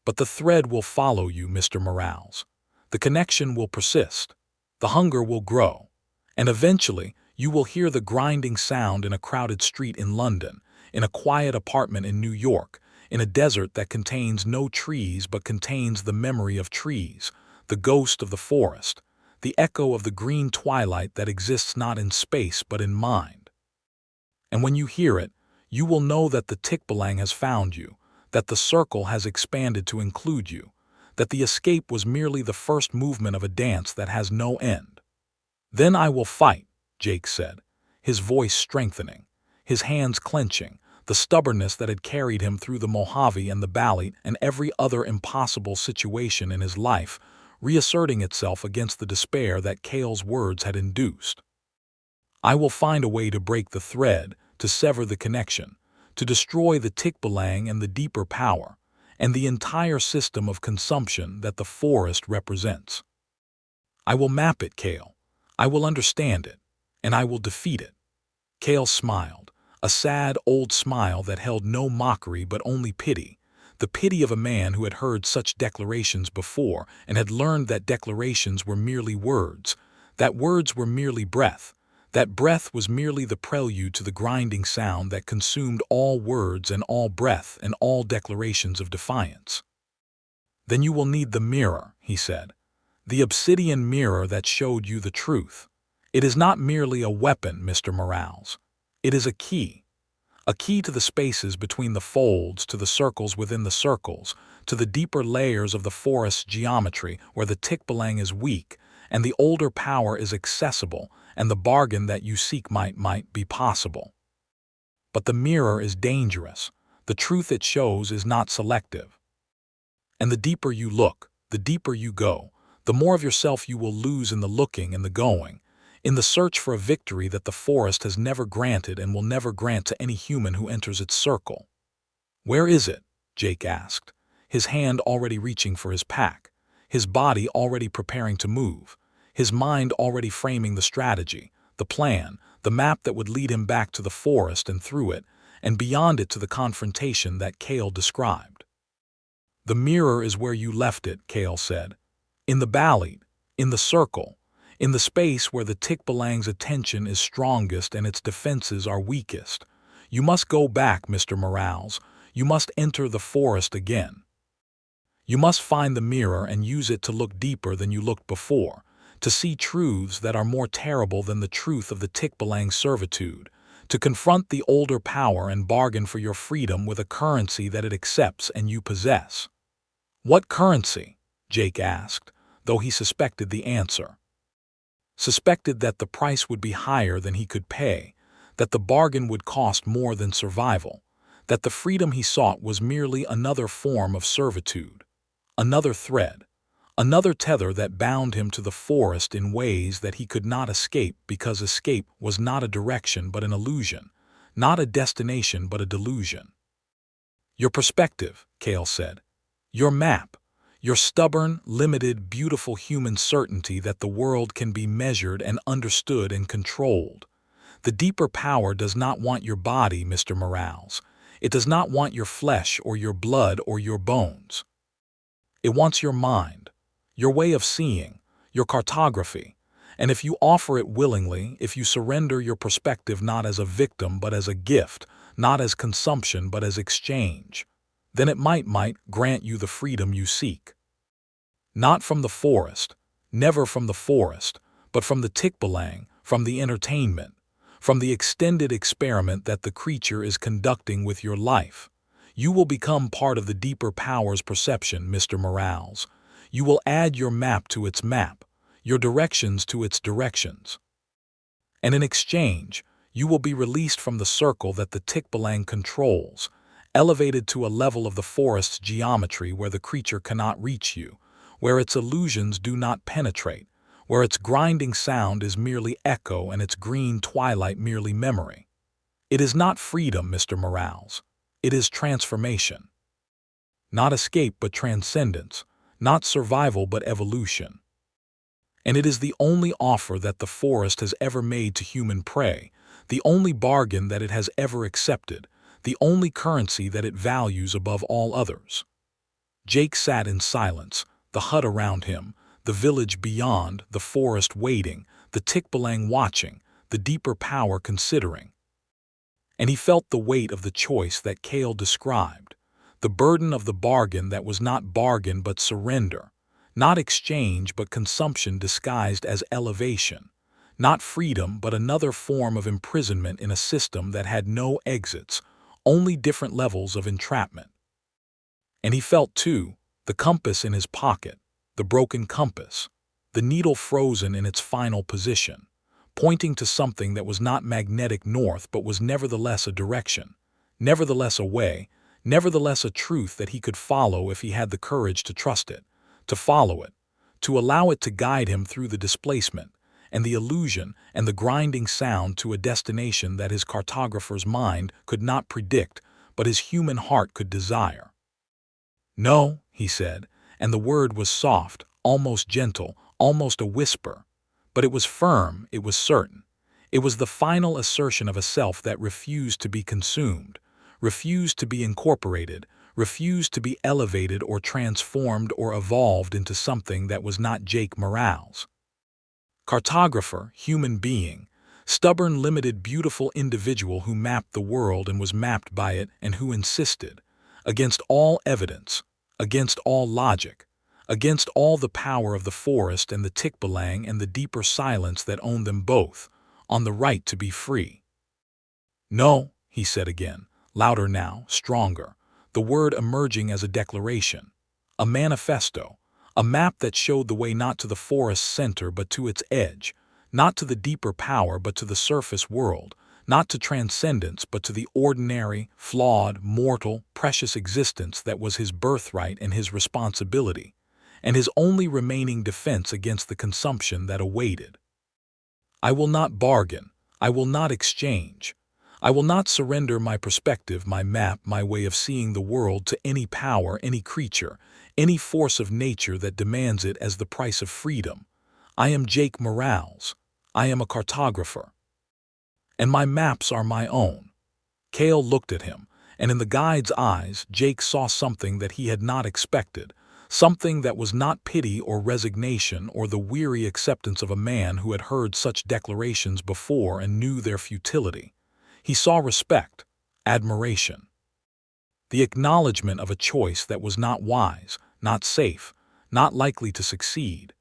But the thread will follow you, Mr. Morales. The connection will persist. The hunger will grow. And eventually, you will hear the grinding sound in a crowded street in London, in a quiet apartment in New York, in a desert that contains no trees but contains the memory of trees, the ghost of the forest, the echo of the green twilight that exists not in space but in mind. And when you hear it, you will know that the Tikbalang has found you, that the circle has expanded to include you, that the escape was merely the first movement of a dance that has no end. "Then I will fight," Jake said, his voice strengthening, his hands clenching, the stubbornness that had carried him through the Mojave and the Balete and every other impossible situation in his life, reasserting itself against the despair that Kale's words had induced. I will find a way to break the thread, to sever the connection, to destroy the Tikbalang and the deeper power, and the entire system of consumption that the forest represents. I will map it, Kale. I will understand it, and I will defeat it. Kale smiled, a sad old smile that held no mockery but only pity, the pity of a man who had heard such declarations before and had learned that declarations were merely words, that words were merely breath, that breath was merely the prelude to the grinding sound that consumed all words and all breath and all declarations of defiance. Then you will need the mirror, he said, the obsidian mirror that showed you the truth. It is not merely a weapon, Mr. Morales. It is a key to the spaces between the folds, to the circles within the circles, to the deeper layers of the forest's geometry where the Tikbalang is weak and the older power is accessible and the bargain that you seek might be possible. But the mirror is dangerous. The truth it shows is not selective. And the deeper you look, the deeper you go, the more of yourself you will lose in the looking and the going, in the search for a victory that the forest has never granted and will never grant to any human who enters its circle. Where is it? Jake asked, his hand already reaching for his pack, his body already preparing to move, his mind already framing the strategy, the plan, the map that would lead him back to the forest and through it, and beyond it to the confrontation that Kale described. The mirror is where you left it, Kale said. In the balete, in the circle, in the space where the Tikbalang's attention is strongest and its defenses are weakest. You must go back, Mr. Morales. You must enter the forest again. You must find the mirror and use it to look deeper than you looked before, to see truths that are more terrible than the truth of the Tikbalang servitude, to confront the older power and bargain for your freedom with a currency that it accepts and you possess. What currency? Jake asked, though he suspected the answer. Suspected that the price would be higher than he could pay, that the bargain would cost more than survival, that the freedom he sought was merely another form of servitude, another thread, another tether that bound him to the forest in ways that he could not escape because escape was not a direction but an illusion, not a destination but a delusion. Your perspective, Kale said, your map, your stubborn, limited, beautiful human certainty that the world can be measured and understood and controlled. The deeper power does not want your body, Mr. Morales. It does not want your flesh or your blood or your bones. It wants your mind, your way of seeing, your cartography. And if you offer it willingly, if you surrender your perspective not as a victim but as a gift, not as consumption but as exchange, then it might grant you the freedom you seek. Not from the forest, never from the forest, but from the Tikbalang, from the entertainment, from the extended experiment that the creature is conducting with your life. You will become part of the deeper power's perception, Mr. Morales. You will add your map to its map, your directions to its directions. And in exchange, you will be released from the circle that the Tikbalang controls, elevated to a level of the forest's geometry where the creature cannot reach you, where its illusions do not penetrate, where its grinding sound is merely echo and its green twilight merely memory. It is not freedom, Mr. Morales. It is transformation. Not escape but transcendence, not survival but evolution. And it is the only offer that the forest has ever made to human prey, the only bargain that it has ever accepted, the only currency that it values above all others. Jake sat in silence, the hut around him, the village beyond, the forest waiting, the Tikbalang watching, the deeper power considering. And he felt the weight of the choice that Kale described, the burden of the bargain that was not bargain but surrender, not exchange but consumption disguised as elevation, not freedom but another form of imprisonment in a system that had no exits, only different levels of entrapment. And he felt, too, the compass in his pocket, the broken compass, the needle frozen in its final position, pointing to something that was not magnetic north but was nevertheless a direction, nevertheless a way, nevertheless a truth that he could follow if he had the courage to trust it, to follow it, to allow it to guide him through the displacement, and the illusion and the grinding sound to a destination that his cartographer's mind could not predict, but his human heart could desire. "No," he said, and the word was soft, almost gentle, almost a whisper. But it was firm, it was certain. It was the final assertion of a self that refused to be consumed, refused to be incorporated, refused to be elevated or transformed or evolved into something that was not Jake Morales. Cartographer, human being, stubborn, limited, beautiful individual who mapped the world and was mapped by it, and who insisted, against all evidence, against all logic, against all the power of the forest and the Tikbalang and the deeper silence that owned them both, on the right to be free. "No," he said again, louder now, stronger, the word emerging as a declaration, a manifesto, a map that showed the way not to the forest's center but to its edge, not to the deeper power but to the surface world, not to transcendence but to the ordinary, flawed, mortal, precious existence that was his birthright and his responsibility, and his only remaining defense against the consumption that awaited. "I will not bargain, I will not exchange. I will not surrender my perspective, my map, my way of seeing the world to any power, any creature, any force of nature that demands it as the price of freedom. I am Jake Morales. I am a cartographer. And my maps are my own." Cale looked at him, and in the guide's eyes, Jake saw something that he had not expected, something that was not pity or resignation or the weary acceptance of a man who had heard such declarations before and knew their futility. He saw respect, admiration, the acknowledgement of a choice that was not wise, not safe, not likely to succeed,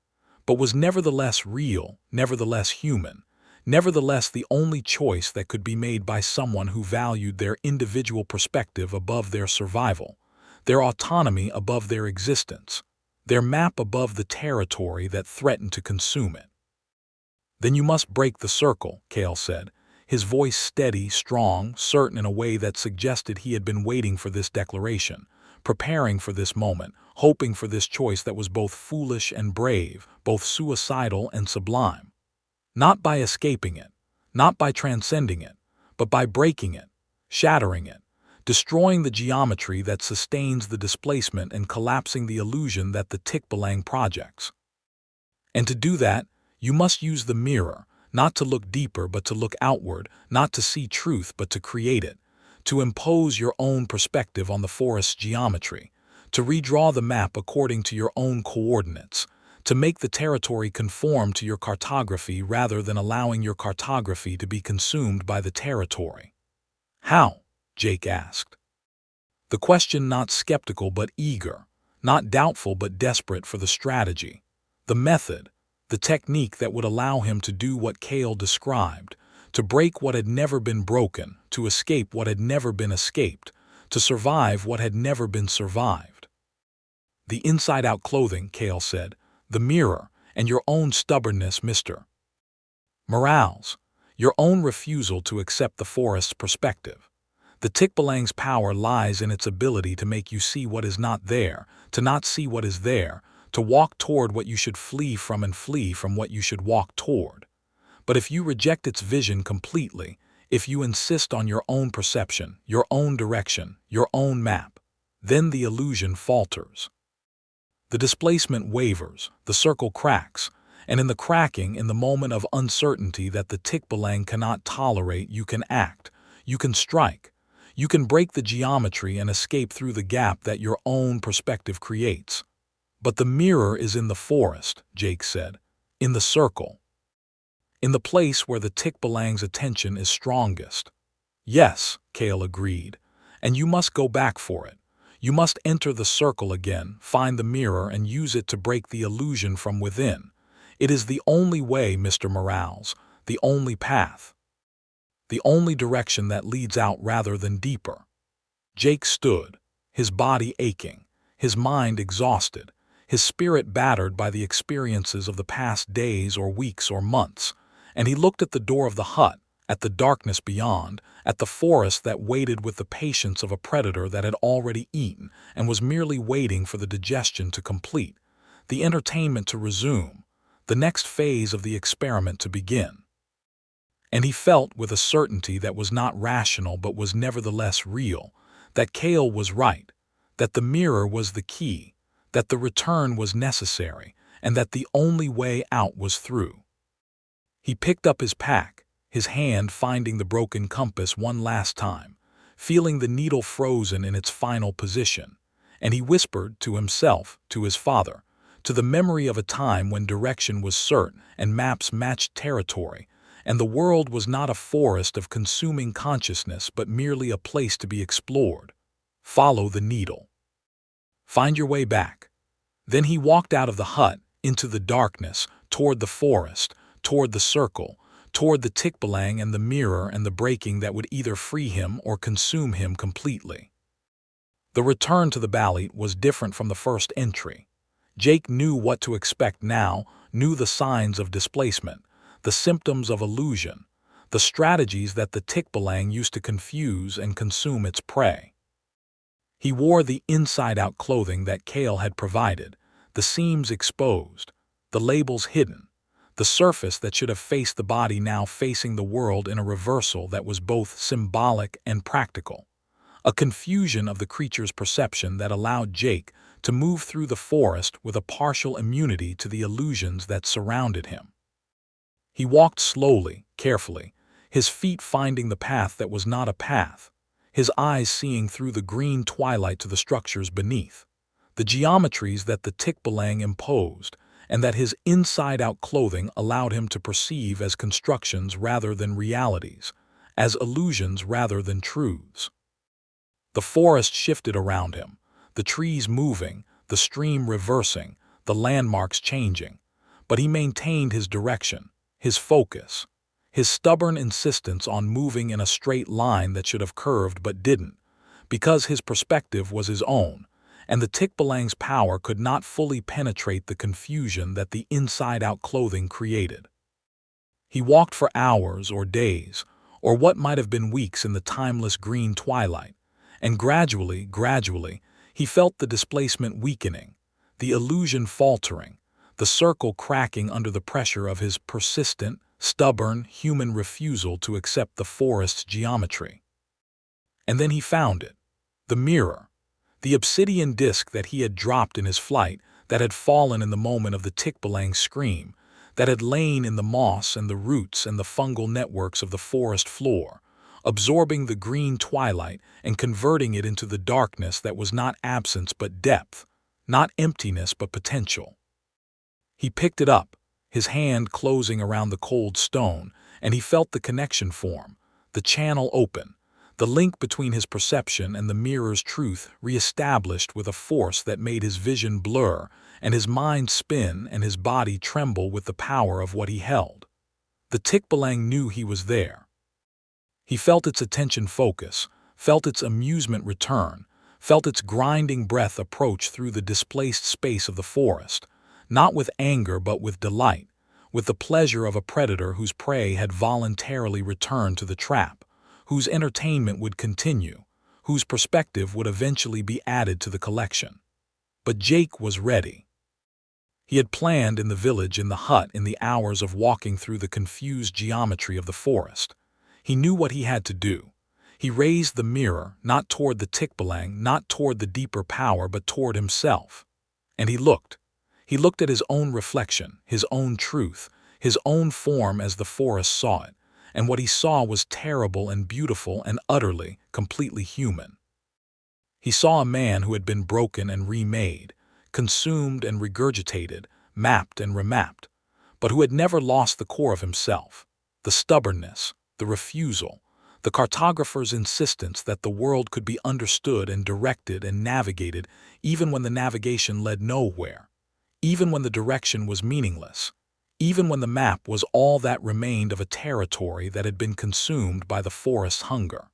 but was nevertheless real, nevertheless human, nevertheless the only choice that could be made by someone who valued their individual perspective above their survival, their autonomy above their existence, their map above the territory that threatened to consume it. "Then you must break the circle," Cale said, his voice steady, strong, certain in a way that suggested he had been waiting for this declaration, preparing for this moment, hoping for this choice that was both foolish and brave, both suicidal and sublime. Not by escaping it, not by transcending it, but by breaking it, shattering it, destroying the geometry that sustains the displacement and collapsing the illusion that the Tikbalang projects. And to do that, you must use the mirror, not to look deeper but to look outward, not to see truth but to create it, to impose your own perspective on the forest's geometry, to redraw the map according to your own coordinates, to make the territory conform to your cartography rather than allowing your cartography to be consumed by the territory. "How?" Jake asked. The question not skeptical but eager, not doubtful but desperate for the strategy, the method, the technique that would allow him to do what Cale described, to break what had never been broken, to escape what had never been escaped, to survive what had never been survived. "The inside-out clothing," Cale said, "the mirror, and your own stubbornness, Mr. Morales, your own refusal to accept the forest's perspective. The Tikbalang's power lies in its ability to make you see what is not there, to not see what is there, to walk toward what you should flee from and flee from what you should walk toward. But if you reject its vision completely, if you insist on your own perception, your own direction, your own map, then the illusion falters. The displacement wavers, the circle cracks, and in the cracking, in the moment of uncertainty that the Tikbalang cannot tolerate, you can act, you can strike, you can break the geometry and escape through the gap that your own perspective creates. But the mirror is in the forest," Jake said, "in the circle, in the place where the Tikbalang's attention is strongest." "Yes," Cale agreed, "and you must go back for it. You must enter the circle again, find the mirror and use it to break the illusion from within. It is the only way, Mr. Morales, the only path, the only direction that leads out rather than deeper." Jake stood, his body aching, his mind exhausted, his spirit battered by the experiences of the past days or weeks or months, and he looked at the door of the hut, at the darkness beyond, at the forest that waited with the patience of a predator that had already eaten and was merely waiting for the digestion to complete, the entertainment to resume, the next phase of the experiment to begin. And he felt with a certainty that was not rational but was nevertheless real, that Cale was right, that the mirror was the key, that the return was necessary, and that the only way out was through. He picked up his pack, his hand finding the broken compass one last time, feeling the needle frozen in its final position, and he whispered to himself, to his father, to the memory of a time when direction was certain and maps matched territory, and the world was not a forest of consuming consciousness but merely a place to be explored. Follow the needle. Find your way back. Then he walked out of the hut, into the darkness, toward the forest, toward the circle, toward the Tikbalang and the mirror and the breaking that would either free him or consume him completely. The return to the Balete was different from the first entry. Jake knew what to expect now, knew the signs of displacement, the symptoms of illusion, the strategies that the Tikbalang used to confuse and consume its prey. He wore the inside-out clothing that Cale had provided, the seams exposed, the labels hidden, the surface that should have faced the body now facing the world in a reversal that was both symbolic and practical, a confusion of the creature's perception that allowed Jake to move through the forest with a partial immunity to the illusions that surrounded him. He walked slowly, carefully, his feet finding the path that was not a path, his eyes seeing through the green twilight to the structures beneath, the geometries that the Tikbalang imposed, and that his inside-out clothing allowed him to perceive as constructions rather than realities, as illusions rather than truths. The forest shifted around him, the trees moving, the stream reversing, the landmarks changing, but he maintained his direction, his focus, his stubborn insistence on moving in a straight line that should have curved but didn't, because his perspective was his own, and the Tikbalang's power could not fully penetrate the confusion that the inside-out clothing created. He walked for hours or days, or what might have been weeks in the timeless green twilight, and gradually, he felt the displacement weakening, the illusion faltering, the circle cracking under the pressure of his persistent, stubborn, human refusal to accept the forest's geometry. And then he found it, the mirror, the obsidian disc that he had dropped in his flight, that had fallen in the moment of the Tikbalang's scream, that had lain in the moss and the roots and the fungal networks of the forest floor, absorbing the green twilight and converting it into the darkness that was not absence but depth, not emptiness but potential. He picked it up, his hand closing around the cold stone, and he felt the connection form, the channel open, the link between his perception and the mirror's truth re-established with a force that made his vision blur and his mind spin and his body tremble with the power of what he held. The Tikbalang knew he was there. He felt its attention focus, felt its amusement return, felt its grinding breath approach through the displaced space of the forest, not with anger but with delight, with the pleasure of a predator whose prey had voluntarily returned to the trap, whose entertainment would continue, whose perspective would eventually be added to the collection. But Jake was ready. He had planned in the village, in the hut, in the hours of walking through the confused geometry of the forest. He knew what he had to do. He raised the mirror, not toward the Tikbalang, not toward the deeper power, but toward himself. And he looked. He looked at his own reflection, his own truth, his own form as the forest saw it, and what he saw was terrible and beautiful and utterly, completely human. He saw a man who had been broken and remade, consumed and regurgitated, mapped and remapped, but who had never lost the core of himself, the stubbornness, the refusal, the cartographer's insistence that the world could be understood and directed and navigated even when the navigation led nowhere, even when the direction was meaningless, even when the map was all that remained of a territory that had been consumed by the forest's hunger.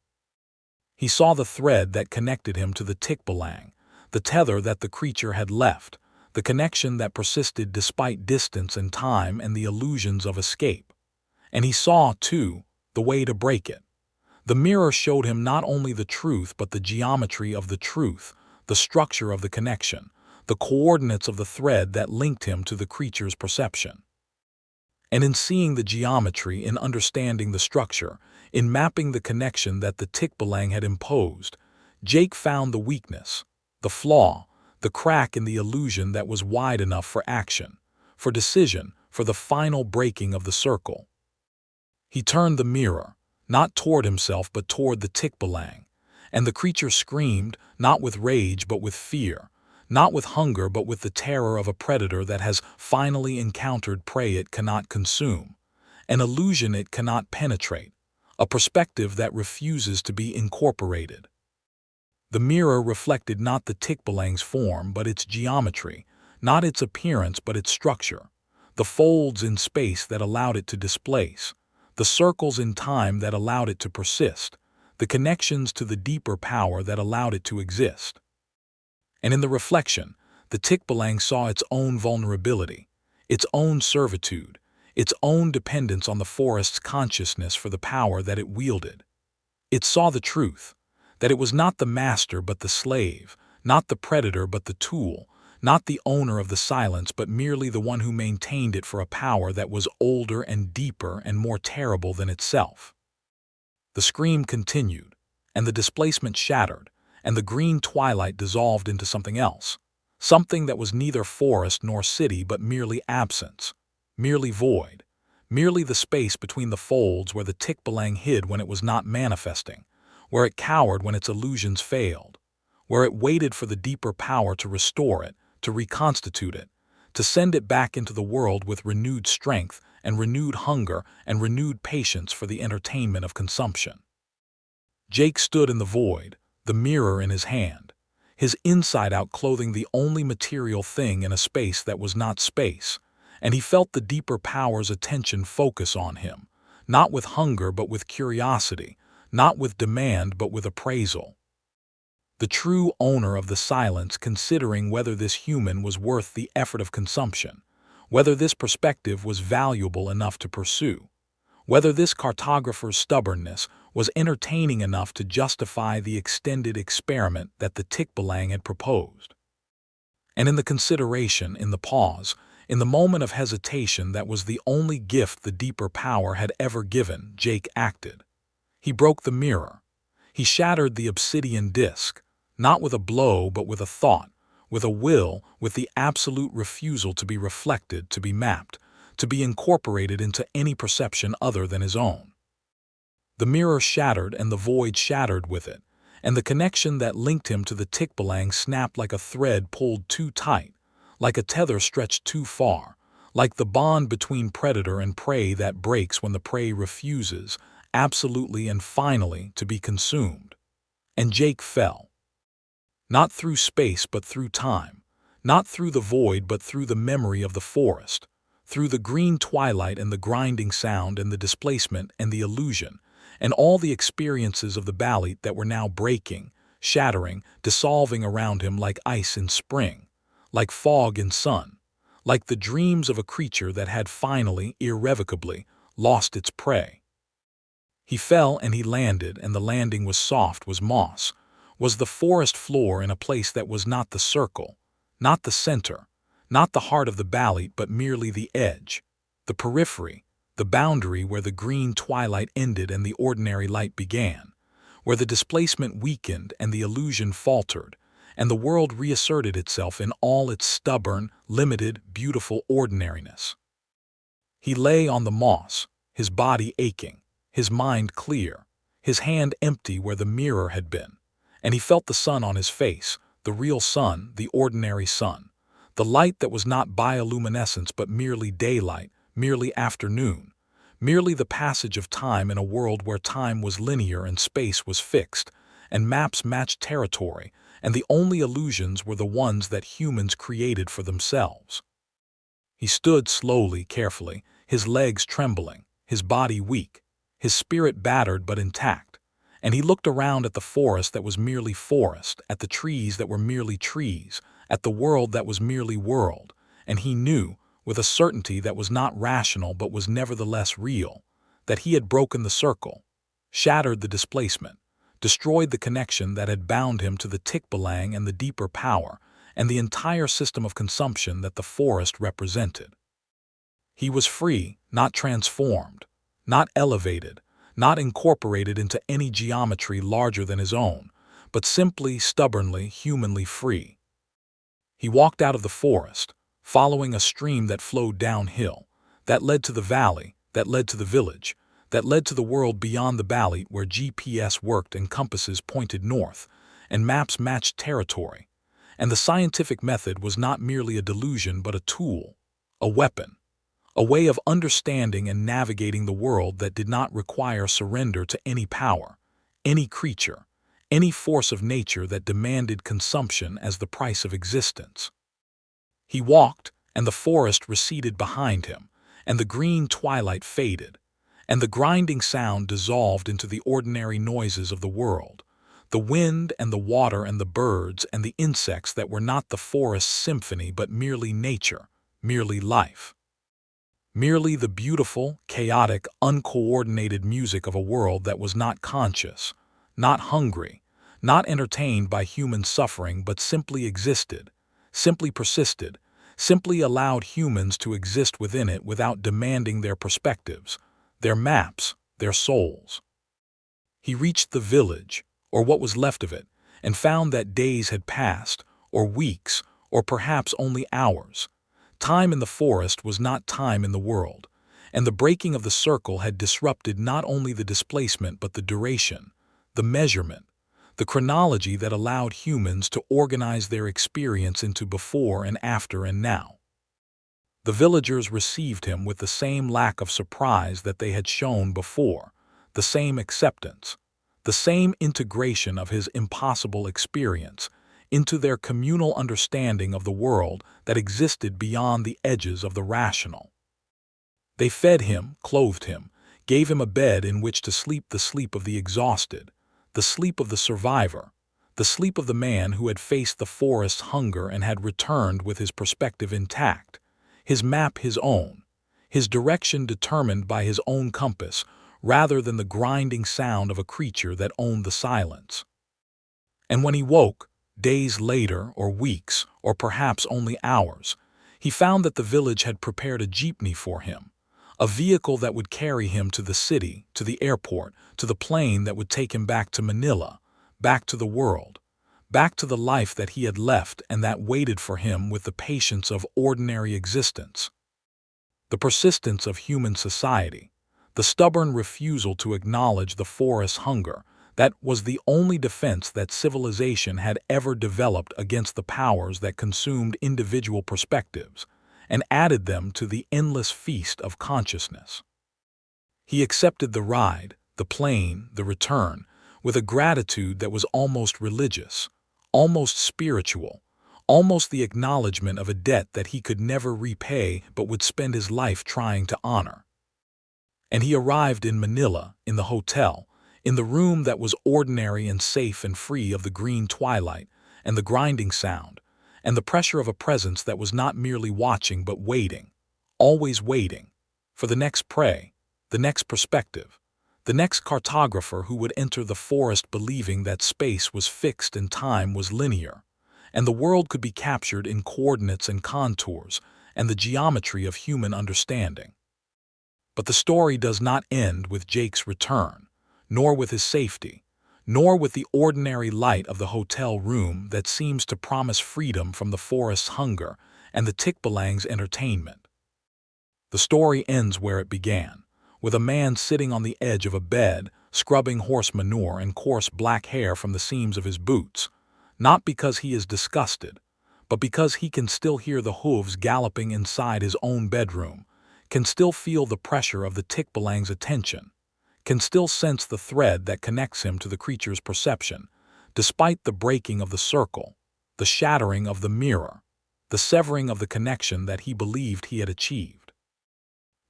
He saw the thread that connected him to the Tikbalang, the tether that the creature had left, the connection that persisted despite distance and time and the illusions of escape. And he saw, too, the way to break it. The mirror showed him not only the truth but the geometry of the truth, the structure of the connection, the coordinates of the thread that linked him to the creature's perception. And in seeing the geometry, in understanding the structure, in mapping the connection that the Tikbalang had imposed, Jake found the weakness, the flaw, the crack in the illusion that was wide enough for action, for decision, for the final breaking of the circle. He turned the mirror, not toward himself but toward the Tikbalang, and the creature screamed, not with rage but with fear, not with hunger but with the terror of a predator that has finally encountered prey it cannot consume, an illusion it cannot penetrate, a perspective that refuses to be incorporated. The mirror reflected not the Tikbalang's form but its geometry, not its appearance but its structure, the folds in space that allowed it to displace, the circles in time that allowed it to persist, the connections to the deeper power that allowed it to exist. And in the reflection, the Tikbalang saw its own vulnerability, its own servitude, its own dependence on the forest's consciousness for the power that it wielded. It saw the truth, that it was not the master but the slave, not the predator but the tool, not the owner of the silence but merely the one who maintained it for a power that was older and deeper and more terrible than itself. The scream continued, and the displacement shattered, and the green twilight dissolved into something else, something that was neither forest nor city but merely absence, merely void, merely the space between the folds where the Tikbalang hid when it was not manifesting, where it cowered when its illusions failed, where it waited for the deeper power to restore it, to reconstitute it, to send it back into the world with renewed strength and renewed hunger and renewed patience for the entertainment of consumption. Jake stood in the void, the mirror in his hand, his inside-out clothing the only material thing in a space that was not space, and he felt the deeper power's attention focus on him, not with hunger but with curiosity, not with demand but with appraisal. The true owner of the silence considering whether this human was worth the effort of consumption, whether this perspective was valuable enough to pursue, whether this cartographer's stubbornness was entertaining enough to justify the extended experiment that the Tikbalang had proposed. And in the consideration, in the pause, in the moment of hesitation that was the only gift the deeper power had ever given, Jake acted. He broke the mirror. He shattered the obsidian disk, not with a blow but with a thought, with a will, with the absolute refusal to be reflected, to be mapped, to be incorporated into any perception other than his own. The mirror shattered and the void shattered with it, and the connection that linked him to the Tikbalang snapped like a thread pulled too tight, like a tether stretched too far, like the bond between predator and prey that breaks when the prey refuses, absolutely and finally, to be consumed. And Jake fell. Not through space but through time, not through the void but through the memory of the forest, through the green twilight and the grinding sound and the displacement and the illusion, and all the experiences of the balete that were now breaking, shattering, dissolving around him like ice in spring, like fog in sun, like the dreams of a creature that had finally, irrevocably, lost its prey. He fell and he landed, and the landing was soft, was moss, was the forest floor in a place that was not the circle, not the center, not the heart of the balete but merely the edge, the periphery, the boundary where the green twilight ended and the ordinary light began, where the displacement weakened and the illusion faltered, and the world reasserted itself in all its stubborn, limited, beautiful ordinariness. He lay on the moss, his body aching, his mind clear, his hand empty where the mirror had been, and he felt the sun on his face, the real sun, the ordinary sun, the light that was not bioluminescence but merely daylight, merely afternoon, merely the passage of time in a world where time was linear and space was fixed, and maps matched territory, and the only illusions were the ones that humans created for themselves. He stood slowly, carefully, his legs trembling, his body weak, his spirit battered but intact, and he looked around at the forest that was merely forest, at the trees that were merely trees, at the world that was merely world, and he knew, with a certainty that was not rational but was nevertheless real, that he had broken the circle, shattered the displacement, destroyed the connection that had bound him to the Tikbalang and the deeper power, and the entire system of consumption that the forest represented. He was free, not transformed, not elevated, not incorporated into any geometry larger than his own, but simply, stubbornly, humanly free. He walked out of the forest, following a stream that flowed downhill, that led to the valley, that led to the village, that led to the world beyond the Balete, where GPS worked and compasses pointed north, and maps matched territory. And the scientific method was not merely a delusion but a tool, a weapon, a way of understanding and navigating the world that did not require surrender to any power, any creature, any force of nature that demanded consumption as the price of existence. He walked, and the forest receded behind him, and the green twilight faded, and the grinding sound dissolved into the ordinary noises of the world, the wind and the water and the birds and the insects that were not the forest's symphony but merely nature, merely life. Merely the beautiful, chaotic, uncoordinated music of a world that was not conscious, not hungry, not entertained by human suffering but simply existed, simply persisted, simply allowed humans to exist within it without demanding their perspectives, their maps, their souls. He reached the village, or what was left of it, and found that days had passed, or weeks, or perhaps only hours. Time in the forest was not time in the world, and the breaking of the circle had disrupted not only the displacement but the duration, the measurement, the chronology that allowed humans to organize their experience into before and after and now. The villagers received him with the same lack of surprise that they had shown before, the same acceptance, the same integration of his impossible experience into their communal understanding of the world that existed beyond the edges of the rational. They fed him, clothed him, gave him a bed in which to sleep the sleep of the exhausted, the sleep of the survivor, the sleep of the man who had faced the forest's hunger and had returned with his perspective intact, his map his own, his direction determined by his own compass, rather than the grinding sound of a creature that owned the silence. And when he woke, days later, or weeks, or perhaps only hours, he found that the village had prepared a jeepney for him, a vehicle that would carry him to the city, to the airport, to the plane that would take him back to Manila, back to the world, back to the life that he had left and that waited for him with the patience of ordinary existence. The persistence of human society, the stubborn refusal to acknowledge the forest's hunger, that was the only defense that civilization had ever developed against the powers that consumed individual perspectives and added them to the endless feast of consciousness. He accepted the ride, the plane, the return, with a gratitude that was almost religious, almost spiritual, almost the acknowledgement of a debt that he could never repay but would spend his life trying to honor. And he arrived in Manila, in the hotel, in the room that was ordinary and safe and free of the green twilight and the grinding sound, and the pressure of a presence that was not merely watching but waiting, always waiting, for the next prey, the next perspective, the next cartographer who would enter the forest believing that space was fixed and time was linear, and the world could be captured in coordinates and contours and the geometry of human understanding. But the story does not end with Jake's return, nor with his safety, nor with the ordinary light of the hotel room that seems to promise freedom from the forest's hunger and the Tikbalang's entertainment. The story ends where it began, with a man sitting on the edge of a bed, scrubbing horse manure and coarse black hair from the seams of his boots, not because he is disgusted, but because he can still hear the hooves galloping inside his own bedroom, can still feel the pressure of the Tikbalang's attention, can still sense the thread that connects him to the creature's perception, despite the breaking of the circle, the shattering of the mirror, the severing of the connection that he believed he had achieved.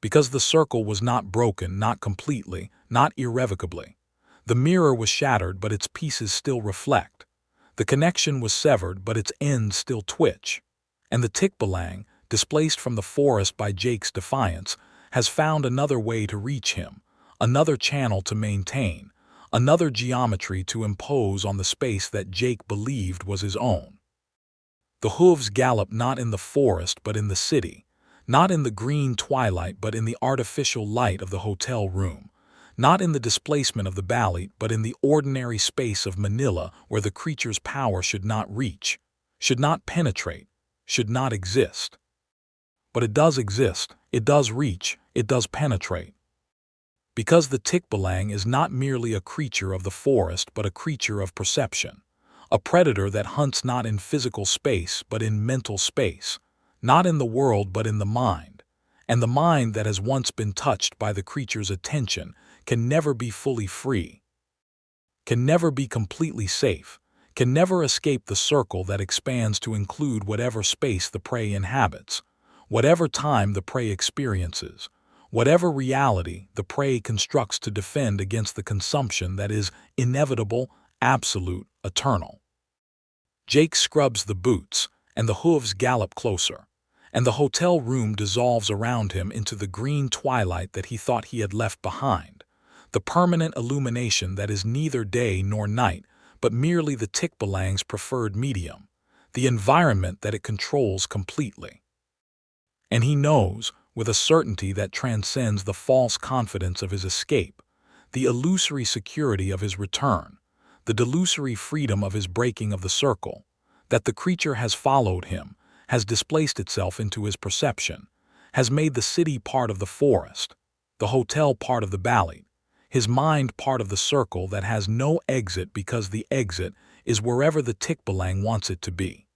Because the circle was not broken, not completely, not irrevocably. The mirror was shattered, but its pieces still reflect. The connection was severed, but its ends still twitch. And the Tikbalang, displaced from the forest by Jake's defiance, has found another way to reach him, another channel to maintain, another geometry to impose on the space that Jake believed was his own. The hooves gallop not in the forest but in the city, not in the green twilight but in the artificial light of the hotel room, not in the displacement of the Balete but in the ordinary space of Manila where the creature's power should not reach, should not penetrate, should not exist. But it does exist, it does reach, it does penetrate. Because the Tikbalang is not merely a creature of the forest but a creature of perception, a predator that hunts not in physical space but in mental space, not in the world but in the mind, and the mind that has once been touched by the creature's attention can never be fully free, can never be completely safe, can never escape the circle that expands to include whatever space the prey inhabits, whatever time the prey experiences, whatever reality the prey constructs to defend against the consumption that is inevitable, absolute, eternal. Jake scrubs the boots, and the hooves gallop closer, and the hotel room dissolves around him into the green twilight that he thought he had left behind, the permanent illumination that is neither day nor night, but merely the Tikbalang's preferred medium, the environment that it controls completely. And he knows, with a certainty that transcends the false confidence of his escape, the illusory security of his return, the delusory freedom of his breaking of the circle, that the creature has followed him, has displaced itself into his perception, has made the city part of the forest, the hotel part of the Balete, his mind part of the circle that has no exit because the exit is wherever the Tikbalang wants it to be.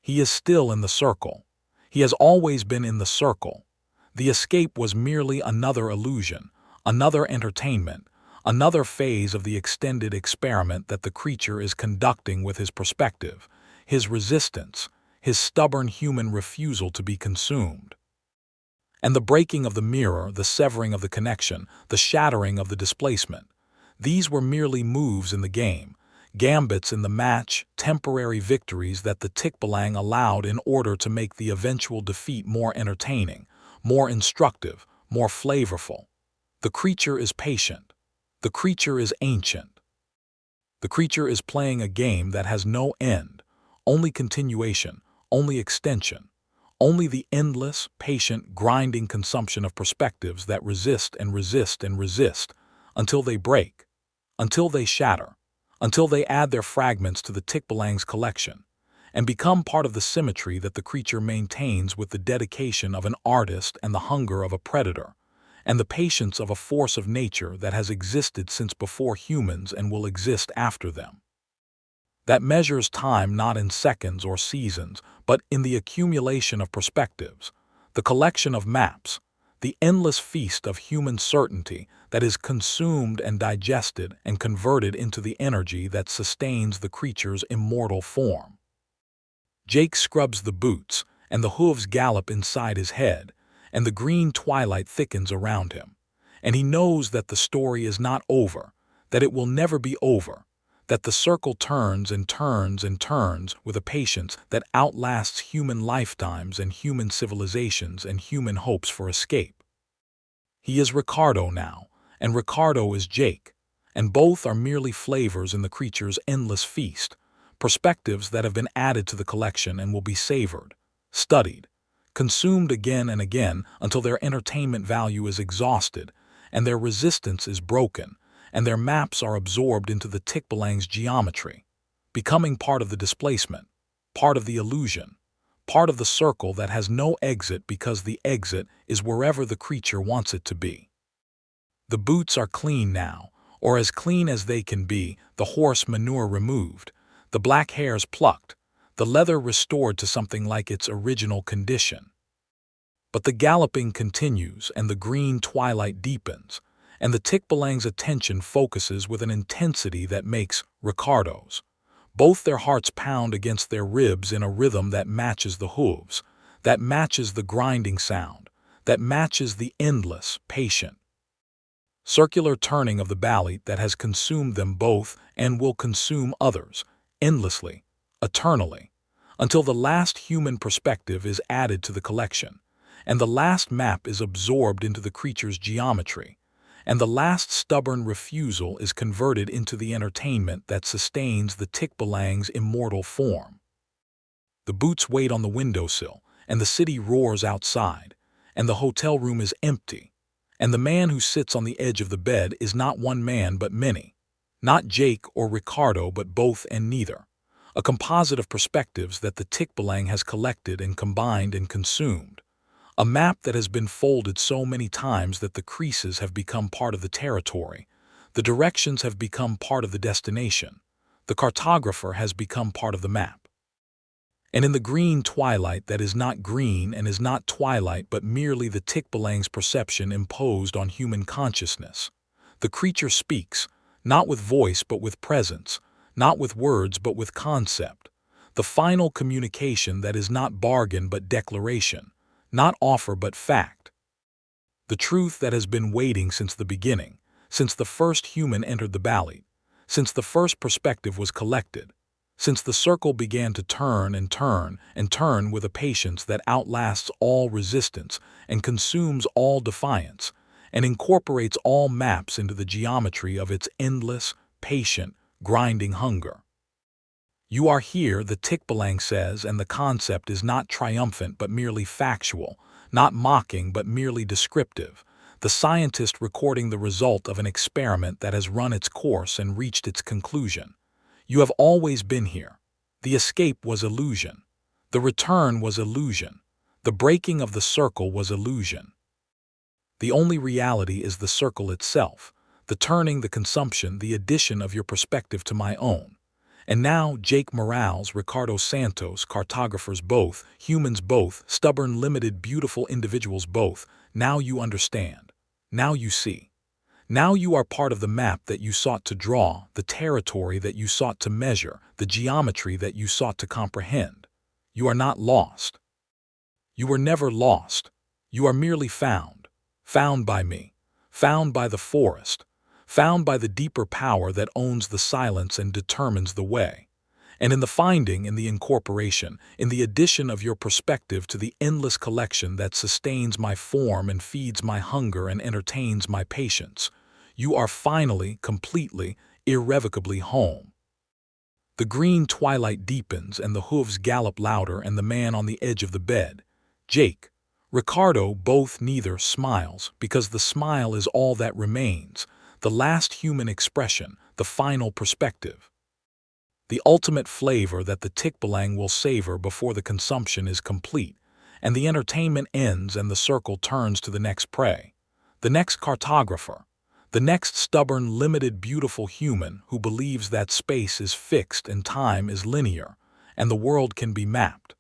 He is still in the circle. He has always been in the circle. The escape was merely another illusion, another entertainment, another phase of the extended experiment that the creature is conducting with his perspective, his resistance, his stubborn human refusal to be consumed. And the breaking of the mirror, the severing of the connection, the shattering of the displacement, these were merely moves in the game, gambits in the match, temporary victories that the Tikbalang allowed in order to make the eventual defeat more entertaining, more instructive, more flavorful. The creature is patient. The creature is ancient. The creature is playing a game that has no end, only continuation, only extension, only the endless, patient, grinding consumption of perspectives that resist and resist and resist until they break, until they shatter, until they add their fragments to the Tikbalang's collection and become part of the symmetry that the creature maintains with the dedication of an artist and the hunger of a predator, and the patience of a force of nature that has existed since before humans and will exist after them. That measures time not in seconds or seasons, but in the accumulation of perspectives, the collection of maps, the endless feast of human certainty that is consumed and digested and converted into the energy that sustains the creature's immortal form. Jake scrubs the boots, and the hooves gallop inside his head, and the green twilight thickens around him, and he knows that the story is not over, that it will never be over, that the circle turns and turns and turns with a patience that outlasts human lifetimes and human civilizations and human hopes for escape. He is Ricardo now, and Ricardo is Jake, and both are merely flavors in the creature's endless feast, perspectives that have been added to the collection and will be savored, studied, consumed again and again until their entertainment value is exhausted, and their resistance is broken, and their maps are absorbed into the Tikbalang's geometry, becoming part of the displacement, part of the illusion, part of the circle that has no exit because the exit is wherever the creature wants it to be. The boots are clean now, or as clean as they can be, the horse manure removed, the black hairs plucked, the leather restored to something like its original condition. But the galloping continues and the green twilight deepens, and the Tikbalang's attention focuses with an intensity that makes Ricardo's. Both their hearts pound against their ribs in a rhythm that matches the hooves, that matches the grinding sound, that matches the endless, patient, circular turning of the Balete that has consumed them both and will consume others, endlessly, eternally, until the last human perspective is added to the collection, and the last map is absorbed into the creature's geometry, and the last stubborn refusal is converted into the entertainment that sustains the Tikbalang's immortal form. The boots wait on the windowsill, and the city roars outside, and the hotel room is empty. And the man who sits on the edge of the bed is not one man but many. Not Jake or Ricardo, but both and neither. A composite of perspectives that the Tikbalang has collected and combined and consumed. A map that has been folded so many times that the creases have become part of the territory. The directions have become part of the destination. The cartographer has become part of the map. And in the green twilight that is not green and is not twilight but merely the Tikbalang's perception imposed on human consciousness, the creature speaks, not with voice but with presence, not with words but with concept, the final communication that is not bargain but declaration, not offer but fact. The truth that has been waiting since the beginning, since the first human entered the balete, since the first perspective was collected, since the circle began to turn and turn and turn with a patience that outlasts all resistance and consumes all defiance, and incorporates all maps into the geometry of its endless, patient, grinding hunger. You are here, the Tikbalang says, and the concept is not triumphant but merely factual, not mocking but merely descriptive, the scientist recording the result of an experiment that has run its course and reached its conclusion. You have always been here. The escape was illusion. The return was illusion. The breaking of the circle was illusion. The only reality is the circle itself, the turning, the consumption, the addition of your perspective to my own. And now, Jake Morales, Ricardo Santos, cartographers both, humans both, stubborn, limited, beautiful individuals both, now you understand. Now you see. Now you are part of the map that you sought to draw, the territory that you sought to measure, the geometry that you sought to comprehend. You are not lost. You were never lost. You are merely found. Found by me. Found by the forest. Found by the deeper power that owns the silence and determines the way. And in the finding, in the incorporation, in the addition of your perspective to the endless collection that sustains my form and feeds my hunger and entertains my patience, you are finally, completely, irrevocably home. The green twilight deepens and the hooves gallop louder and the man on the edge of the bed, Jake, Ricardo, both neither smiles because the smile is all that remains, the last human expression, the final perspective. The ultimate flavor that the Tikbalang will savor before the consumption is complete, and the entertainment ends and the circle turns to the next prey, the next cartographer, the next stubborn, limited, beautiful human who believes that space is fixed and time is linear, and the world can be mapped.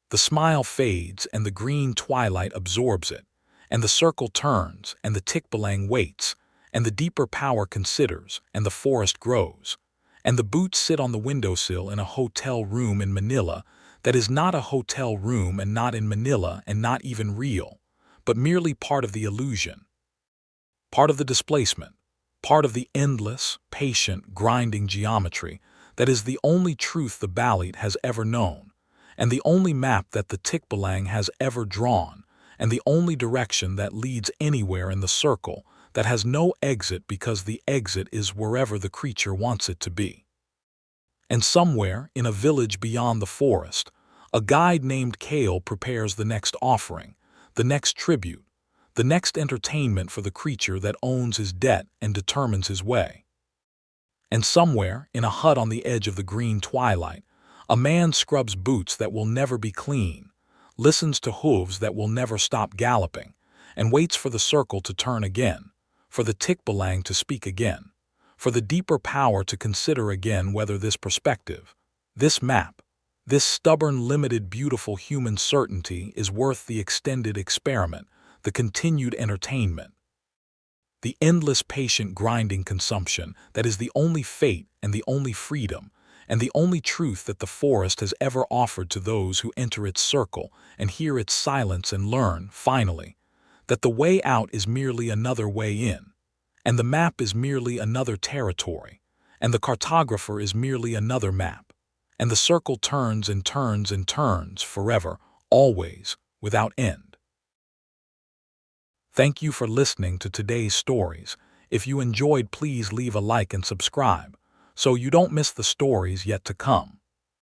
The smile fades and the green twilight absorbs it, and the circle turns and the Tikbalang waits, and the deeper power considers, and the forest grows, and the boots sit on the windowsill in a hotel room in Manila that is not a hotel room and not in Manila and not even real, but merely part of the illusion, part of the displacement, part of the endless, patient, grinding geometry that is the only truth the balete has ever known, and the only map that the Tikbalang has ever drawn, and the only direction that leads anywhere in the circle that has no exit because the exit is wherever the creature wants it to be. And somewhere, in a village beyond the forest, a guide named Kale prepares the next offering, the next tribute, the next entertainment for the creature that owns his debt and determines his way. And somewhere, in a hut on the edge of the green twilight, a man scrubs boots that will never be clean, listens to hooves that will never stop galloping, and waits for the circle to turn again, for the Tikbalang to speak again, for the deeper power to consider again whether this perspective, this map, this stubborn, limited, beautiful human certainty is worth the extended experiment, the continued entertainment, the endless patient grinding consumption that is the only fate and the only freedom and the only truth that the forest has ever offered to those who enter its circle and hear its silence and learn, finally, that the way out is merely another way in, and the map is merely another territory, and the cartographer is merely another map, and the circle turns and turns and turns forever, always, without end. Thank you for listening to today's stories. If you enjoyed, please leave a like and subscribe, so you don't miss the stories yet to come.